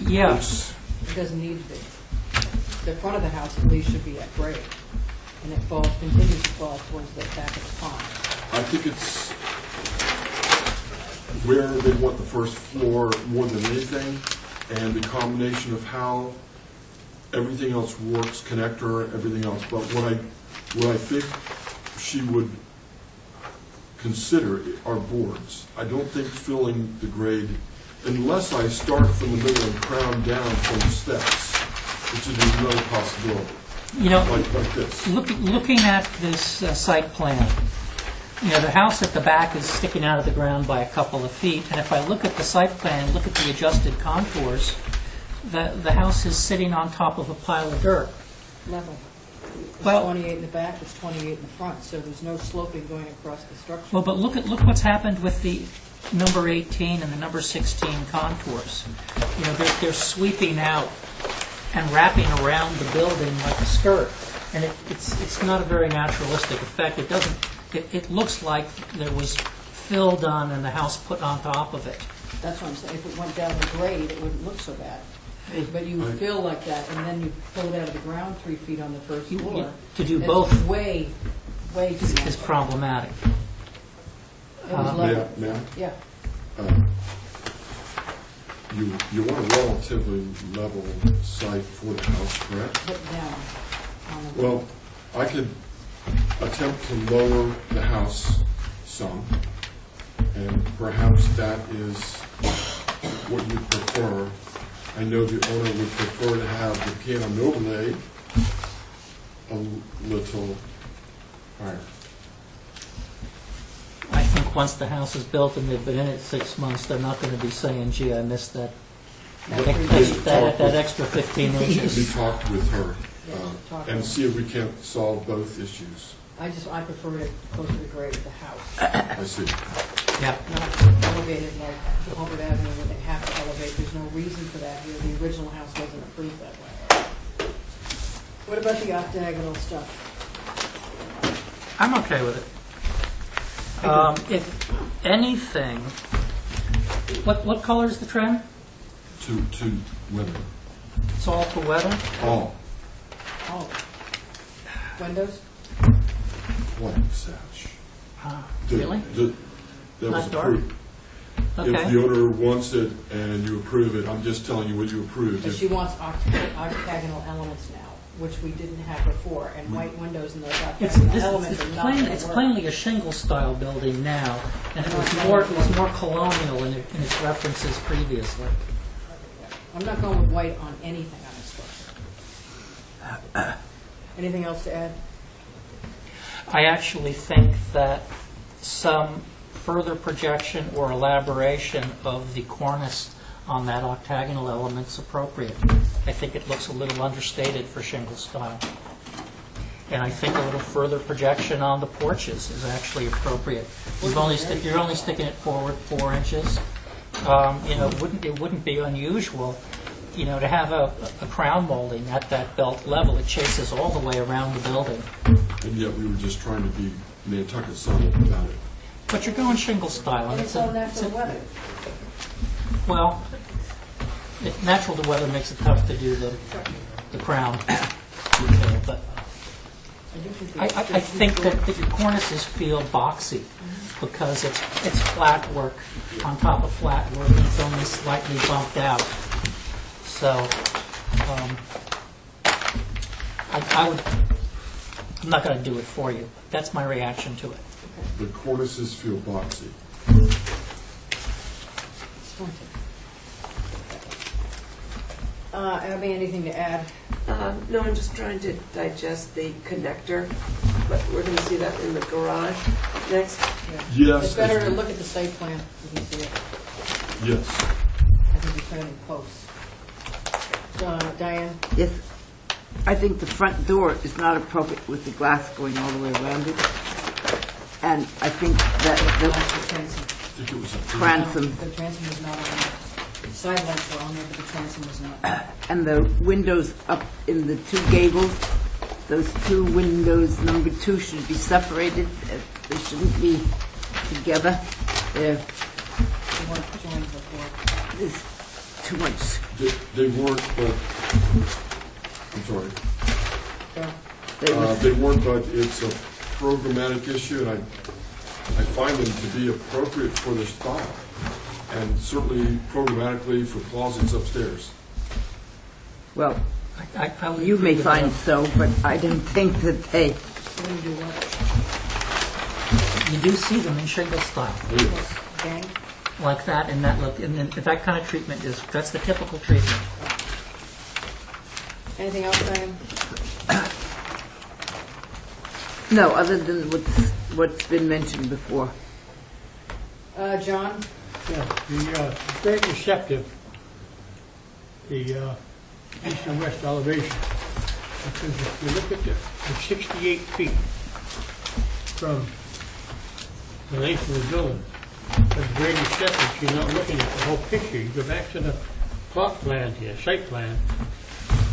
Yeah. It doesn't need to be. The front of the house at least should be at grade, and it falls, continues to fall towards the back of the pond. I think it's where they want the first floor more than anything, and the combination of how everything else works, connector, everything else. But what I think she would consider are boards. I don't think filling the grade, unless I start from the middle and crown down from the steps, which is another possibility. You know, like this. Looking at this site plan, you know, the house at the back is sticking out of the ground by a couple of feet, and if I look at the site plan, look at the adjusted contours, the house is sitting on top of a pile of dirt. Level. It's Well- 28 in the back, it's 28 in the front, so there's no sloping going across the structure. Well, but look what's happened with the number 18 and the number 16 contours. You know, they're sweeping out and wrapping around the building like a skirt, and it's not a very naturalistic effect. It doesn't. It looks like there was fill done and the house put on top of it. That's what I'm saying. If it went down the grade, it wouldn't look so bad. But you fill like that, and then you pull it out of the ground 3 feet on the first floor. To do It's both way too is much. problematic. It was level. May I? Yeah. You want a relatively level site for the house, correct? Put down. on the- Well, I could attempt to lower the house some, and perhaps that is what you prefer. I know the owner would prefer to have the piano nobile a little higher. I think once the house is built and they've been in it 6 months, they're not going to be saying, "Gee, I missed that extra 15 We inches." talked with her talk and with see if we can't solve both issues. I prefer it closer to grade of the house. I see. Yeah. Not elevated like Hubbard Avenue where they have to elevate. There's no reason for that here. The original house wasn't approved that way. What about the octagonal stuff? I'm okay with it. If anything, what color is the trim? To weather. It's all for weather? All. Oh. Windows? White sash. Really? That was Not dark? approved. Okay. If the owner wants it and you approve it, I'm just telling you what you approved. But she wants octagonal elements now, which we didn't have before, and white windows and those octagonal elements are not going to It's work. plainly a shingle-style building now, and it was more colonial in its references previously. I'm not going with white on anything on this structure. Anything else to add? I actually think that some further projection or elaboration of the cornice on that octagonal element's appropriate. I think it looks a little understated for shingle style. And I think a little further projection on the porches is actually appropriate. You're only sticking it forward 4 inches. You know, it wouldn't be unusual, you know, to have a crown molding at that belt level. It chases all the way around the building. And yet we were just trying to be Nantucket subtle about it. But you're going shingle style. And it's all natural weather. Well, natural to weather makes it tough to do the crown detail, but I think that your cornices feel boxy because it's flat work on top of flat work and it's only slightly bumped out. I'm not going to do it for you. That's my reaction to it. The cornices feel boxy. Abby, anything to add? No, I'm just trying to digest the connector, but we're going to see that in the garage next. Yes. It's better to look at the site plan, you can see it. Yes. I think it's better in post. Diane? Yes, I think the front door is not appropriate with the glass going all the way around it. And I think that the transom The transom was not on there. The sidelights were on there, but the transom was not. and the windows up in the two gables, those two windows, number 2, should be separated. They shouldn't be together. They weren't joined before. There's too much. They weren't, but, I'm sorry. Go. They weren't, but it's a programmatic issue, and I find them to be appropriate for their style, and certainly programmatically for closets upstairs. Well, I would you may agree with find that. so, but I don't think that they. When you do what? You do see them in shingle style. Gang? Like that and that look. And then that kind of treatment that's the typical treatment. Anything else, Diane? No, other than what's been mentioned before. John? Yeah, the very deceptive, the east and west elevation. Because if you look at the 68 feet from the length of the building, that's very deceptive. You're not looking at the whole picture. You go back to the plot plan here, site plan,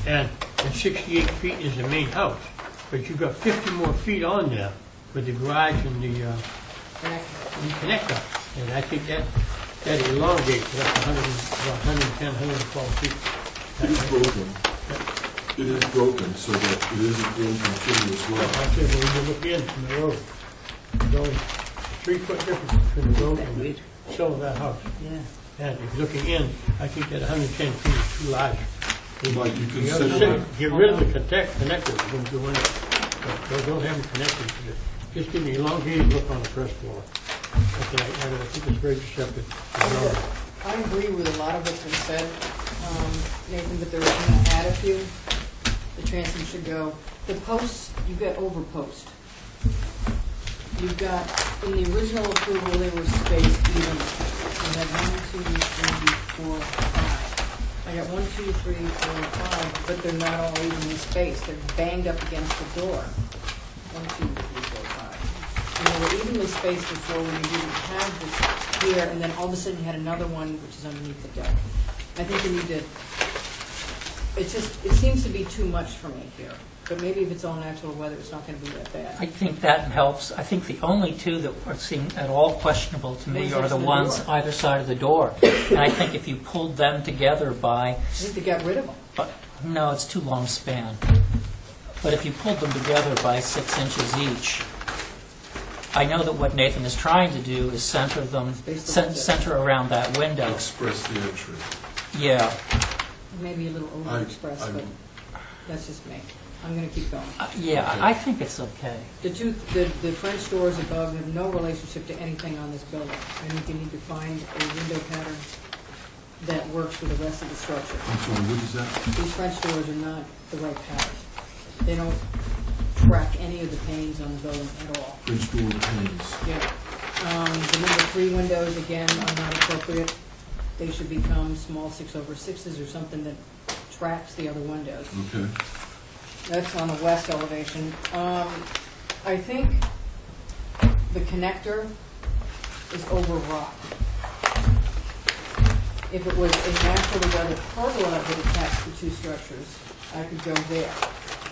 and 68 feet is the main house. But you've got 50 more feet on there with the garage and the connector. And I think that elongates it up to 110, 112 feet. It is broken. It is broken so that it isn't in continuous I road. said, well, you look in from the road. There's only 3 foot difference between the road and the shell of that house. Yeah. And if you're looking in, I think that 110 feet is too large. Like you The other consider, side, get rid of the connector when you go in. Don't have them connected. Just give me an elongated look on the first floor. Okay, I think it's very deceptive. I agree with a lot of what's been said, Nathan, but there, I'm going to add a few. The transom should go. The posts, you've got over post. You've got, in the original approval, they were spaced evenly. You had 1, 2, 3, 4, 5. I got 1, 2, 3, 4, 5, but they're not all evenly spaced. They're banged up against the door. 1, 2, 3, 4, 5. And they were evenly spaced before when you didn't have this here, and then all of a sudden you had another one which is underneath the deck. I think you need to, it seems to be too much for me here. But maybe if it's all natural weather, it's not going to be that bad. I think that helps. I think the only two that seem at all questionable to me are the ones either side of the door. And I think if you pulled them together by... I think they got rid of them. But no, it's too long span. But if you pulled them together by 6 inches each, I know that what Nathan is trying to do is center them, center around that window. express the entry. Yeah. Maybe a little overexpressed, but that's just me. I'm going to keep going. Yeah, I think it's okay. The French doors above have no relationship to anything on this building. I think you need to find a window pattern that works with the rest of the structure. I'm sorry, what is that? These French doors are not the right pattern. They don't track any of the panes on the building at all. French door panes. Yeah. The number 3 windows, again, are not appropriate. They should become small 6/6s or something that tracks the other windows. Okay. That's on the west elevation. I think the connector is overwrought. If it was a naturally weathered pergola that attached the 2 structures, I could go there.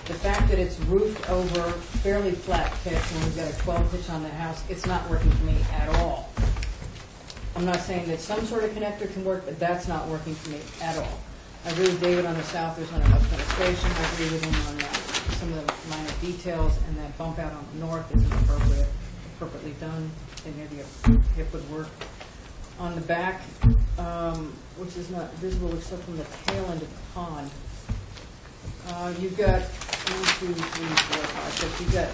The fact that it's roofed over fairly flat pitch when we've got a 12 pitch on the house, it's not working for me at all. I'm not saying that some sort of connector can work, but that's not working for me at all. I agree with David on the south, there's not enough penetration. I agree with him on some of the minor details, and that bump out on the north isn't appropriately done. I think maybe a hip would work. On the back, which is not visible except from the tail end of the pond, you've got 1, 2, 3, 4, 5, 6. You've got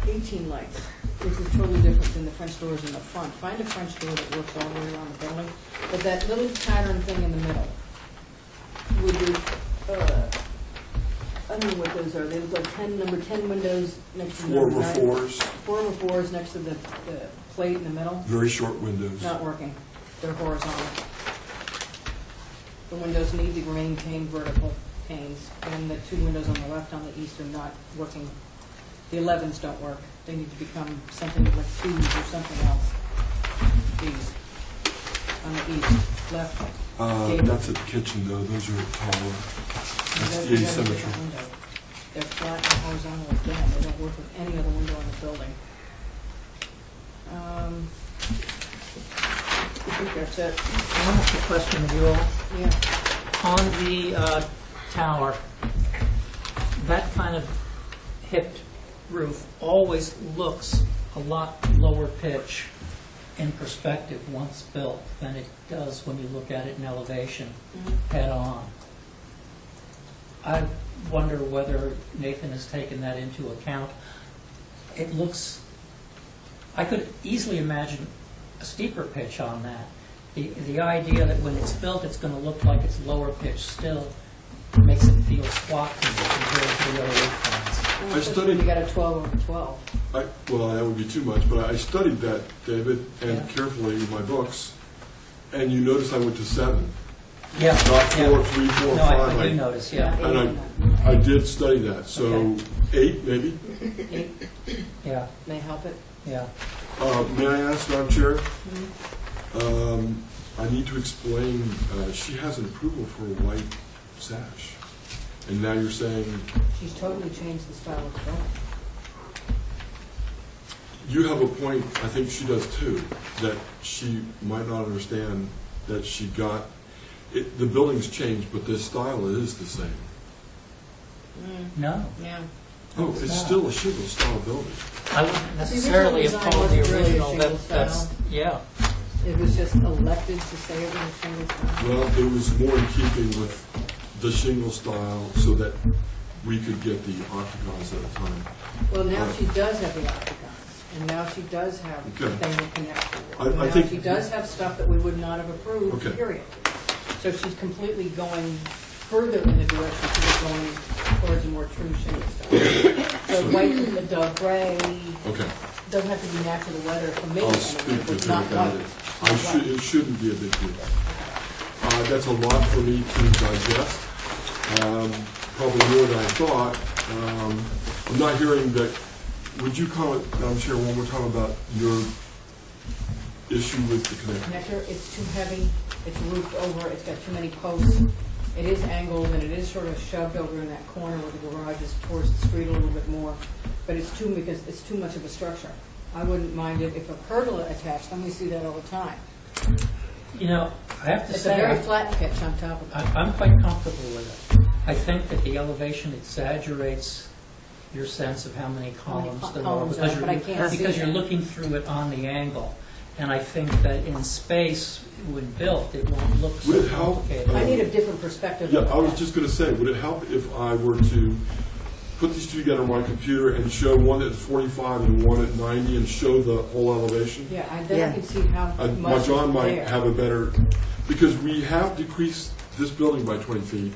18 lights. This is totally different than the French doors in the front. Find a French door that works all the way around the building, but that little pattern thing in the middle with your, I don't know what those are. They look like number 10 windows next to number 9. 4x4s. 4x4s next to the plate in the middle. Very short windows. Not working. They're horizontal. The windows need to maintain vertical panes, and the 2 windows on the left on the east are not working. The 11s don't work. They need to become something like 2s or something else. These on the east, left. Gable. That's at the kitchen, though. Those are taller. That's Those the are asymmetry. different window. They're flat and horizontal again. They don't work with any other window in the building. I think that's it. I'll ask a question of you all. Yeah. On the tower, that kind of hipped roof always looks a lot lower pitch in perspective once built than it does when you look at it in elevation head on. I wonder whether Nathan has taken that into account. It looks, I could easily imagine a steeper pitch on that. The idea that when it's built it's going to look like it's lower pitch still makes it feel squat to me compared to the other roof plans. I studied. You got a 12 over 12. Well, that would be too much, but I studied that, David, and carefully in my books, and you notice I went to 7. Yeah. Not 4, 3, 4, no, 5. I do notice, yeah. And I did study that, so Okay. 8 maybe. 8. Yeah. May help it. Yeah. May I ask, Madam Chair? I need to explain, she has an approval for a white sash, and now you're saying She's totally changed the style of the building. you have a point, I think she does too, that she might not understand that she got, the building's changed, but the style is the same. No. Yeah. Oh, it's still a shingle style building. I wouldn't necessarily have called the original. That's yeah. It was just elected to say it was a shingle style. Well, it was more in keeping with the shingle style so that we could get the octagons at a time. Well, now she does have the octagons, and now she does have the Okay. thing that connects to it. I Now think- she does have stuff that we would not have approved, Okay. period. So she's completely going further in the direction she was going towards a more true shingle style. So white and the dove gray Okay. doesn't have to be natural weather for me. I'll anyway, speak but with her not about white. it. It shouldn't be a big deal. That's a lot for me to digest, probably more than I thought. I'm not hearing that, would you comment, Madam Chair, one more time about your issue with the connector? Connector, it's too heavy, it's roofed over, it's got too many posts. It is angled and it is sort of shoved over in that corner where the garage is towards the street a little bit more. But it's because it's too much of a structure. I wouldn't mind it if a pergola attached, let me see that all the time. You know, I have to It's say, a very flat pitch on top of it. I'm quite comfortable with it. I think that the elevation exaggerates your sense of how many columns there are columns because are, but I can't see because you're them. looking through it on the angle. And I think that in space, when built, it won't look Would so it help? complicated. I need a different perspective. Yeah, of I was that. just going to say, would it help if I were to put these two together on my computer and show one at 45 and one at 90 and show the whole elevation? Yeah, then I can see how much John is might there. have a better, because we have decreased this building by 20 feet,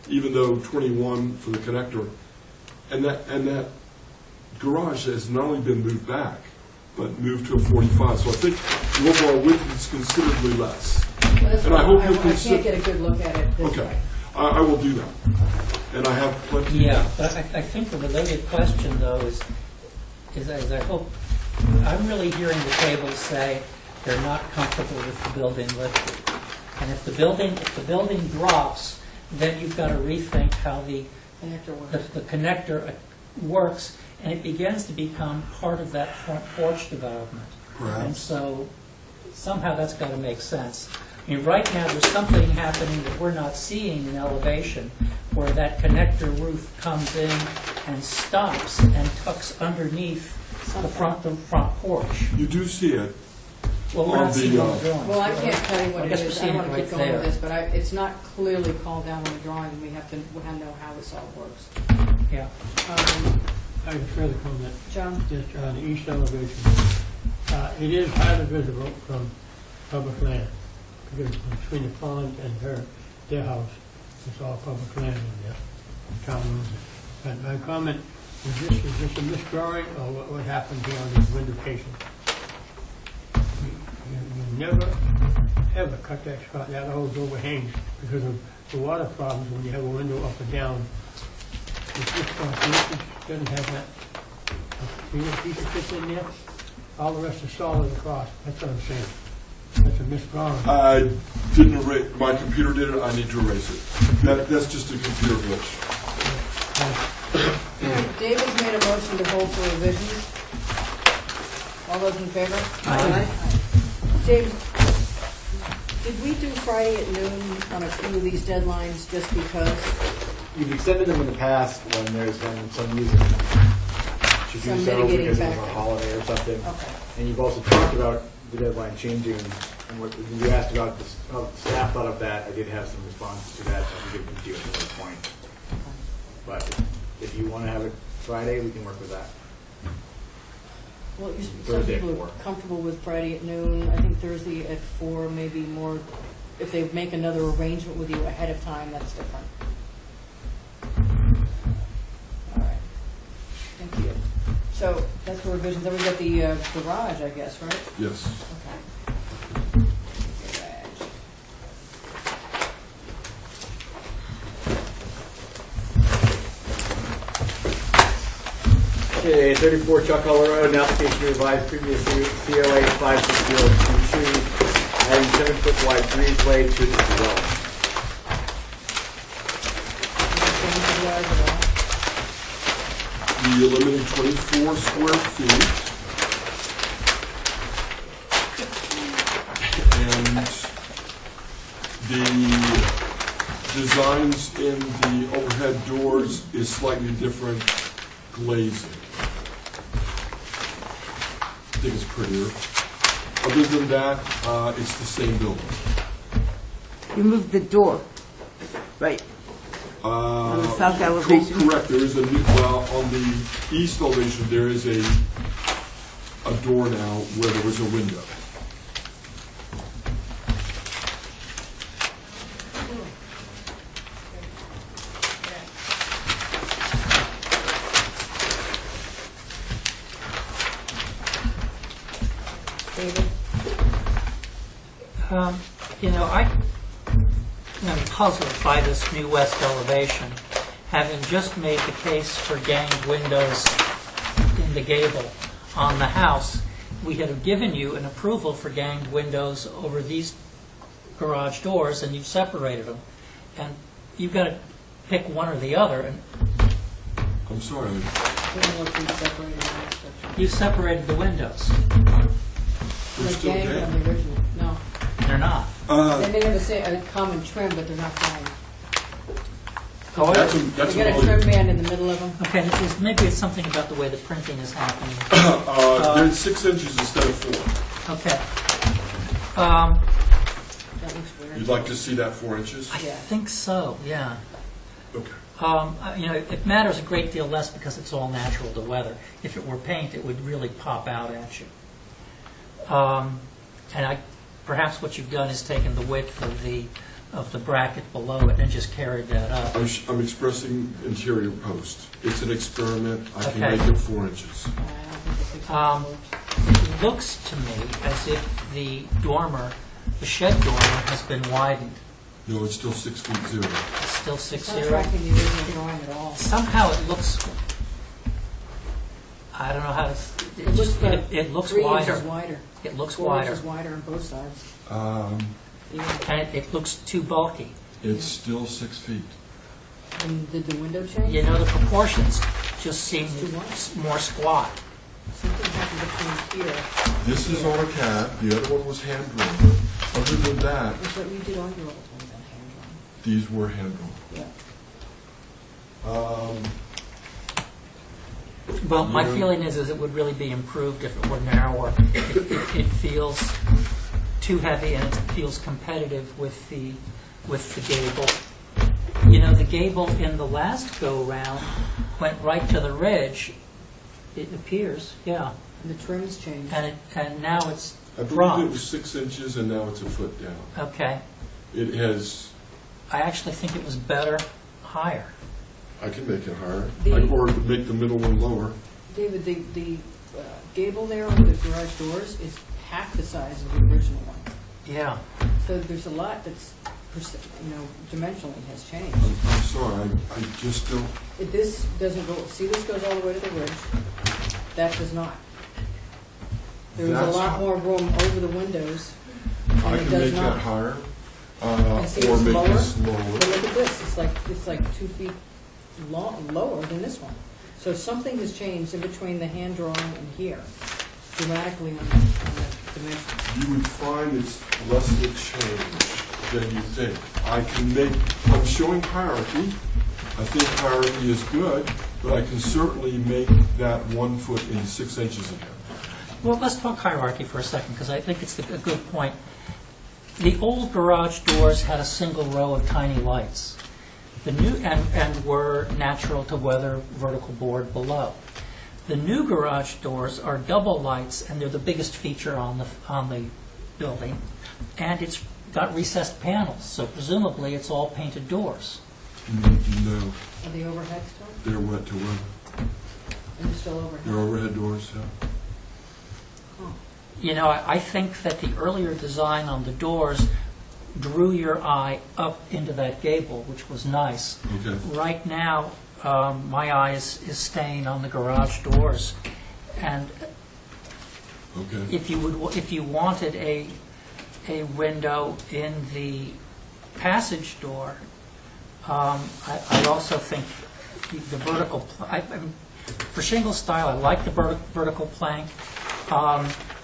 even though 21 for the connector, and that garage has not only been moved back, but moved to a 45. So I think the overall width is considerably less. Well, that's And I why hope you'll I can't consider. get a good look at it this Okay, way. I will do that, and I have plenty. Yeah, but I think the related question, though, is as I hope, I'm really hearing the tables say they're not comfortable with the building lifted. And if the building drops, then you've got to rethink how the connector works, and it begins to become part of that front porch development. Perhaps. And so somehow that's got to make sense. I mean, right now, there's something happening that we're not seeing in elevation, where that connector roof comes in and stops and tucks underneath the front porch. You do see it, Well, we're on not seeing the, on the drawing. Well, I can't tell you what I it guess we're is, I seeing don't it want to right keep going with there. this, but it's not clearly called down on the drawing, and we have to know how this all works. Yeah. I have a further comment. John? Just on the east elevation. It is highly visible from public land, because between the pond and their house, it's all public land in there. The town owns it. But my comment, is this a misdrawing, or what happened here on these window casings? You never, ever cut that spot, that holds overhangs, because of the water problems when you have a window up or down. If this part doesn't have that, piece of fits in there, all the rest is solid across, that's what I'm saying. That's a misdrawing. I didn't erase, my computer did it, I need to erase it. That's just a computer glitch. David's made a motion to hold for revisions. All those in favor? Aye. James, did we do Friday at noon on a few of these deadlines just because? You've extended them in the past when there's been some reason to Some do so mitigating because of a factor. holiday or something. Okay. And you've also talked about the deadline changing, and what you asked about how the staff thought of that. I did have some responses to that, so I can give them to you at another point. But if you want to have it Friday, we can work with that. Well, some Thursday at people 4. are comfortable with Friday at noon. I think Thursday at 4, maybe more. If they make another arrangement with you ahead of time, that's different. All right. Thank you. So that's for revisions. Then we've got the garage, I guess, right? Yes. Okay. Okay, 34 Chuck Hull Road, an application to revise previous COA 56022, adding 7-foot wide breezeway to the dwelling. We eliminated 24 square feet. And the designs in the overhead doors is slightly different glazing. I think it's prettier. Other than that, it's the same building. You moved the door, right? On the south elevation? Correct. There is a new, on the east elevation, there is a door now where there was a window. David? I'm puzzled by this new west elevation, having just made the case for ganged windows in the gable on the house. We had given you an approval for ganged windows over these garage doors, and you've separated them. And you've got to pick one or the other. And I'm sorry. you separated the windows. They're still Gang ganged. on the original. No. They're not. They may have a common trim, but they're not gang. Oh, That's They got a trim band in the middle of them. Okay, maybe it's something about the way the printing is happening. They're 6 inches instead of 4. Okay. That looks weird. You'd like to see that 4 inches? I think so, yeah. Okay. It matters a great deal less because it's all natural to weather. If it were paint, it would really pop out at you. Perhaps what you've done is taken the width of the bracket below it and just carried that up. I'm expressing interior post. It's an experiment. I can Okay. make it 4 inches. It looks to me as if the shed dormer has been widened. No, it's still 6 feet 0. It's still It's 6 not 0. tracking the original drawing at all. Somehow it looks. I don't know how to. It looks 3 wider. inches wider. It looks 4 wider. inches wider on both sides. And it looks too bulky. It's still 6 feet. And did the window change? The proportions just seem more squat. Something happened between here. This is AutoCAD. The other one was hand drawn. Other than that, Was what you did on your old one, that hand drawing? these were hand drawn. Yeah. Well, my You know? feeling is it would really be improved if it were narrower. It feels too heavy and it feels competitive with the gable. You know, the gable in the last go-round went right to the ridge, it appears, yeah. And the trim's changed. And now it's I believe dropped. it was 6 inches and now it's a foot down. Okay. It has, I actually think it was better higher. I can make it higher, The- or make the middle one lower. David, the gable there on the garage doors is half the size of the original one. Yeah. So there's a lot that's, dimensionally has changed. I'm sorry, I just don't, This doesn't go, see, this goes all the way to the ridge. That does not. There is a That's lot how- more room over the windows, I and it can does make that not. higher, And see, or it's make lower. this But lower. look at this, it's like 2 feet lower than this one. So something has changed in between the hand drawing and here, dramatically on the dimension. You would find it's less of a change than you think. I'm showing hierarchy. I think hierarchy is good, but I can certainly make that 1 foot into 6 inches again. Well, let's talk hierarchy for a second, because I think it's a good point. The old garage doors had a single row of tiny lights. The new and were natural to weather vertical board below. The new garage doors are double lights, and they're the biggest feature on the building, and it's got recessed panels, so presumably it's all painted doors. No, Are the overhead still? they're wet to weather. And they're still overhead? They're overhead doors, yeah. You know, I think that the earlier design on the doors drew your eye up into that gable, which was nice. Okay. Right now, my eye is staying on the garage doors, and Okay. if you wanted a window in the passage door, I also think the vertical. For shingle style, I like the vertical plank.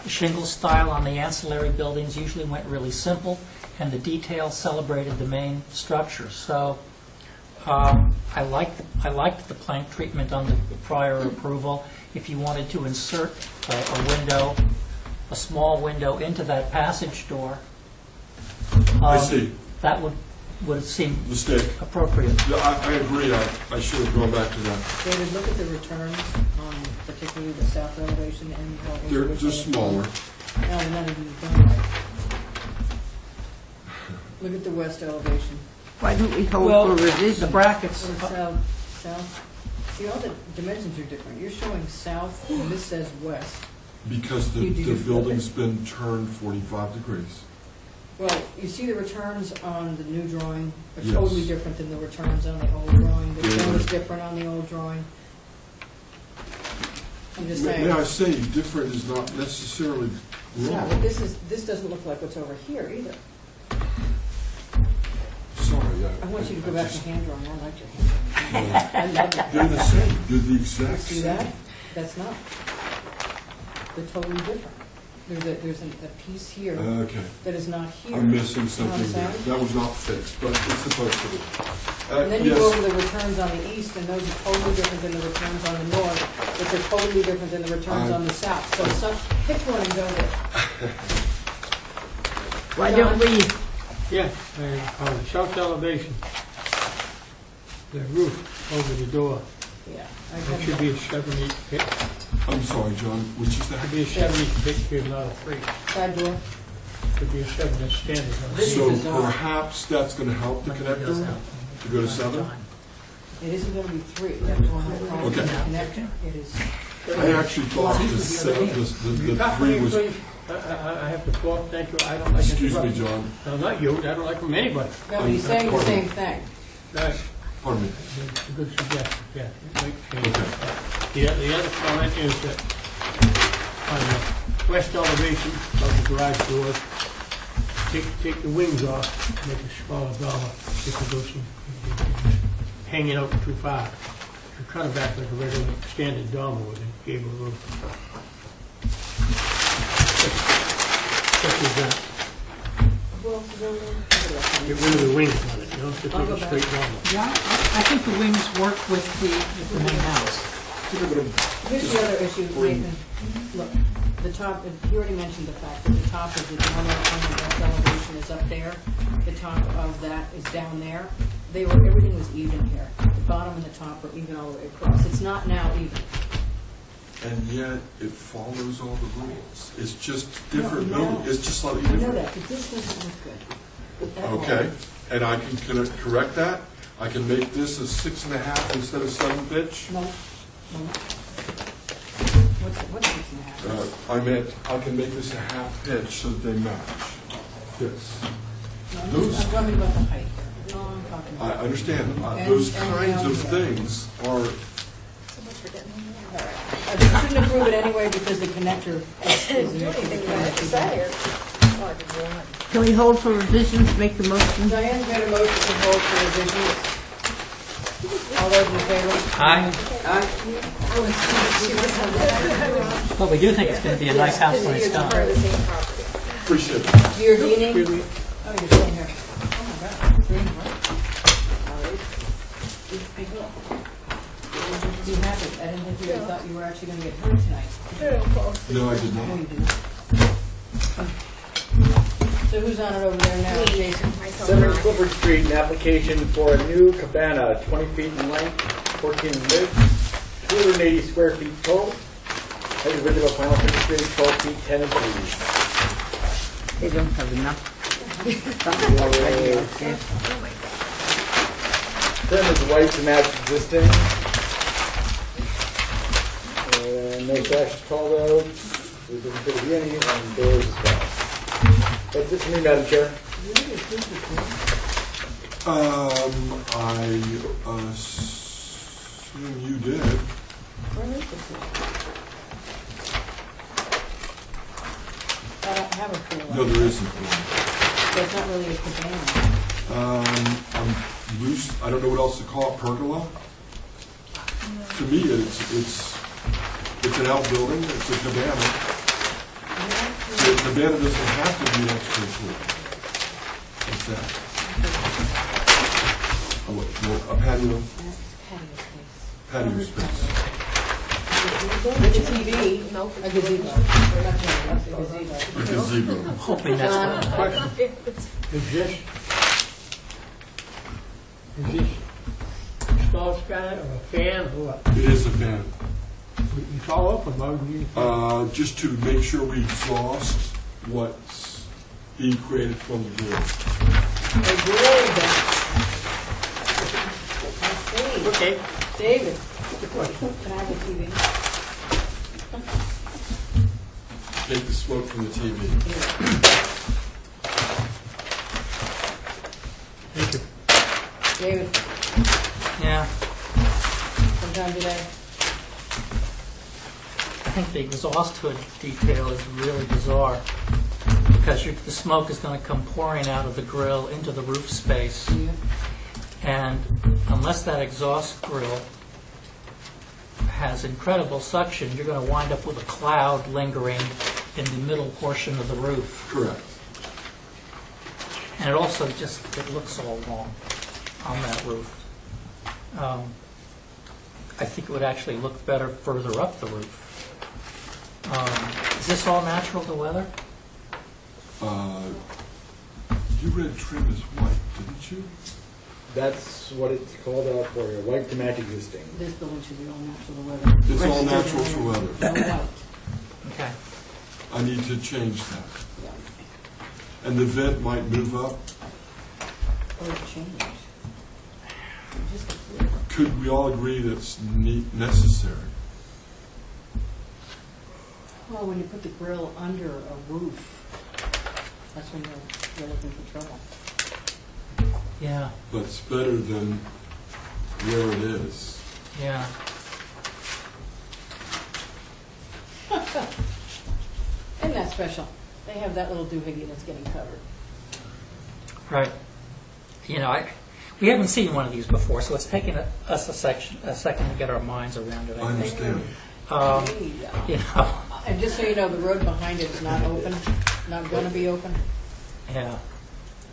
Shingle style on the ancillary buildings usually went really simple, and the detail celebrated the main structure. So I liked the plank treatment on the prior approval. If you wanted to insert a window, a small window into that passage door, I see. that would seem Mistake. appropriate. Yeah, I agree. I should have gone back to that. David, look at the returns on particularly the south elevation and. They're just smaller. No, none of these done right. Look at the west elevation. Why don't we hold Well, for revision? the brackets. Or south. See, all the dimensions are different. You're showing south, and this says west. Because the You do flip it. building's been turned 45 degrees. Well, you see the returns on the new drawing are Yes. totally different than the returns on the old drawing. The Yeah. trim is different on the old drawing. I'm just saying. May I say, different is not necessarily No, wrong. but this doesn't look like what's over here either. Sorry, I want you to go I back to just- hand drawing. I like your hand drawing. I love it. They're the same. They're the exact See same. that? That's not. They're totally different. There's a piece here Okay. that is not here. I'm missing You know something what I'm there. saying? That was not fixed, but it's supposed to be. And then you go Yes. over the returns on the east, and those are totally different than the returns on the north, but they're totally different than the returns on the south. So pick one and go there. Why don't we, Yeah, on the south elevation, the roof over the door, Yeah. it should be a 7-8 pitch. I'm sorry, John, which is that? Should be a 7-8 pitch here, not a 3. Side door. Should be a 7, that's standard. This So is bizarre. perhaps that's going to help the connector to go to 7? It isn't going to be 3. That's one of the problems Okay. with the connector. It is. I actually thought the 3 was... I have to fall, thank you, I don't like Excuse me, interrupting. John. No, not you, I don't like from anybody. No, he's saying the same thing. Right. Pardon me. It's a good suggestion, yeah. Okay. The other comment is that on the west elevation of the garage doors, take the wings off, make a smaller dormer, because those are hanging out too far. You cut it back like a regular standard dormer with a gable roof. Such as that. Well, Get rid of the wings on it, you know, just I'll make go a back. straight dormer. Yeah, I think the wings work with the main house. Here's the other issue, Nathan. Look, the top, you already mentioned the fact that the top of the normal west elevation is up there. The top of that is down there. Everything was even here. The bottom and the top are even all the way across. It's not now even. And yet, it follows all the rules. It's just different No. building. It's just slightly I know different. that, but this doesn't look good. At all. Okay, and I can correct that? I can make this a 6.5 instead of 7 pitch? No, no. What's 6.5? I meant, I can make this a half pitch so that they match. This. No, Those, I'm talking about the height here. No, I'm talking I about. understand. And- Those and kinds down of here. things are, I shouldn't approve it anyway because the connector is an issue. Can we hold for revisions, make the motion? Diane's made a motion to hold for revisions. All those in favor? Aye. Aye. But we do think it's going to be a nice house when it's done. appreciate it. Giardini? Oh, you're still here. Oh, my God. Green, what? You haven't. I didn't think you thought you were actually going to get hurt tonight. No, I did No, not. you didn't. So who's on it over there now, Jason? 7 Clifford Street, an application for a new cabana, 20 feet in length, 14 in width, 280 square feet total. Has original final finish grade, 12 feet 10 inches. They don't have enough. Trim is white to match existing. And no sash called out. We didn't put it in, and doors as well. That's it for me, Madam Chair. I assume you did. I don't have a pool. No, there isn't. So it's not really a cabana. I'm loose. I don't know what else to call it. Pergola. To me, it's an outbuilding. It's a cabana. The cabana doesn't have to be an extra pool. What's that? A patio. Patio space. With a TV, a gazebo. A gazebo. I'm hoping that's what. Is this stall skylight or a fan or what? It is a fan. It's all open, why would you? Just to make sure we exhaust what's being created from the grill. A grill deck. Okay. David, can I have a TV? Take the smoke from the TV. Thank you. David, Yeah, sometime today. I think the exhaust hood detail is really bizarre because the smoke is going to come pouring out of the grill into the roof space. And unless that exhaust grill has incredible suction, you're going to wind up with a cloud lingering in the middle portion of the roof. Correct. And it also it looks all wrong on that roof. I think it would actually look better further up the roof. Is this all natural to weather? You read trim as white, didn't you? That's what it's called out for here, white to match existing. This building should be all natural to weather. It's all natural to weather. No white. Okay. I need to change that. And the vent might move up. Or change. Just Could we all agree that's necessary? well, when you put the grill under a roof, that's when you're looking for trouble. Yeah, But it's better than where it is. yeah. Isn't that special? They have that little doohickey that's getting covered. Right. You know, we haven't seen one of these before, so it's taken us a second to get our minds around it. I understand. You know, And just so you know, the road behind it is not open, not going to be open. yeah.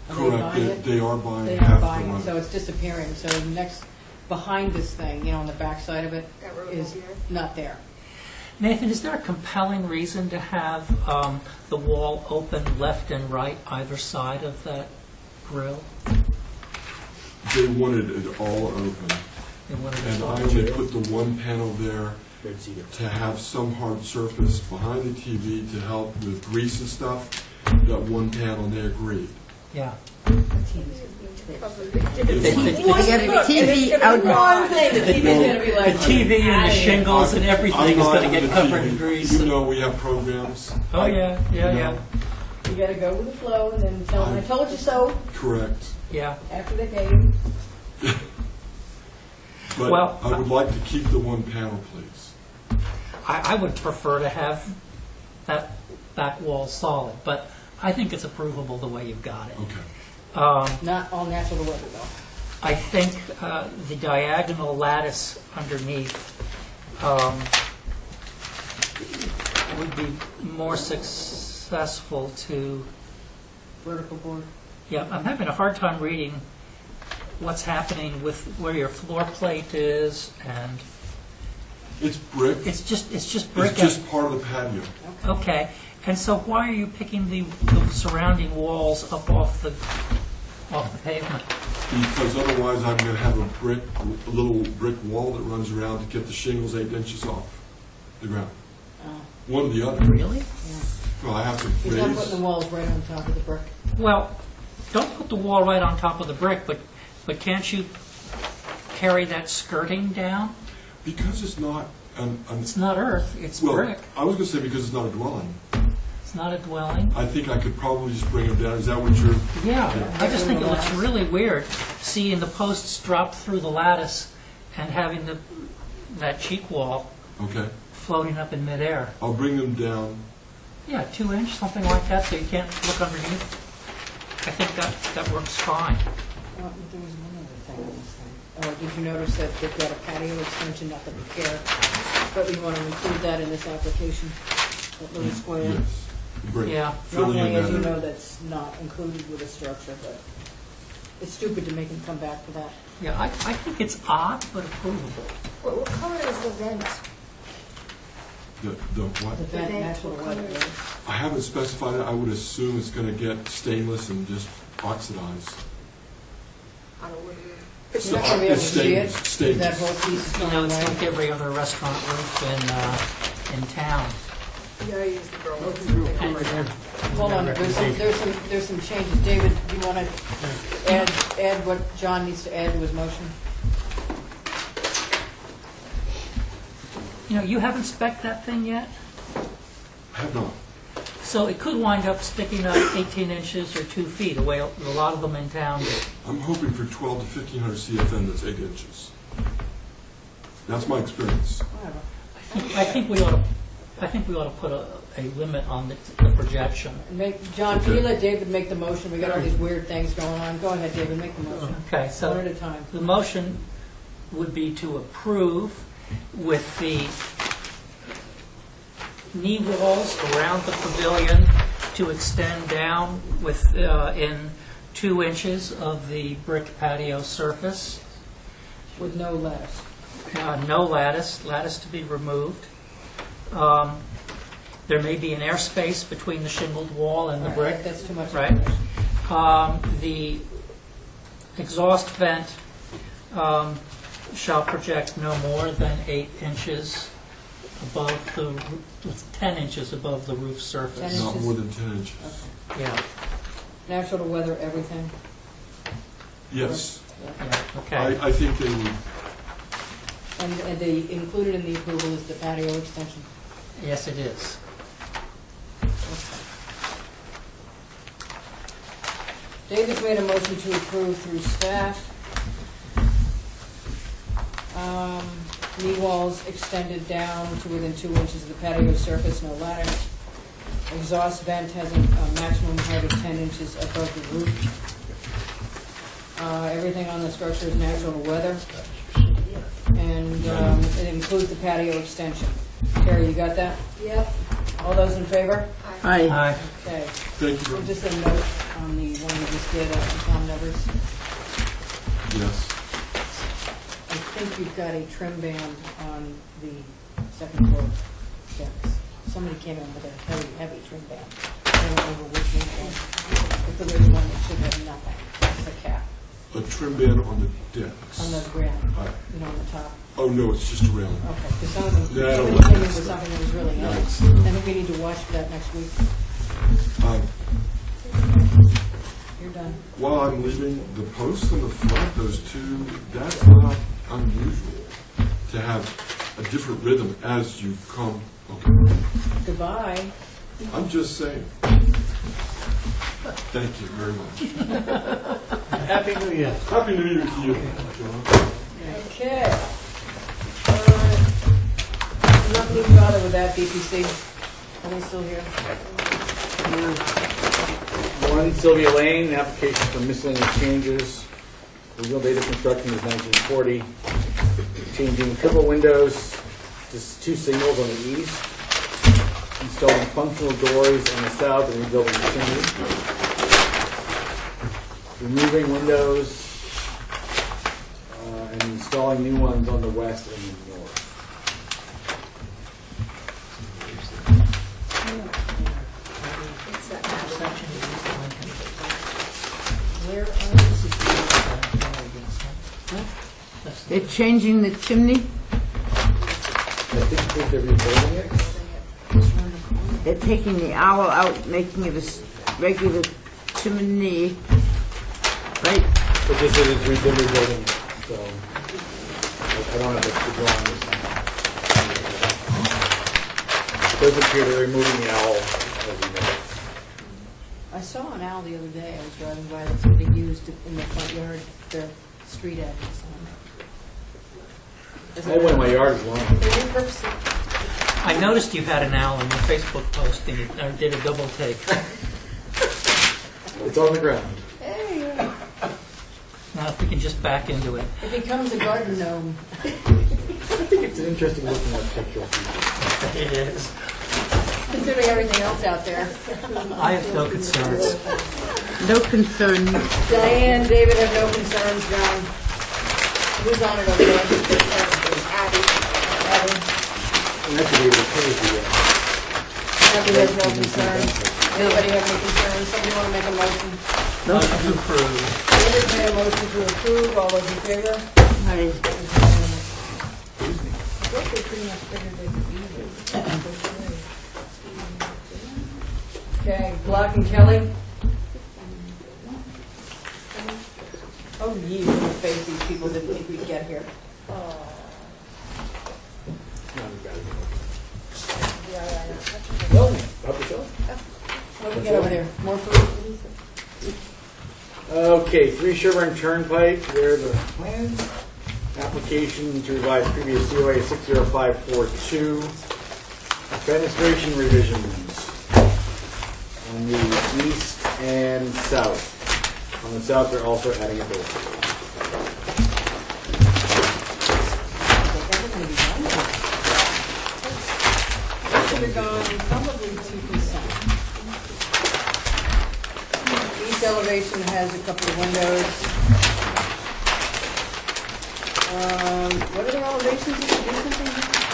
Are they Correct. buying it? They are buying They half are the buying it, road. so it's disappearing. So behind this thing, you know, on the back side of it, That road is over here? not there. Nathan, is there a compelling reason to have the wall open left and right either side of that grill? They wanted it all open. They wanted it And all I only put the one panel there to have some hard surface behind the TV to help with grease and stuff. That one panel there, great. Yeah. You got a TV out. One thing, the TV's gonna be The like. TV and the shingles and everything I'm is not going to into get covered TV. in grease. You know we have programs. Oh, yeah, yeah, You yeah. know, You gotta go with the flow and then tell them, I told you so, Correct. Yeah. after they pay you. But Well, I would like to keep the one panel, please. I would prefer to have that back wall solid, but I think it's approvable the way you've got it. Okay. Not all natural to weather though. I think the diagonal lattice underneath would be more successful to, Vertical board. yeah, I'm having a hard time reading what's happening with where your floor plate is, and It's brick. it's just brick. It's just part of the patio. Okay, and so why are you picking the surrounding walls up off the pavement? Because otherwise I'm going to have a little brick wall that runs around to get the shingles 8 inches off the ground. One or the other. Really? Well, I have to He's not putting raise. the walls right on top of the brick. Well, don't put the wall right on top of the brick, but can't you carry that skirting down? Because it's not It's not earth, it's well, brick. I was going to say because it's not a dwelling. It's not a dwelling. I think I could probably just bring them down. Is that what you're? Yeah, I just think it looks really weird seeing the posts drop through the lattice and having that cheek wall Okay. floating up in midair. I'll bring them down. Yeah, 2 inch, something like that, so you can't look underneath. I think that works fine. Oh, there was one other thing on this thing. Oh, did you notice that they've got a patio extension, not that we care, but we want to include that in this application, that little square? Yes. Bring Yeah. filling Normally, in as you that. know, that's not included with a structure, but it's stupid to make them come back for that. Yeah, I think it's odd, but approvable. What color is the vent? The what? The vent, natural weather. I haven't specified it. I would assume it's going to get stainless and just oxidized. On a wood roof? You're not going to be able to It's see it. stainless. That whole piece is You know, going it's away. like every other restaurant roof in town. You gotta use the girl. Hold on, there's some changes. David, do you want to add what John needs to add to his motion? You know, you haven't spec'd that thing yet? I have not. So it could wind up sticking up 18 inches or 2 feet, the way a lot of them in town do. I'm hoping for 12 to 1500 CFM that's 8 inches. That's my experience. Whatever. I think we ought to put a limit on the projection. John, can you let David make the motion? We got all these weird things going on. Go ahead, David, make the motion. Okay, so One at a time. the motion would be to approve with the knee walls around the pavilion to extend down in 2 inches of the brick patio surface. With no lattice. No lattice to be removed. There may be an airspace between the shingled wall and the brick. That's too much. Right. The exhaust vent shall project no more than 8 inches above the, 10 inches above the roof surface. 10 Not inches. more than 10 inches. Yeah. Natural to weather everything. Yes. Yeah. Okay. I think they would. And the included in the approval is the patio extension. Yes, it is. David's made a motion to approve through staff. Knee walls extended down to within 2 inches of the patio surface, no lattice. Exhaust vent has a maximum height of 10 inches above the roof. Everything on the structure is natural to weather. And it includes the patio extension. Carrie, you got that? Yep. All those in favor? Aye. Aye. Okay. Thank you. And just a note on the one we just did, Tom Nevers. Yes. I think you've got a trim band on the second floor decks. Somebody came in with a heavy, heavy trim band. I don't remember which one. If the way one, it should have nothing. It's a cap A trim band on the decks. on the ground, Right. on the top. Oh, no, it's just around. Okay, because some of them, Yeah, I don't somebody like came in that with stuff. something that was really No, heavy. it's, And we need to watch for that next week. You're done. While I'm leaving, the posts on the front, those two, that's not unusual to have a different rhythm as you come. Okay. Goodbye. I'm just saying. Thank you very much. Happy New Year. Happy New Year to you, John. Okay. Not being bothered with that, BPC. Are they still here? One, Sylvia Lane, application for miscellaneous changes. Original date of construction is 1940. Changing triple windows, just 2 signals on the east. Installing functional doors on the south and rebuilding the chimney. Removing windows and installing new ones on the west and the north. Where are They're changing the chimney? I think they're rebuilding it. They're taking the owl out, making it a regular chimney, right? But this is rebuilding it, so I don't have the drawings. It does appear they're removing the owl, as you know. I saw an owl the other day. I was driving by that somebody used in the front yard, their street address on it. I went in my yard as well. They repurposed it. I noticed you had an owl in your Facebook post, and you did a double take. It's on the ground. Hey, Now, if we can just back into it. it becomes a garden gnome. I think it's an interesting looking architectural feature. It is. Considering everything else out there. I have no concerns. No concern. Diane, David have no concerns, John. Who's on it over there? Abby. Abby. And that's what they were told to do. Abby has no concerns. Anybody have any concerns? Somebody want to make a motion? Motion to approve. David made a motion to approve. All those in favor? Aye. Okay, Block and Kelly. Oh, you face these people didn't think we'd get here. Well, help yourself. What do we get over there? More food? Okay, 3 Sherburne Turnpike, there are the plans. Application to revise previous COA 60542. Fenestration revisions on the east and south. On the south, they're also adding a door. Should have gone probably 2%. East elevation has a couple of windows. What are their elevations? Did you do something?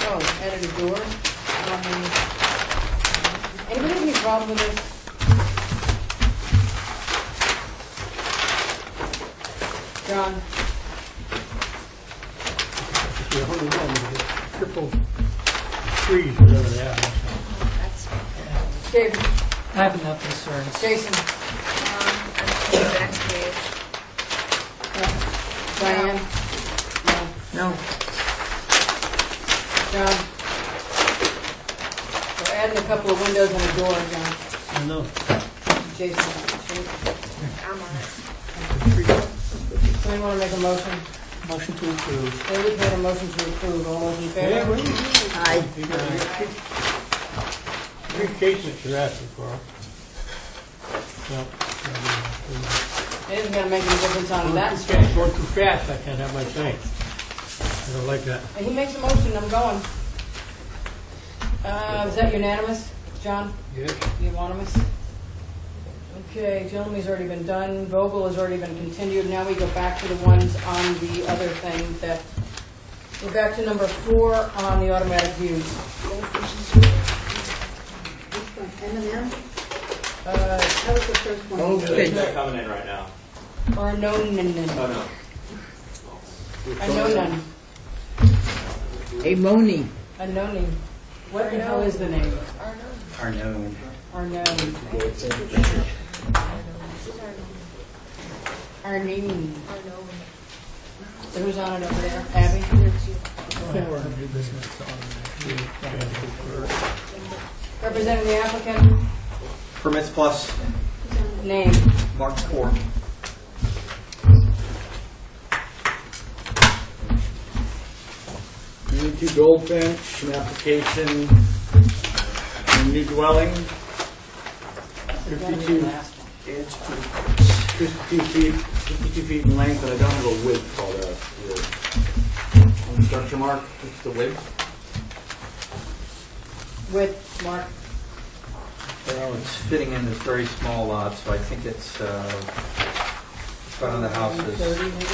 Oh, added a door. Anybody have any problem with this? John? You're holding on to the triple trees, whatever they are. David? I have no concerns. Jason? The next page. Diane? No. John? We're adding a couple of windows and a door, John. I know. Jason? I'm on it. Somebody want to make a motion? Motion to approve. David made a motion to approve. All those in favor? Aye. Appreciation that you're asking for. It isn't going to make any difference on that. It's going too fast, I can't have my say. I don't like that. And he makes a motion, I'm going. Is that unanimous, John? Yes. Unanimous? Okay, Gentleman's already been done. Vogel has already been continued. Now we go back to the ones on the other thing that We're back to number 4 on the automatic views. M&M? That was the first one. Okay. They're coming in right now. Or no, Oh, no. I know none. Amoni. I know name. What the hell is the name? Arnoon. Arnone. Arnone. So who's on it over there? Abby? Representing the applicant, Permits plus name. Mark 4. Community Goldfinch, an application, a new dwelling, 52 feet in length, and I don't have a width called out on the structure mark. What's the width? With Mark. Well, it's fitting in this very small lot, so I think it's, front of the house is 30 maybe?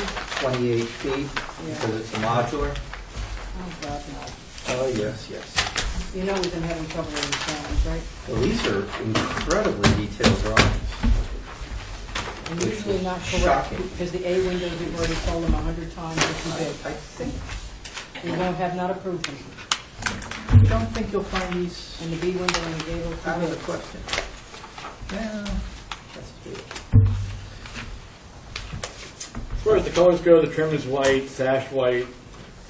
28 feet, because it's a modular. Oh, God, no. Oh, yes, yes. You know we've been having trouble with these plans, right? Well, these are incredibly detailed drawings. And usually not correct, Shocking. because the A windows, we've already told them 100 times are too big. I think, We have not approved them. I don't think you'll find these And the B window and the gable too out of the big. question. Yeah, that's true. As far as the colors go, the trim is white, sash white,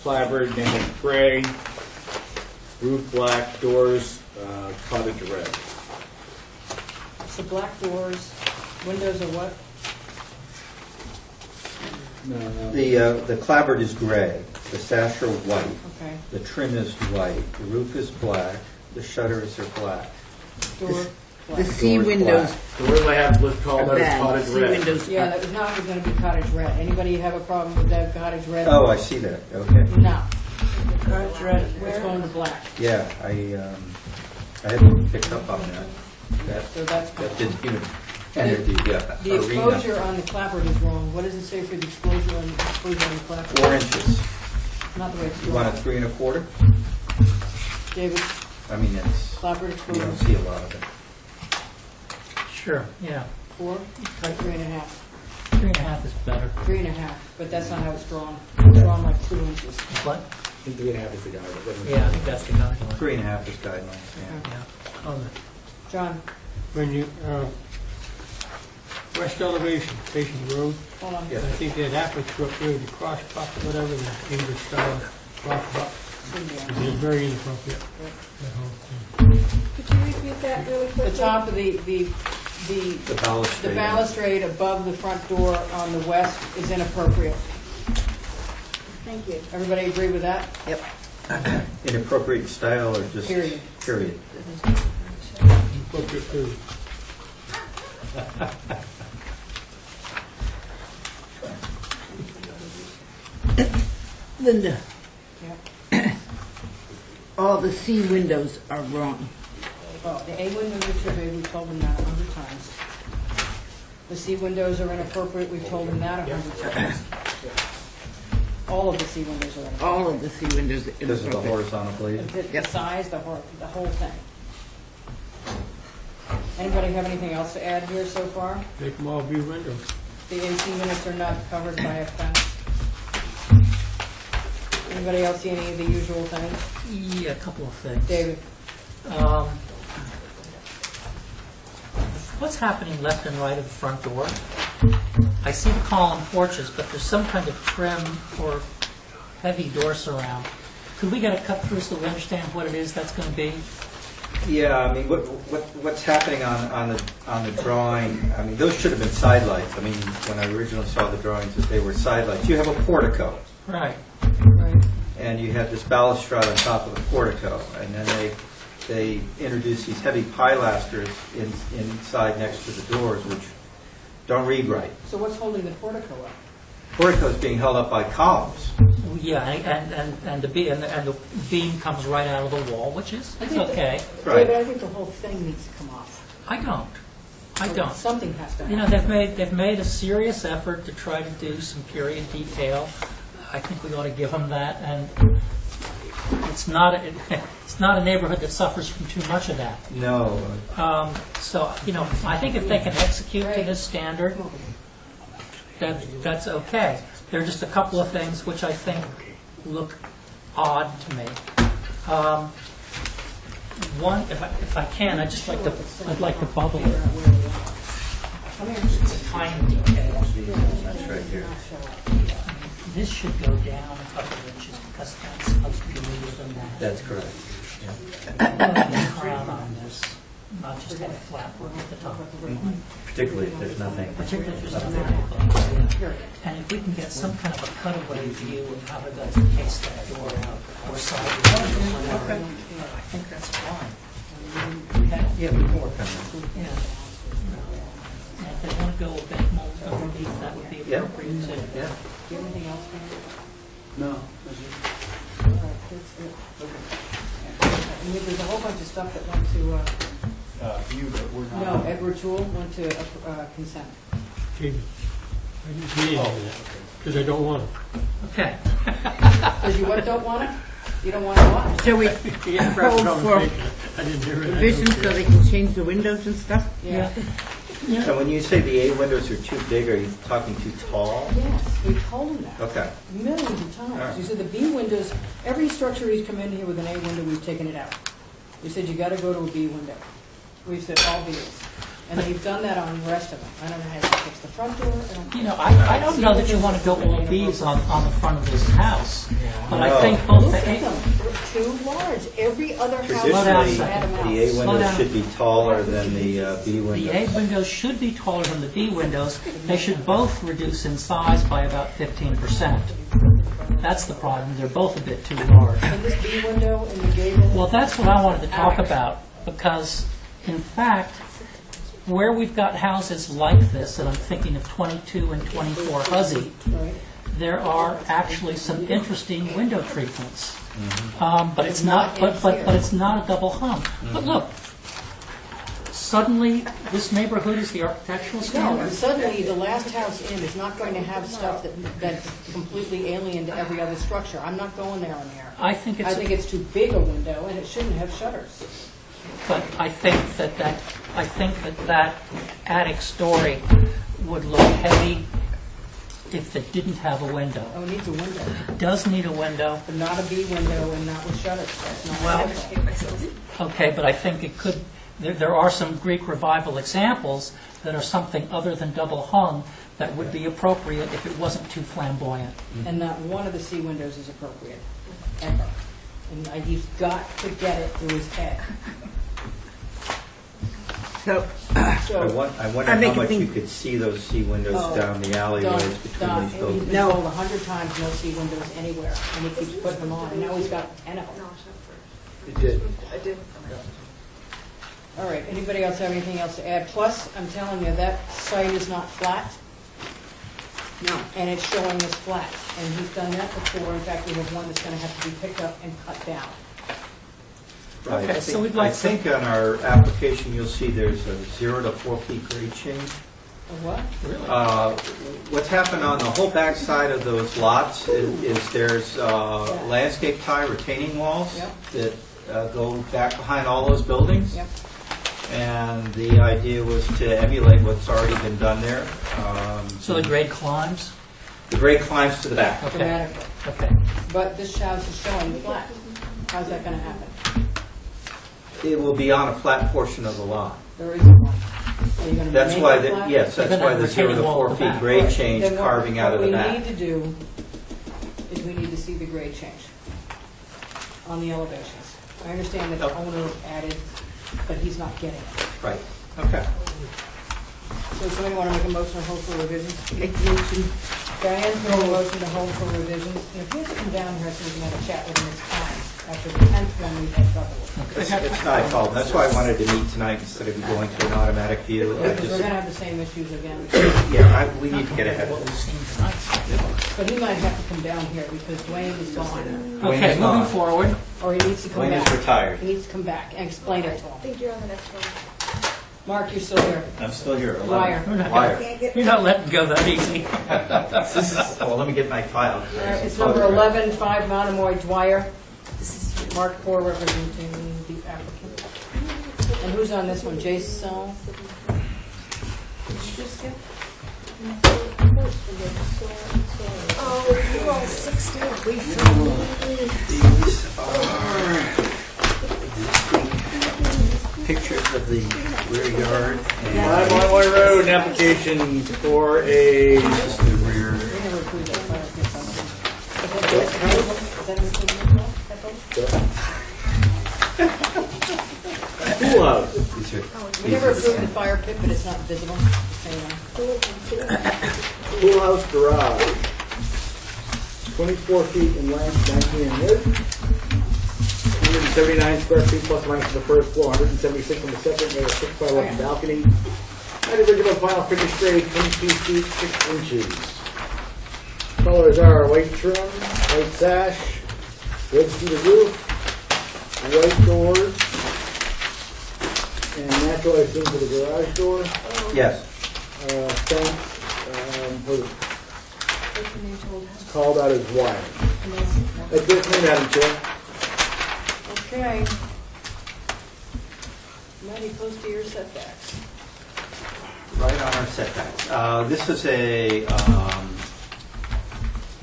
clapboard, and gray, roof black, doors, cottage red. So black doors, windows are what? The clapboard is gray, the sash are white, Okay. the trim is white, the roof is black, the shutters are black. Door, The black. C Doors windows The word I have was are called out is bad. cottage C red. windows Yeah, are that was not going to be cottage red. Anybody have a problem with that cottage red? Oh, I see that, okay. No. Cottage red, it's going to black. Yeah, I hadn't picked up on that. So that's That didn't even enter the the arena. exposure on the clapboard is wrong. What does it say for the exposure on the clapboard? 4 inches. Not the way it's You want drawn. a 3 1/4? David, I mean, it's, clapboard you exposure, don't see a lot of it. Sure, yeah. 4, or 3.5? 3.5 is better. 3.5, but that's not how it's drawn. It's drawn like 2 inches. What? I think 3.5 is the guy. Yeah, I think that's the guideline. 3 1/2 is guidelines, yeah. Yeah. On the John, When you, west elevation, facing the road, hold on. I think that aperture up there, the cross buck, whatever, the English style cross buck, is very inappropriate. That whole thing. Could you repeat that really quickly? The top of the balustrade. balustrade above the front door on the west is inappropriate. Thank you. Everybody agree with that? Yep. Inappropriate style or just? Period. Period. Inappropriate food. Linda, Yeah. all the C windows are wrong. Oh, the A windows are too big, we've told them that 100 times. The C windows are inappropriate, we've told them that 100 times. All of the C windows are inappropriate. All of the C windows are This is the inappropriate. horizontal blade. The size, the whole thing. Anybody have anything else to add here so far? Make them all view windows. The AC units are not covered by a fence. Anybody else see any of the usual things? Yeah, a couple of things. David? What's happening left and right of the front door? I see the column porches, but there's some kind of trim or heavy door surround. Could we get a cut through so we understand what it is that's going to be? Yeah, I mean, what's happening on the drawing, I mean, those should have been side lights. I mean, when I originally saw the drawings, that they were side lights. You have a portico. Right. Right. And you have this balustrade on top of the portico, and then they introduce these heavy pilasters inside next to the doors, which don't read right. So what's holding the portico up? Portico is being held up by columns. Yeah, and the beam comes right out of the wall, which is it's okay. Right. David, I think the whole thing needs to come off. I don't. Something has to happen. You know, they've made a serious effort to try to do some period detail. I think we ought to give them that, and it's not a neighborhood that suffers from too much of that. No. So, I think if they can execute to this standard, that's okay. There are just a couple of things which I think look odd to me. One, if I can, I'd like to bubble it. It's a tiny detail. That's right here. This should go down a couple of inches because that's supposed to be lower than that. That's correct. Crown on this, not just have a flat roof at the top. Particularly if there's nothing. Particularly if there's nothing. And if we can get some kind of a cutaway view of how they're going to case that door out or side or whatever, I think that's fine. Yeah, we can work on that. Yeah. And if they want to go a bit more underneath, that would be appropriate too. Yeah. Do you have anything else, Mary? No. All right, that's it. And there's a whole bunch of stuff that went to, You, but we're not. no, Edward Toole went to consent. David, I didn't see any of that, because I don't want it. Okay. Because you what, don't want it? You don't want to what? So we Yeah, hold for I didn't hear it. revisions so they can change the windows and stuff? Yeah. So when you say the A windows are too big, are you talking too tall? Yes, we told him that. Okay. Millions of times. All right. He said the B windows, every structure he's come in here with an A window, we've taken it out. We said, you got to go to a B window. We've said all Bs. And they've done that on the rest of them. I don't know how to fix the front door. I don't know that you want to go all Bs on the front of this house, but I think both Look the at A... them, they're too large. Every other house Traditionally, had them out. the A Slow windows down. should be taller than the B The windows. A windows should be taller than the B windows. They should both reduce in size by about 15%. That's the problem. They're both a bit too large. And this B window in the gable. Well, that's what I wanted to talk about, because, in fact, where we've got houses like this, and I'm thinking of 22 and 24 Huzzy, Right. there are actually some interesting window treatments. But it's not. But it's not a double hung. But look, suddenly this neighborhood is the architectural No, standard. and suddenly the last house in is not going to have stuff that's completely alien to every other structure. I'm not going there on there. I think I think it's too big a window, and it shouldn't have shutters. But I think that attic story would look heavy if it didn't have a window. Oh, it needs a window, It does need a window. but not a B window and not with shutters. That's not Well, acceptable. okay, but I think it could. There are some Greek revival examples that are something other than double hung that would be appropriate if it wasn't too flamboyant. And not one of the C windows is appropriate, ever. And he's got to get it through his head. So, I wonder I make how a much thing- you could see those C windows Oh, down the alleyways between these He's buildings. been told 100 times no C windows anywhere, and he keeps putting them on, and now he's got 10 of them. It did. I did. All right, anybody else have anything else to add? Plus, I'm telling you, that site is not flat. No. And it's showing us flat, and he's done that before. In fact, we have one that's going to have to be picked up and cut down. Right. Okay, so we'd like I think on our application, you'll see there's a 0 to 4 feet grade change. A what? What's happened on the whole back side of those lots is there's landscape tie retaining walls Yep. that go back behind all those buildings. Yep. And the idea was to emulate what's already been done there. So the grade climbs? The grade climbs to the back. Okay. Dramatically. Okay. But this house is showing flat. How's that going to happen? It will be on a flat portion of the lot. There isn't one. Are you going to That's make why, it flat? yes, that's why the 0 to 4 feet grade change Then what- carving out of the What back. we need to do is we need to see the grade change on the elevations. I understand that the owner added, but he's not getting it. Right. Okay. So somebody want to make a motion to hold for revisions? make a motion. Diane's made a motion to hold for revisions. And if he has to come down here so we can have a chat with him, it's fine. After the 10th one, we've had trouble with. It's not a problem. That's why I wanted to meet tonight instead of going to an automatic view. I Because we're just- going to have the same issues again. we need to get ahead of this. But he might have to come down here because Dwayne is gone. Dwayne Okay, is moving gone. forward. Or he needs to come Dwayne back. is retired. He needs to come back and explain it to I him. think you're on the next one. Mark, you're still here. I'm still here. Liar. Liar. You're not letting go that easy. This is, well, let me get my file. All right, it's number 11, 5 Monomoy Dwyer. Mark Poor representing the applicant. And who's on this one? Jason? Oh, you all 60. These are pictures of the rear yard. Five Monomoy Road, an application for a This is the rear. pool house. These are, We never approved the fire pit, but it's not visible. Pool house garage. 24 feet in length, 19 in width. 179 square feet plus or minus to the first floor, 176 on the second, there are 6 by 11 balcony. And original final finished grade, 22 feet, 6 inches. Colors are white trim, white sash, red cedar roof, white doors, and natural, I think, for the garage door. yes. Fence, it's called out as wire. That's it, Madam Chair. Okay. Mighty close to your setbacks. Right on our setbacks. This is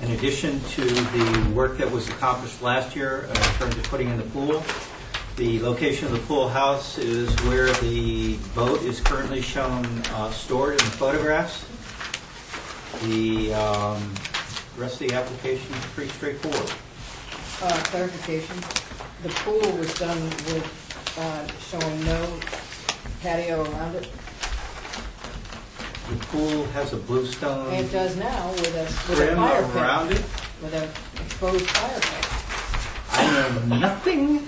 an addition to the work that was accomplished last year in terms of putting in the pool. The location of the pool house is where the boat is currently shown stored in the photographs. The rest of the application is pretty straightforward. Clarification. The pool was done with showing no patio around it. The pool has a bluestone And it does now with a trim fire pit. around it. With an exposed fire pit. I know nothing.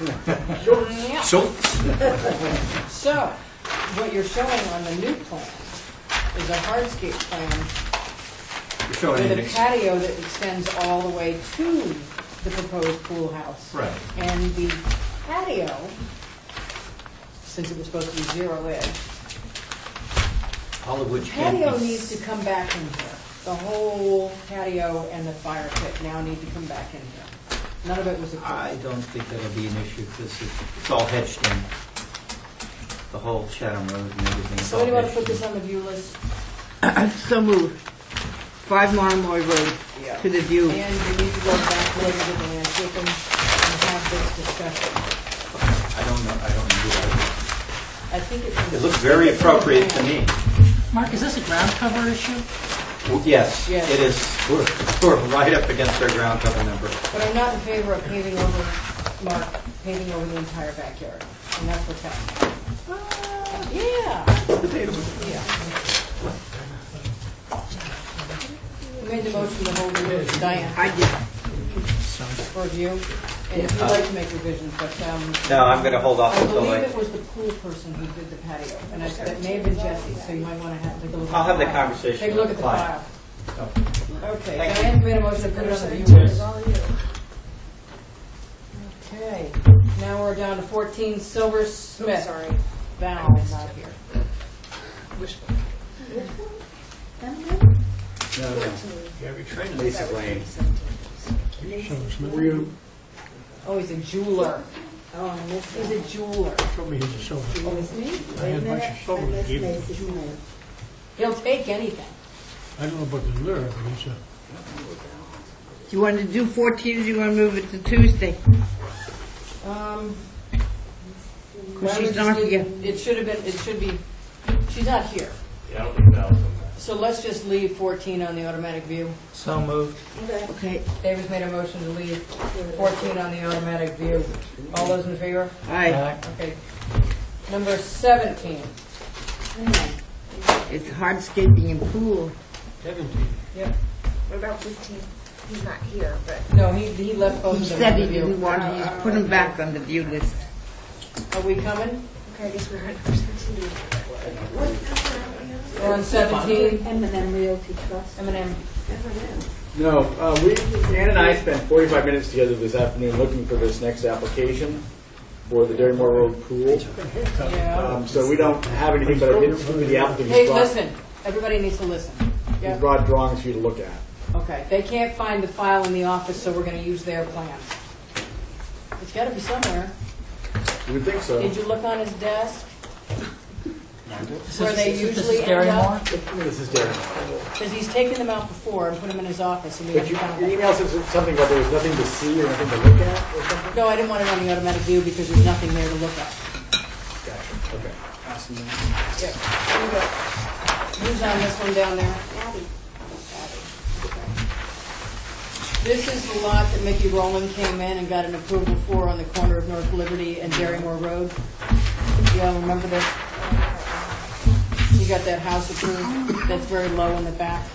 Yeah. Schultz. So, what you're showing on the new plan is a hardscape plan You're showing with an a patio that extends all the way to the proposed pool house. Right. And the patio, since it was supposed to be zero edge, all of which can patio be needs to come back in here. The whole patio and the fire pit now need to come back in here. None of it was approved. I don't think that'll be an issue because it's all hedged in. The whole Chatham Road and everything. is So all what do you want to hedged put in. this on the view list? So moved. 5 Monomoy Road to the view. And you need to go back later to the landscaping and have this discussion. I don't know that. I think it's. It looks very appropriate to me. Mark, is this a ground cover issue? Well, yes, Yes. it is. We're right up against our ground cover number. But I'm not in favor of paving over, Mark, paving over the entire backyard. And that's what's happening. Yeah. Debatable. Yeah. Who made the motion to hold the Diane? I did. For review? And if you'd like to make revisions, but, No, I'm going to hold off I until believe I. it was the pool person who did the patio, and that may have been Jesse, so you might want to take a look at the I'll have the file. conversation Take a look with at the the client. file. Okay, Thank you. Diane made a motion to put it on the view list. Okay, now we're down to 14 Silver Smith. Sorry. Val, not here. No. Basic lane. Oh, he's a jeweler. Oh, I missed He's a jeweler. Show me his silver. Oh, is he? I had a bunch of silver to give him. He'll take anything. I don't know about the lure, but he's a. Do you want to do 14 or do you want to move it to Tuesday? Why she's don't we not just here. leave- It should be, she's not here. Yeah, I don't think Val's on that. So let's just leave 14 on the automatic view. So moved. Okay. David's made a motion to leave 14 on the automatic view. All those in favor? Aye. Okay. Number 17. It's hardscaping and pool. 17. Yep. What about 15? He's not here, but. No, he left both He of them said on he the view. didn't want to, he's put him back on the view list. Are we coming? Okay, I guess we're on 15. We're on 17. M&M Realty Trust. M&M. No, Ann and I spent 45 minutes together this afternoon looking for this next application. for the Darrymore Road pool. Yeah. So we don't have anything, but I did speak with the applicant. Hey, listen, everybody needs to listen. He's Yeah. brought drawings for you to look at. Okay, they can't find the file in the office, so we're gonna use their plans. It's gotta be somewhere. You would think so. Did you look on his desk? This Where is- they this usually is end up? Darrymore? This is Darrymore. Because he's taken them out before and put them in his office, and we But haven't found your them. email says something about there was nothing to see or nothing to look at or something? No, I didn't want it on the automatic view because there's nothing there to look at. Gotcha, okay. Yeah. Here you go. Who's on this one down there? Abby. This is the lot that Mickey Rowland came in and got an approval for on the corner of North Liberty and Darrymore Road. You all remember this? He got that house approved, that's very low in the back,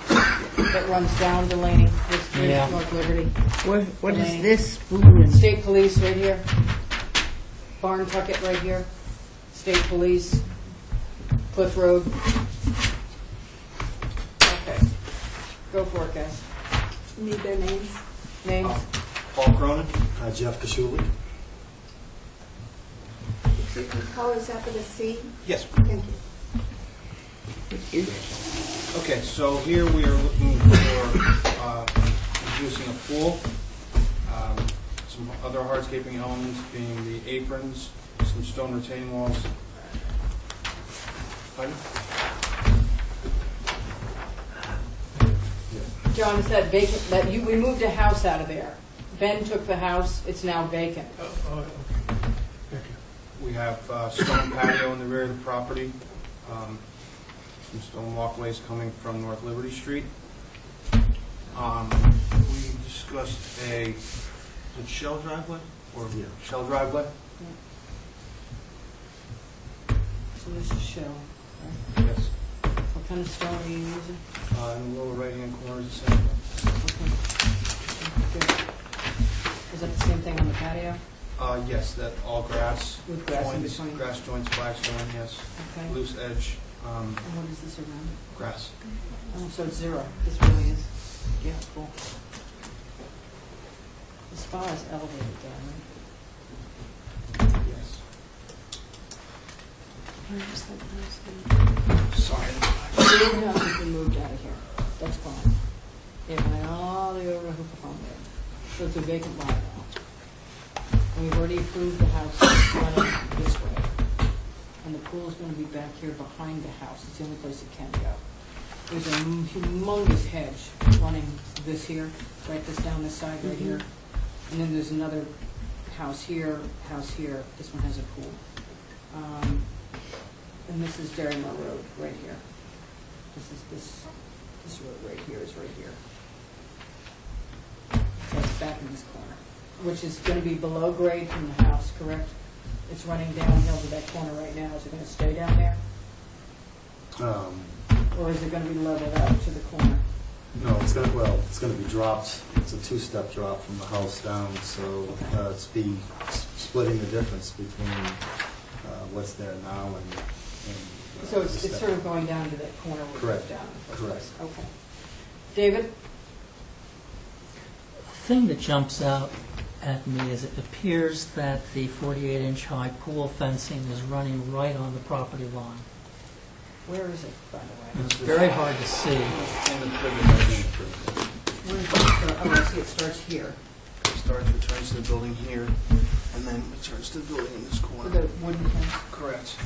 that runs down Delaney, this is Yeah. North Liberty. What is Delaney. this? Blue? State Police right here. Nantucket right here. State Police. Cliff Road. Okay. Go for it, guys. Need their names? Names? Paul Cronin. Jeff Kashuli. Colors after the C? Yes. Thank you. Okay, so here we are looking for reducing a pool, some other hardscaping elements being the aprons, some stone retaining walls. Pardon? John, it's that vacant, that you, we moved a house out of there. Ben took the house, it's now vacant. We have stone patio in the rear of the property, some stone walkways coming from North Liberty Street. We discussed a, is it shell driveway or shell driveway? So this is shell. Right? Yes. What kind of stone are you using? In the lower right-hand corner is the same thing. Okay. Good. Is that the same thing on the patio? Yes, that all grass. With grass in joints, between? Grass joints, flagstone, yes. Okay. Loose edge, And what is this around? grass. Oh, so it's zero. This really is. Yeah, cool. The spa is elevated there, right? Yes. Where's that house? Sorry. The house has been moved out of here. That's gone. Yeah, and all the over hoop on there. So it's a vacant lot now. And we've already approved the house running this way. And the pool's gonna be back here behind the house. It's the only place it can go. There's a humongous hedge running this here, right this down this side right here. And then there's another house here. This one has a pool. And this is Darrymore Road, right here. This road right here is right here. So it's back in this corner, which is going to be below grade from the house, correct? It's running downhill to that corner right now. Is it going to stay down there? Or is it going to be leveled out to the corner? No, it's going to be dropped. It's a two-step drop from the house down, so it's be splitting the difference between what's there now and So it's sort of going down to that corner where Correct. it's down. in the first Correct. place. Okay. David? The thing that jumps out at me is it appears that the 48-inch high pool fencing is running right on the property line. Where is it, by the way? And it's very hard to see. In the privet edge. Where is it? Oh, I see, it starts here. It starts, returns to the building here, and then returns to the building in this corner. The wooden fence? Correct.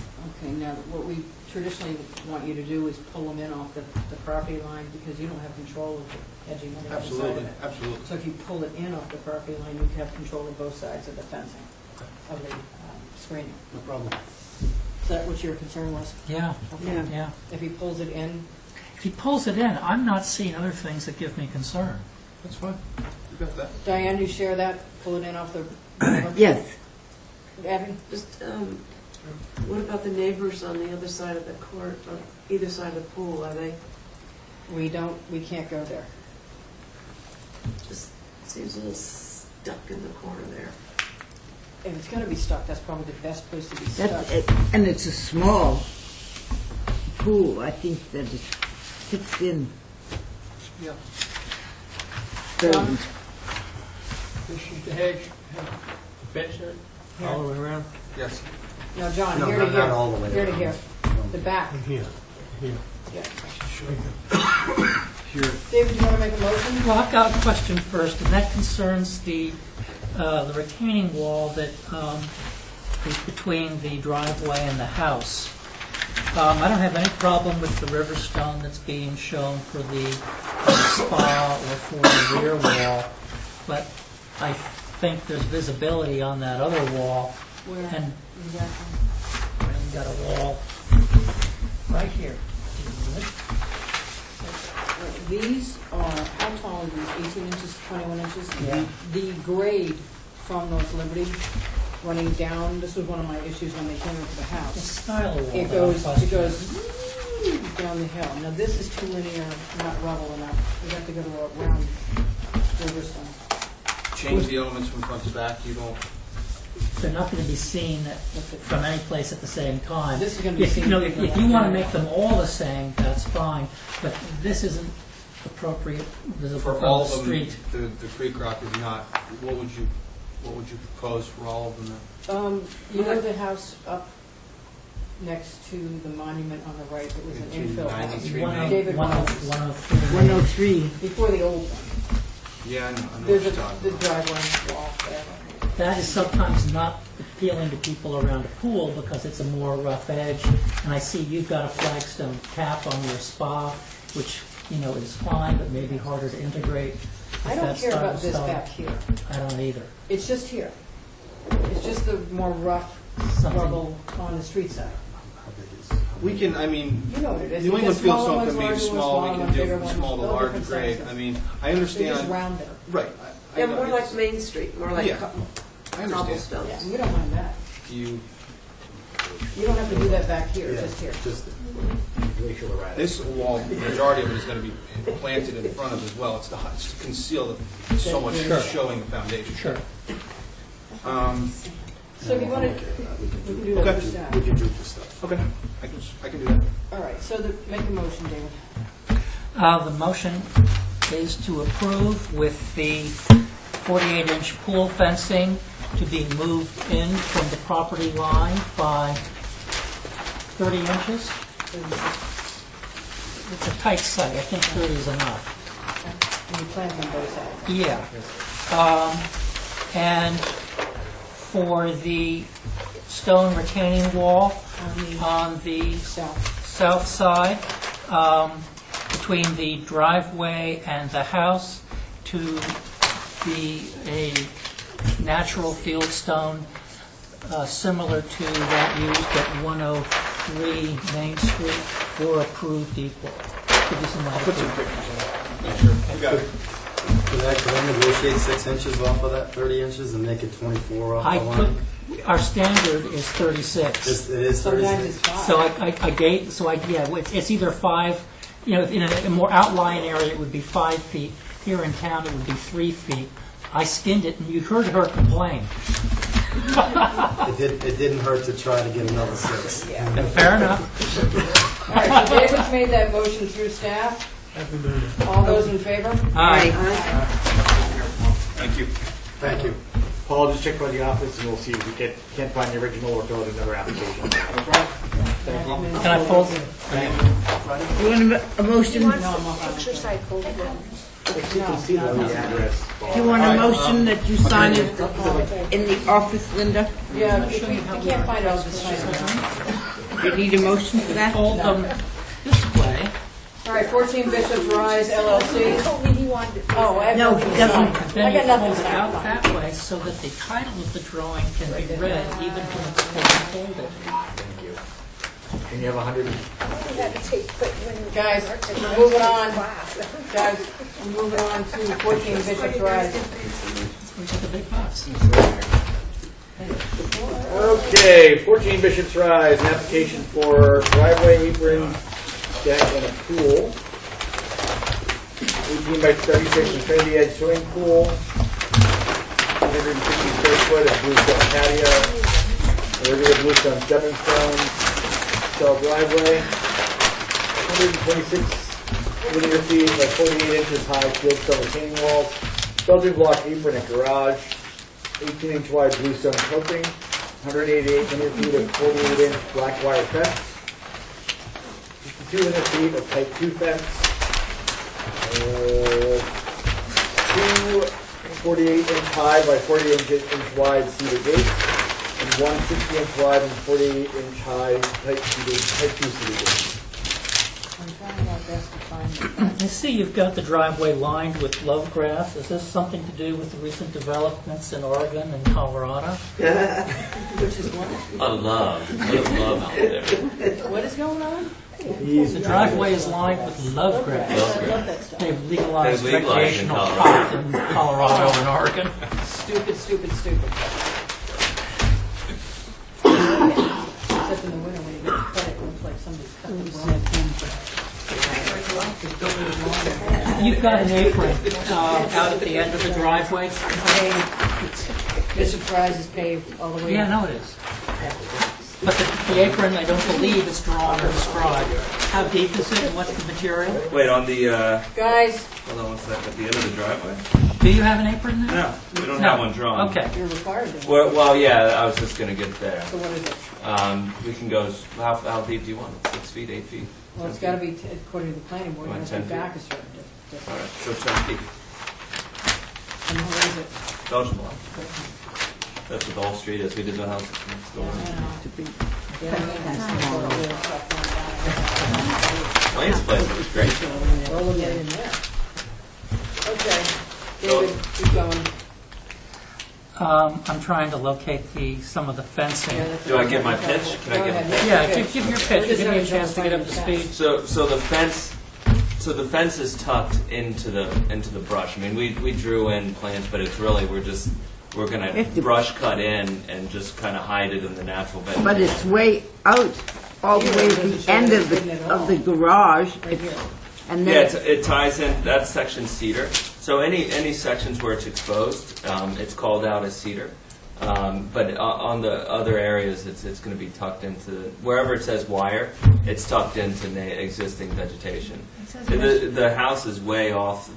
Okay, now, what we traditionally want you to do is pull them in off the property line because you don't have control of the edging on the other side of Absolutely, it. absolutely. So if you pull it in off the property line, you have control of both sides of the fencing, of the screening. no problem. Is that what your concern was? Yeah, Okay. yeah. If he pulls it in, If he pulls it in, I'm not seeing other things that give me concern. That's fine. You got that. Diane, you share that? Pull it in off the... Yes. Abby? Just, what about the neighbors on the other side of the court, on either side of the pool, are they? We can't go there. Just seems a little stuck in the corner there. If it's going to be stuck, that's probably the best place to be stuck. And it's a small pool. I think that it fits in. Yeah. John? This is the hedge, fence it. All the way around? Yes. No, John, No, here to not here. all the way Here to around. here. The back. From here, here. Yeah. Here. David, do you want to make a motion? Well, I've got a question first, and that concerns the retaining wall that is between the driveway and the house. I don't have any problem with the river stone that's being shown for the spa or for the rear wall, but I think there's visibility on that other wall. Where? And Exactly. you've got a wall right here. These are, how tall are these? 18 inches, 21 inches? Yeah. The grade from North Liberty running down, this was one of my issues when they came into the It's house. style wall. It goes down the hill. Now, this is too linear, not level enough. We have to go to a round Riverstone. Change the elements from front to back, you don't, They're not going to be seen from any place at the same time. This is gonna be If, seen you know, from if the you want to left. make them all the same, that's fine, but this isn't appropriate visible for from all the of them, street. the creek rock is not, what would you propose for all of them then? You know the house up next to the monument on the right, it was an infill house? 93 David 103. 103. Before the old one. Yeah, I know what There's you're talking the about. driveway wall there. That is sometimes not appealing to people around a pool because it's a more rough edge. And I see you've got a flagstone cap on your spa, which, you know, is fine, but maybe harder to integrate. with I don't that care style about this stone. back here. I don't either. It's just here. It's just the more rough rubble on the street side. We can, I mean, You know what it is. New England Because smaller Fieldstone ones, can be larger ones, small, smaller we can ones, do bigger from ones, small to all large different grade. sizes. I mean, I They're understand. just rounded. Right. I Yeah, know, more like it's- Main Street, more like Yeah. I understand. cobblestones. Yeah, we don't mind that. You, You don't have to do that back here, just here. Just racial erratic. this wall, the majority of it is going to be planted in front of as well. It's to conceal so much Sure. showing the foundation. Sure. So if you want to, we can do that Okay. for staff. We can do this stuff. Okay, I can do that. All right, so make a motion, David. The motion is to approve with the 48-inch pool fencing to be moved in from the property line by 30 inches. It's a tight site. I think 30 is enough. And you plant on both sides. Yeah. And for the stone retaining wall on the south side, between the driveway and the house, to be a natural field stone similar to that used at 103 Main Street or approved equal. Give you some latitude. You got it. Could I negotiate 6 inches off of that 30 inches and make it 24 off I the put, line? our standard is 36. It is Sometimes 36. it's 5. So it's either 5, you know, in a more outlying area, it would be 5 feet. Here in town, it would be 3 feet. I skinned it, and you heard her complain. It didn't hurt to try to get another 6. Fair enough. All right, so David's made that motion through staff. All those in favor? Aye. Thank you. Thank you. Paul, just check by the office and we'll see if we can't find the original or fill out another application. Can I fold it? You want a motion? Exercise folder. If you can see the address. You want a motion that you sign it in the office, Linda? Yeah, if you can't find it, I'll just sign it. You need a motion for that? Fold them this way. All right, 14 Bishop's Rise LLC. Oh, I have No, nothing he to doesn't. sign. Then I you got nothing fold to it out sign. that way so that the title of the drawing can be read even when it's folded. And you have 100. Guys, we're moving on. Guys, we're moving on to 14 Bishop's Rise. Which is the big box. Okay, 14 Bishop's Rise, an application for driveway, apron, deck, and a pool. 18 by 36 infinity edge swimming pool. 250 square foot of bluestone patio. A regular bluestone stepping stone. Cell driveway. 126 linear feet by 48 inches high fieldstone retaining walls. Building block apron and garage. 18-inch wide bluestone coping, 188 linear feet of 48-inch black wire fence, 52 linear feet of type 2 fence, two 48-inch high by 48-inch wide cedar gates, and one 60-inch wide and 48-inch high type 2 cedar gates. I'm trying my best to find the I see you've got the driveway lined with love grass. Is this something to do with the recent developments in Oregon and Colorado? Which is what? A love out there. What is going on? The driveway is lined with love grass. I love that stuff. They've legalized They've legalized in recreational Colorado. pot in Colorado and Oregon. Stupid, stupid, stupid. Except in the winter when you get to cut it, it looks like somebody's cut the lawn. You've got an apron out at the end of the driveway. You're surprised it's paved all the way? Yeah, no, it is. But the apron, I don't believe, is drawn or described. How deep is it and what's the material? Wait, on the, Guys, hold on one second, at the end of the driveway? Do you have an apron there? No, we don't No. have one drawn. Okay. you're required to. Well, yeah, I was just gonna get there. So what is it? We can go, how deep do you want it? 6 feet, 8 feet? Well, it's 10 got to feet? be, according to the planning board, it Want has to 10 be feet? back a certain distance. All right, so 10 feet. And what is it? Belgian block. That's what the whole street is. We did the house next door. Wayne's place was great. Well, we'll get in there. Okay, David, keep going. I'm trying to locate some of the fencing. Do I get my pitch? Can I get? Yeah, give your pitch. Give me a chance to get up to speed. So the fence is tucked into the brush. I mean, we drew in plans, but it's really we're gonna brush cut in and just kind of hide it in the natural vegetation. But it's way out, all the way to the end of the garage. And Yeah, then it ties in, that section cedar. So any sections where it's exposed, it's called out as cedar. But on the other areas, it's going to be tucked into, wherever it says wire, it's tucked into existing vegetation. The house is way off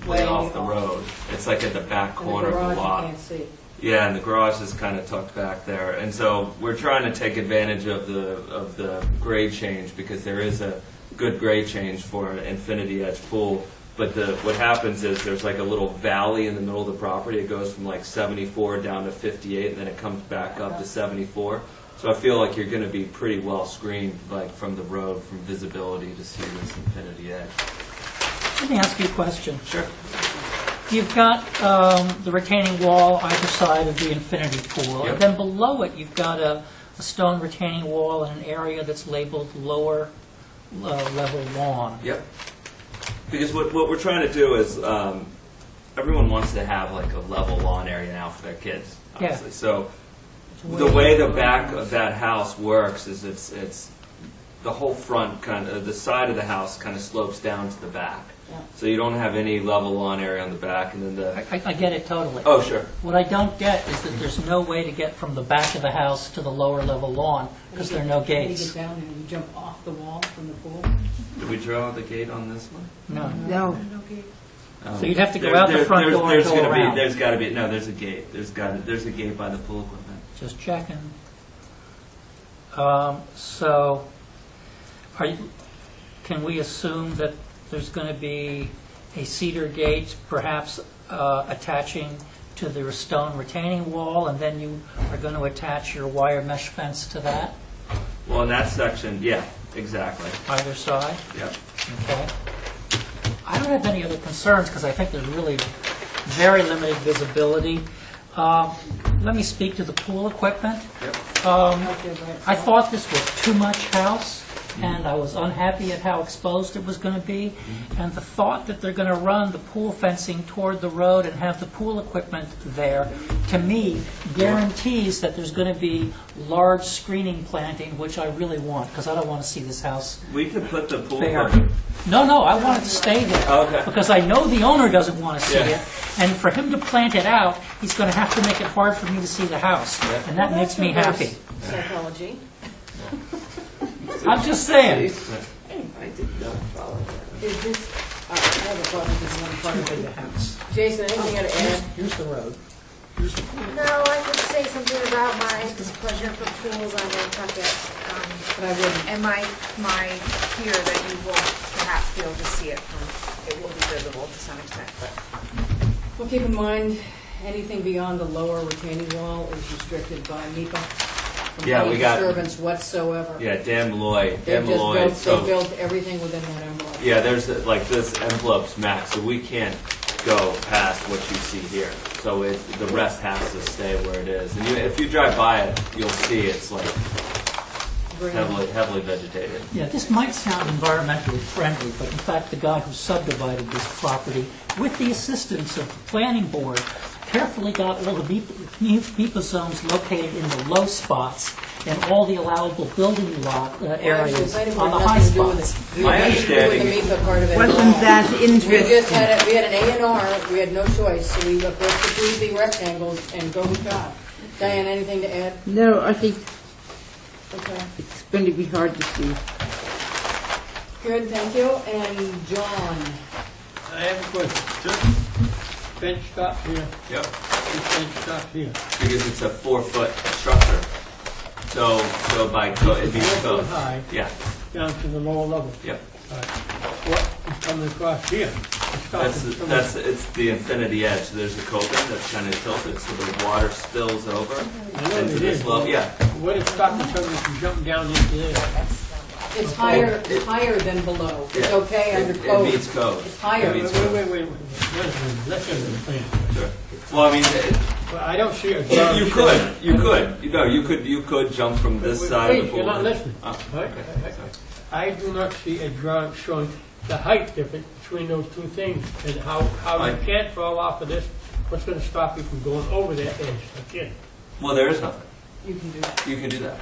the road. It's like at the back corner of the lot. You can't see. Yeah, and the garage is kind of tucked back there. And so we're trying to take advantage of the grade change, because there is a good grade change for an infinity edge pool. But what happens is there's like a little valley in the middle of the property. It goes from like 74 down to 58, and then it comes back up to 74. So I feel like you're going to be pretty well screened, like from the road, from visibility, to see this infinity edge. Let me ask you a question. Sure. You've got the retaining wall either side of the infinity pool, Yep. and then below it you've got a stone retaining wall in an area that's labeled lower level lawn. Yep. Because what we're trying to do is, everyone wants to have like a level lawn area now for their kids, obviously. Yeah. So the way the back of that house works is it's the whole front the side of the house kind of slopes down to the back. Yeah. So you don't have any level lawn area on the back, and then I get it totally. Oh, sure. What I don't get is that there's no way to get from the back of the house to the lower level lawn because there are no How do you gates. get down and you jump off the wall from the pool? Did we draw the gate on this one? No. no. So you'd have to go out the front door and go around. There's got to be there's a gate. There's a gate by the pool equipment. Just checking. So, can we assume that there's going to be a cedar gate, perhaps attaching to the stone retaining wall, and then you are going to attach your wire mesh fence to that, Well, in that section, yeah, exactly. either side? Yep. Okay. I don't have any other concerns because I think there's really very limited visibility. Let me speak to the pool equipment. I thought this was too much house, and I was unhappy at how exposed it was going to be. And the thought that they're going to run the pool fencing toward the road and have the pool equipment there, to me, guarantees that there's going to be large screening planting, which I really want, because I don't want to see this house We could put the pool bare. equipment. No, I want it to stay there. Okay. Because I know the owner doesn't want to see Yeah. it, and for him to plant it out, he's going to have to make it hard for me to see the house, and that makes me happy. Psychology. I'm just saying. I did not follow that. Is this, I have a problem with this one part of The house. Jason, anything you got to add? Here's the road. No, I could say something about my displeasure for pools on Nantucket. But I wouldn't. And my fear that you will perhaps be able to see it from, it will be visible to some extent, but. Well, keep in mind, anything beyond the lower retaining wall is restricted by NEPA. From Yeah, any we got- disturbance whatsoever. Yeah, Dan Malloy. They Dan Malloy. they So built everything within that envelope. yeah, there's like this envelope's max, so we can't go past what you see here. So the rest has to stay where it is. And if you drive by it, you'll see it's like heavily vegetated. Yeah, this might sound environmentally friendly, but in fact, the guy who subdivided this property, with the assistance of the planning board, carefully got all the BEPA zones located in the low spots and all the allowable building lot areas on the high spots. My understanding, Wasn't that We just interesting? had, we had an A&R, we had no choice, so we looked at the rectangles and go with God. Diane, anything to add? No, I think Okay. it's going to be hard to see. Good, thank you. And John? I have a question. Fence stops here. Yep. This fence stops here. Because it's a 4-foot structure. So by code, it means 4 code. foot high. Yeah. Down to the lower level. Yep. All right. What is coming across here? It stops at some- It's the infinity edge. There's a coping that's kind of tilted, so the water spills over I know into it this is. level. Yeah. What is stopping somebody from jumping down into there? It's higher than below. It's Yeah. okay under It code. meets code. It's higher. It meets Wait, code. wait. Let's go to the plan. Sure. Well, I mean, Well, I don't see a you drawing. could. You could jump from this side of the Please, pool. you're not listening. Oh, Right? okay. I do not see a drawing showing the height difference between those two things and how you can't fall off of this. What's going to stop you from going over that edge again? Well, there is nothing. You can do that. You can do that.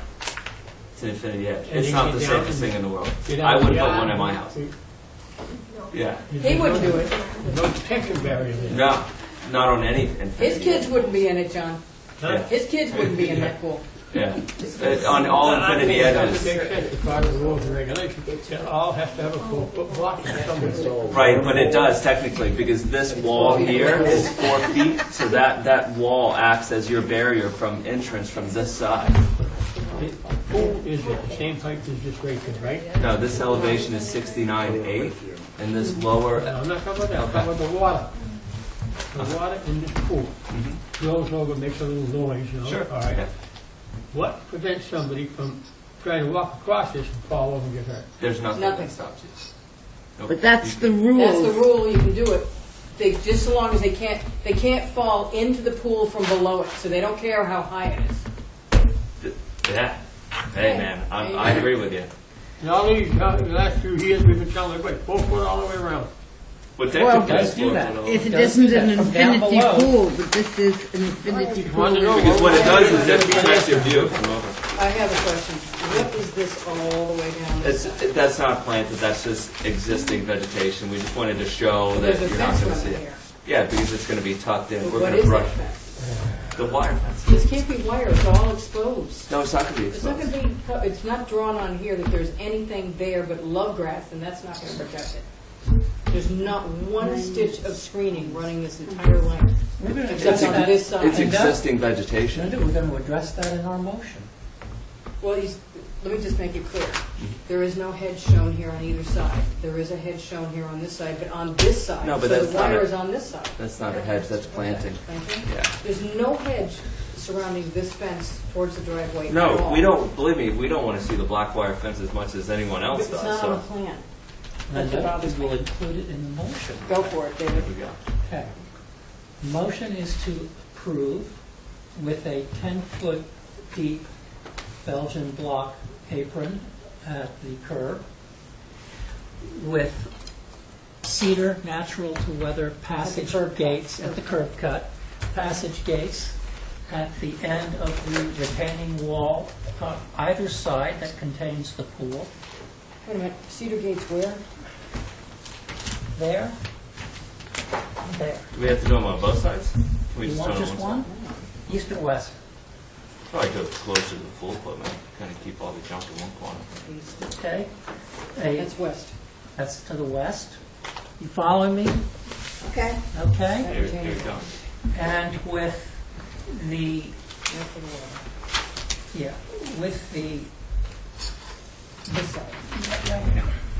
It's an infinity edge. And It's you not get the down safest and thing in the world. get I out wouldn't the put yard. one in my house. Yeah. He wouldn't do it. No detection barrier there. No, not on any infinity. His kids wouldn't be in it, John. Huh? His kids wouldn't be in that pool. Yeah. On all infinity That edges. makes sense as far as the rules and regulations. It all has to have a 4-foot block somewhere. Right, but it does technically, because this wall here is 4 feet, so that wall acts as your barrier from entrance from this side. The pool is at the same height as this right here, right? No, this elevation is 69.8, and this lower. No, I'm not talking about that. I'm talking about the water. The water in this pool goes over, makes a little noise, you know? Sure. All right. Yeah. What prevents somebody from trying to walk across this and fall over and get hurt? There's nothing Nothing. that stops you. Nope. But that's the rule. That's the rule, you can do it. They, just so long as they can't fall into the pool from below it, so they don't care how high it is. Yeah. Hey, man, I agree with you. And all these, the last few years, we've been telling everybody, 4 foot all the way around. But Well, technically, it's 4 foot if it Does do isn't an that from down infinity below. pool, but this is an infinity pool. Because what it does is it protects your view from over. I have a question. What is this all the way down this side? That's not planted, that's just existing vegetation. We just wanted to show that There's a you're not fence going to see around it. here. Yeah, because it's going to be tucked in. We're What going to is that brush fence? the wire fence. This can't be wire, it's all exposed. No, it's not going to be It's not exposed. going to be, it's not drawn on here that there's anything there but love grass, and that's not going to protect it. There's not one stitch of screening running this entire length, Maybe except on this side. It's existing vegetation. We're going to address that in our motion. Well, let me just make it clear. There is no hedge shown here on either side. There is a hedge shown here on this side, but on this side. No, but so that's the not wire a- is on this side. That's not a hedge, that's planting. Planting? Yeah. There's no hedge surrounding this fence towards the driveway at No, all. we don't, believe me, we don't want to see the black wire fence as much as anyone But else it's does. not on the So plan. And That's what bothers we'll me. include it in the motion. Go for it, David. there we go. Okay. Motion is to approve with a 10-foot deep Belgian block apron at the curb with cedar natural to weather passage gates at the curb cut, passage gates at the end of the retaining wall on either side that contains the pool. Wait a minute, Cedar Gates where? There. There. Do we have to do them on both sides? Can we You do want it on just one one? East or west? side? Probably go closer to the pool equipment, kind of keep all the junk in one corner. Okay. That's west. That's to the west. You following me? Okay. Okay. Here you go. And with The, yeah, with the, This side.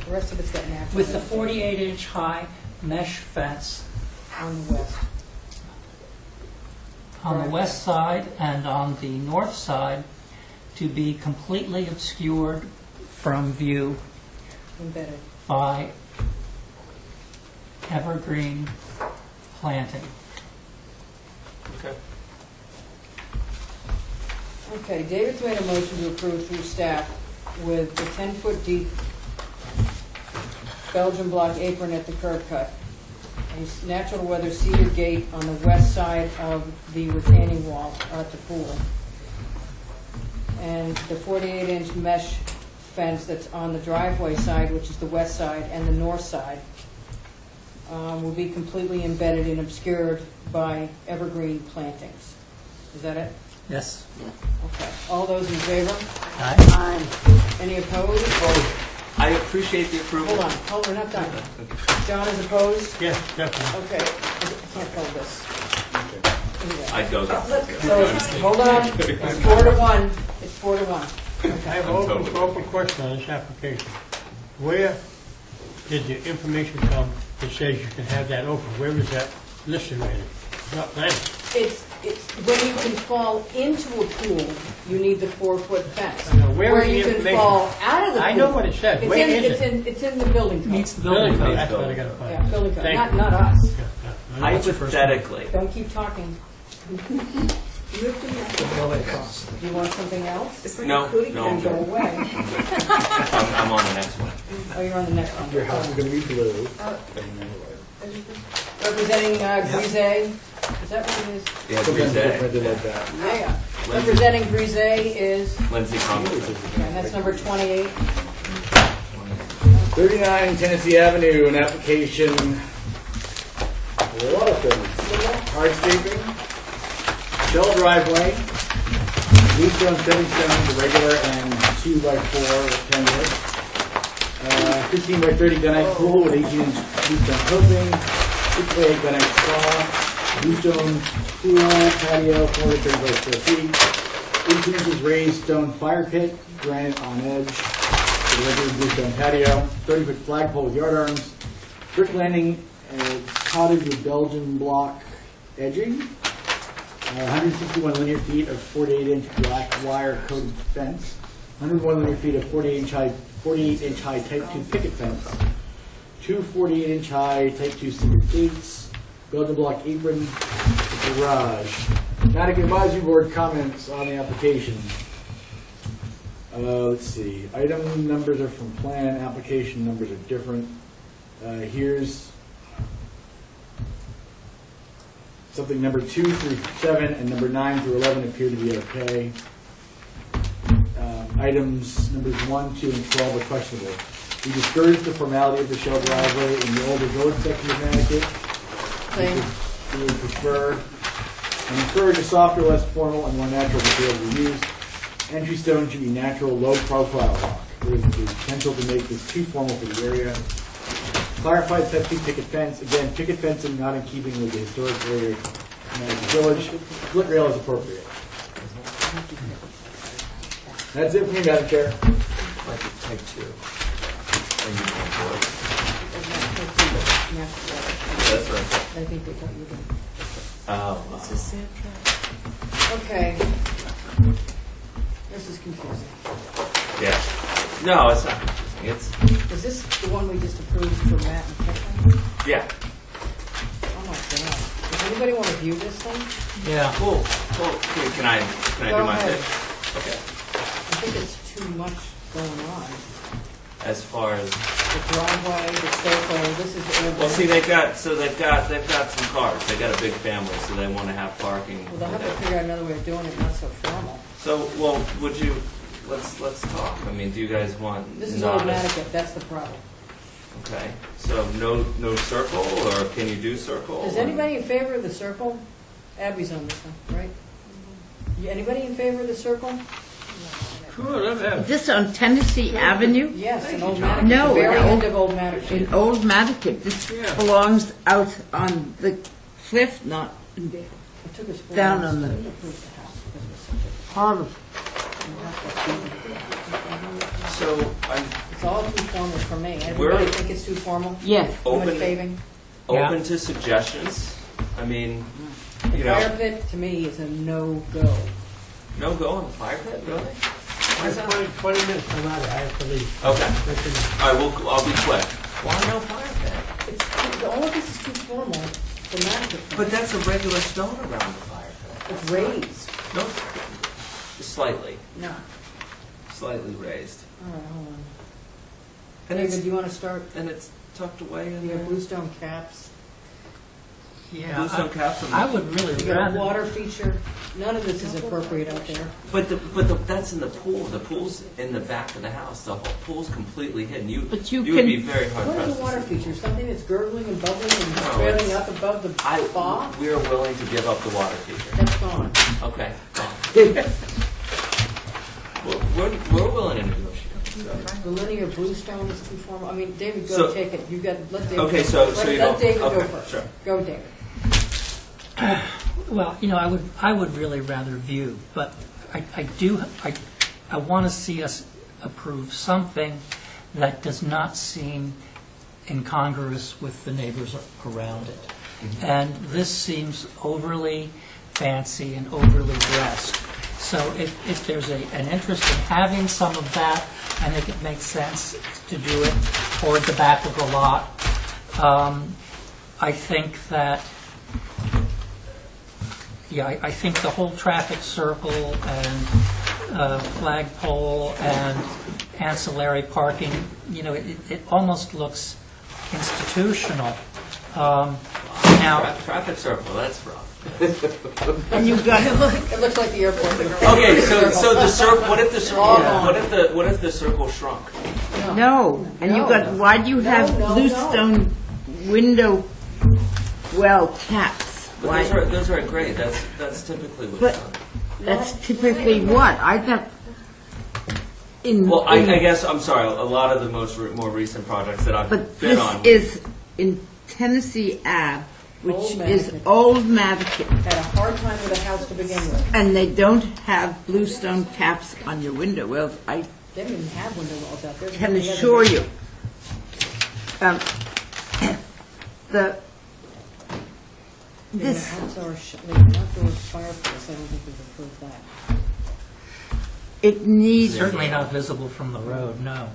The rest of it's got natural. with the 48-inch high mesh fence On the west. on the west side and on the north side to be completely obscured from view Embedded. by evergreen planting. Okay. Okay, David's made a motion to approve through staff with the 10-foot deep Belgian block apron at the curb cut, a natural weather cedar gate on the west side of the retaining wall at the pool, and the 48-inch mesh fence that's on the driveway side, which is the west side, and the north side, will be completely embedded and obscured by evergreen plantings. Is that it? Yes. Okay. All those in favor? Aye. Any opposed? I appreciate the approval. Hold on, we're not done. John is opposed? Yes, definitely. Okay, I can't hold this. Anyway. I'd go there. So, hold on, it's 4-1, it's 4-1. I have an open question on this application. Where did the information come that says you can have that open? Where is that listed right? It's not planted. It's, when you can fall into a pool, you need the 4-foot fence. I know. Where is the you can information? fall out of the pool. I know what it says. It's Where in, is it's it? it's in the building code. Meets the building code. That's what I gotta find. Yeah, building code, Thank not you. us. Yeah, yeah. That's the first one. Hypothetically, Don't keep talking. Do you want something else? no, Then go away. I'm on the next one. Oh, you're on the next one. Your house is going to be blue. Representing Grise, is that what it is? Yeah, Sometimes Grise. it's printed like that. Yeah. Representing Grise is, Lindsay Conley. and that's number 28. 39 Tennessee Avenue, an application, a lot of things. Hardscaping, shell driveway, blue stone, stepping stone, the regular, and 2x4 10 15 by 30 gunite pool with 18-inch blue stone coping, 6 by 8 gunite spa, blue stone pool patio, 435 square feet, 18 inches raised stone fire pit, granite on edge, the regular blue stone patio, 30-foot flagpole with yard arms, brick landing, cottage with Belgian block edging, 161 linear feet of 48-inch black wire coated fence, 101 linear feet of 48-inch high Type 2 picket fence, 2 48-inch high Type 2 cedar gates, Belgian block apron, garage. Nantucket Advisory Board comments on the application. Let's see. Item numbers are from plan. Application numbers are different. Here's something number 2 through 7 and number 9 through 11 appear to be okay. Items numbers 1, 2, and 12 are questionable. We discourage the formality of the shell driveway in the older village section of Nantucket. We would prefer and encourage a softer, less formal, and more natural material to be used. Entry stone should be natural, low-profile rock. There is the potential to make this too formal for the area. Clarified Type 2 picket fence. Again, picket fencing not in keeping with the historic area of Nantucket Village. Split rail is appropriate. That's it for me, Madam Chair. Like a Type 2. That's right. I think they got you done. Oh, It's a sand trap. Okay. This is confusing. yeah. No, it's not. It's, Is this the one we just approved for Matt and Kevin? yeah. Oh my God. Does anybody want to view this thing? Yeah. Cool. Can I Go do my ahead. thing? Okay. I think it's too much going on. As far as The driveway, the circle, this is the old. well, see, they've got some cars. They got a big family, so they want to have parking. Well, they'll have to figure out another way of doing it, not so formal. So, well, would you? Let's talk. I mean, do you guys want? This is not old a- Nantucket, that's the problem. Okay. So no circle, or can you do circle? Is anybody in favor of the circle? Abby's on this one, right? Anybody in favor of the circle? Sure, let them have Is this on Tennessee Avenue? Yes, in Old Nantucket, No, the very in end Old- of Old Nantucket. In Old Mattocket. This Yeah. belongs out on the cliff, not in It took us 4 Down months on the- to approve the house because it was such a Harbor. So I'm It's all too formal for me. We're- Everybody think it's too formal? Yes. Too much Open- paving? open to suggestions. I mean, The you know, fire pit, to me, is a no-go. no go on the fire pit, really? Why is that? 20 minutes, I'm out of it, I have to leave. Okay. All right, I'll be quick. Why no fire pit? It's, all of this is too formal for Nantucket. But that's a regular stone around the fire pit. It's raised. No, slightly, No. slightly raised. All right, hold on. And David, it's, do you want to start? and it's tucked away in You there. have bluestone caps. Yeah, Bluestone caps on the- I would really You got a rather, water feature. None of this is appropriate up there. But that's in the pool. The pool's in the back of the house. The whole pool's completely hidden. But you would can- be very hard What pressed. is a water feature? Something that's gurgling and bubbling and No, trailing it's- up above the spa? We are willing to give up the water feature. That's gone. Okay, gone. We're willing to negotiate. The linear bluestone is too formal. I mean, David, go So- take it. You got, let David. Okay, go. so Let you don't. David go Okay, first. sure. Go, David. well, I would really rather view, but I want to see us approve something that does not seem incongruous with the neighbors around it. And this seems overly fancy and overly dressed. So if there's an interest in having some of that, I think it makes sense to do it toward the back of the lot. I think that, I think the whole traffic circle and flagpole and ancillary parking, it almost looks institutional. Now, Traffic circle, that's rough. And you got It looks like the airport. Okay, so the circle. What if the circle? All gone. What if the circle shrunk? No, and you got, why do you have No, no, bluestone window well caps? But Why? those are great. That's typically what's But done. that's typically what? I thought in. Well, I in- guess I'm sorry. A lot of the more recent projects that I've But been this on. is in Tennessee Ave, which Old is Nantucket. old Nantucket, Had a hard time with a house to begin with. and they don't have bluestone caps on your window wells. I They didn't even have window wells out there. can assure you. The this Outdoor fireplace, I don't think we've approved that. it needs certainly not visible from the road, no.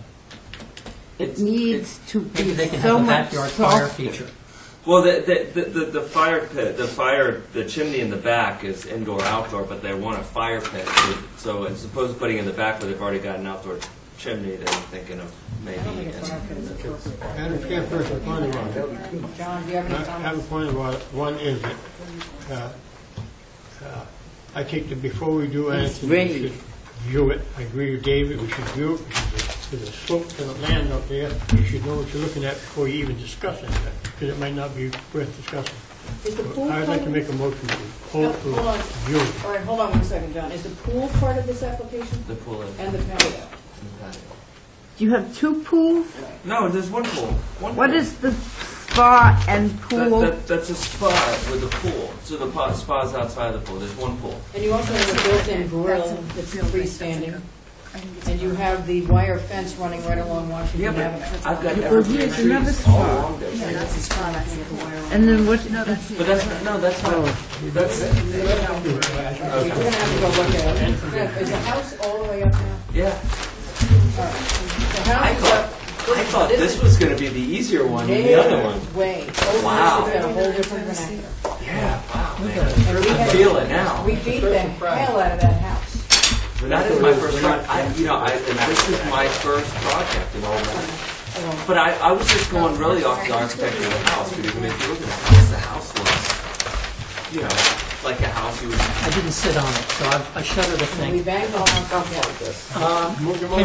it needs to Maybe be they can so have a much backyard fire softer. feature. Well, the fire pit, the chimney in the back is indoor-outdoor, but they want a fire pit. So as opposed to putting it in the back where they've already got an outdoor chimney, they're thinking of maybe. I don't think a fire pit is appropriate. Madam Chairperson, point of order. John, do you have any I have a comments? point of order. One is that I think that before we do anything, we raised. should view it. I agree with David, we should view it. There's a slope to the land out there. You should know what you're looking at before you even discuss anything, because it might not be worth discussing. Is the pool I'd like to part- make a motion to Hold hold on. view it. All right, hold on 1 second, John. Is the pool part of this application? The pool is. And the patio? Do you have two pools? No, there's one pool. What is the spa and pool? That's a spa with a pool. So the spa's outside of the pool. There's one pool. And you also have a built-in grill that's freestanding. And you have the wire fence running right along Washington Avenue. I've got Well, evergreen here's trees another all spot. along there. And then what? But that's not. That's not. That's. We're gonna have to go look at it. Yeah, is the house all the way up now? Yeah. All right. The house is up. I thought this was going to be the easier one than the other one. Way. Wow. It's got a whole different vernacular. Yeah. Wow, man. And we I had- feel it now. We beat the hell out of that house. That is my first project. And this is my first project in all that. But I was just going really off the architecture of the house, because I mean, if you look at the house looks, like a house you would. I didn't sit on it, so I shudder to We think. banged the house up like this. Can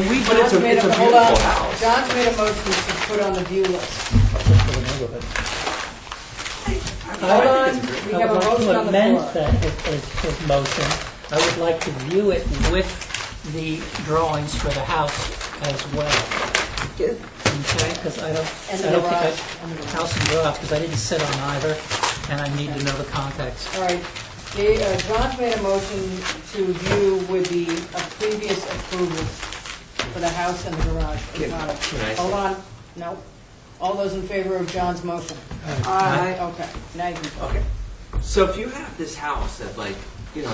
we But it's John's a made beautiful hold on. house. John's made a motion to put on the view list. Hold on, we I have a would like motion to on the amend floor. that, his motion. I would like to view it with the drawings for the house as well. Okay, because I don't And think the garage. house and garage, because I didn't sit on either, and I need to know the context. All right, John's made a motion to view with the previous approvals for the house and the garage. Can I Hold say- on, no. All those in favor of John's motion? Aye. Okay, now you can talk. Okay. So if you have this house that, like, you know,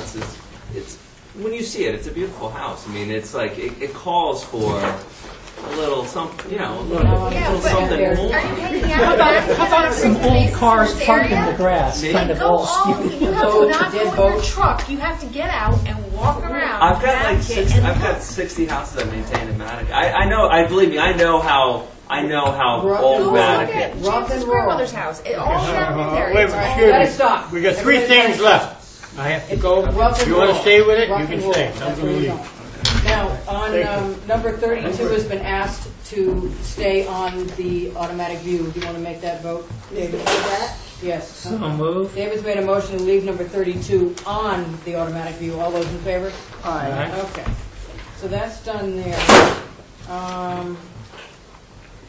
it's when you see it, it's a beautiful house. I mean, it's like it calls for a little something, you know, a little something more. How about some old cars parked in the grass, kind of all skewed? You have to not go in your truck, you have to get out and walk around. I've got like back it, and I've got 60 houses I maintain in Mattocket. I know. Believe me. I know how old Mattocket. James's grandmother's house. It all happened there. Wait, It's all- excuse Let me. it stop. We got three Everybody things let it left. I have to go. Rough and You want roll. to stay with it? Rough You can and roll. stay. That's I'm where going to you're leave. going. Now, on number 32 has been asked to stay on the automatic view. Do you want to make that vote, David? Yes. So moved. David's made a motion to leave number 32 on the automatic view. All those in favor? Aye. Okay. So that's done there.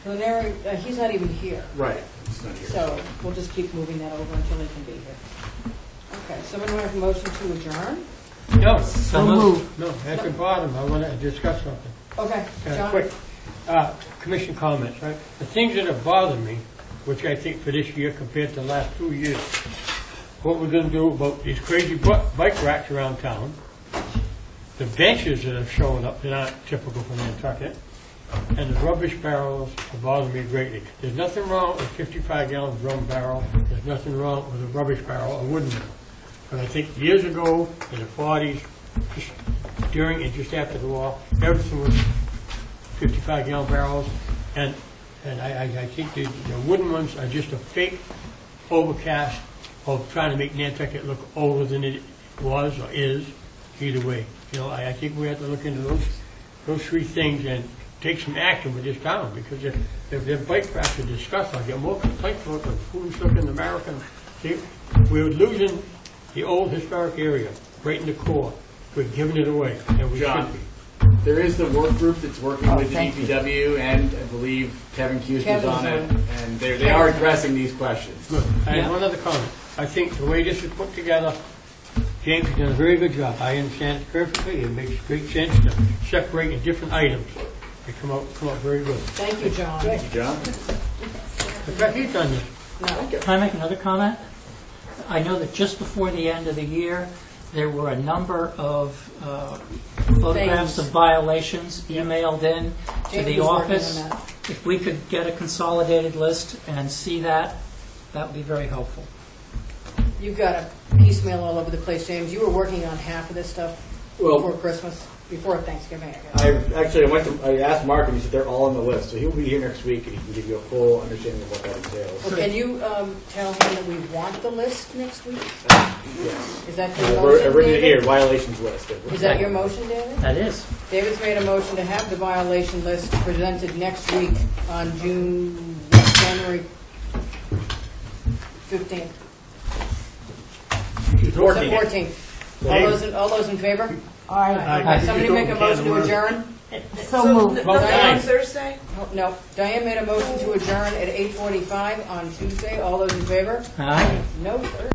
Preliminary, he's not even here. Right. It's not here. So we'll just keep moving that over until he can be here. Okay, someone want a motion to adjourn? No, So moved. no, at the bottom, I want to discuss something. Okay, John? Quick, commission comments, right? The things that have bothered me, which I think for this year compared to the last 2 years, what we're going to do about these crazy bike racks around town, the benches that have shown up that aren't typical for Nantucket, and the rubbish barrels have bothered me greatly. There's nothing wrong with a 55-gallon drum barrel. There's nothing wrong with a rubbish barrel, a wooden one. But I think years ago, in the 40s, just during and just after the war, everything was 55-gallon barrels, and I think the wooden ones are just a fake overcast of trying to make Nantucket look older than it was or is. Either way, you know, I think we have to look into those three things and take some action with this town, because if their bike racks are disgusting, I get more complaints about the food stuff in the American. See, we're losing the old historic area, right in the core. We're giving it away, and we John, should be. there is the work group that's working with the thank you. DPW, and I believe Kevin Cusey's Kevin's on it, on it. and they are addressing these questions. Good. I Yeah. have one other comment. I think the way this is put together, James has done a very good job. I understand it perfectly. It makes great sense to separate the different items. They come out very good. Thank you, John. Thank you, John. In fact, he's done this. No. Can I make another comment? I know that just before the end of the year, there were a number of photographs Things. of violations emailed in to James the was working office. on that. If we could get a consolidated list and see that, that would be very helpful. You've got a piecemeal all over the place, James. You were working on half of this stuff Well- before Christmas, before Thanksgiving, I guess. I asked Mark, and he said they're all on the list, so he'll be here next week, and he can give you a full understanding of what that entails. Well, can you tell him that we want the list next week? Yes. Is that your I've motion, written it here, David? violations list. Is that your motion, David? That is. David's made a motion to have the violation list presented next week on January 15th. 14th. All those in favor? Aye. Somebody make a motion to adjourn? So moved. Diane? On Thursday? Oh, no. Diane made a motion to adjourn at 8:45 on Tuesday. All those in favor? Aye. No, Thursday.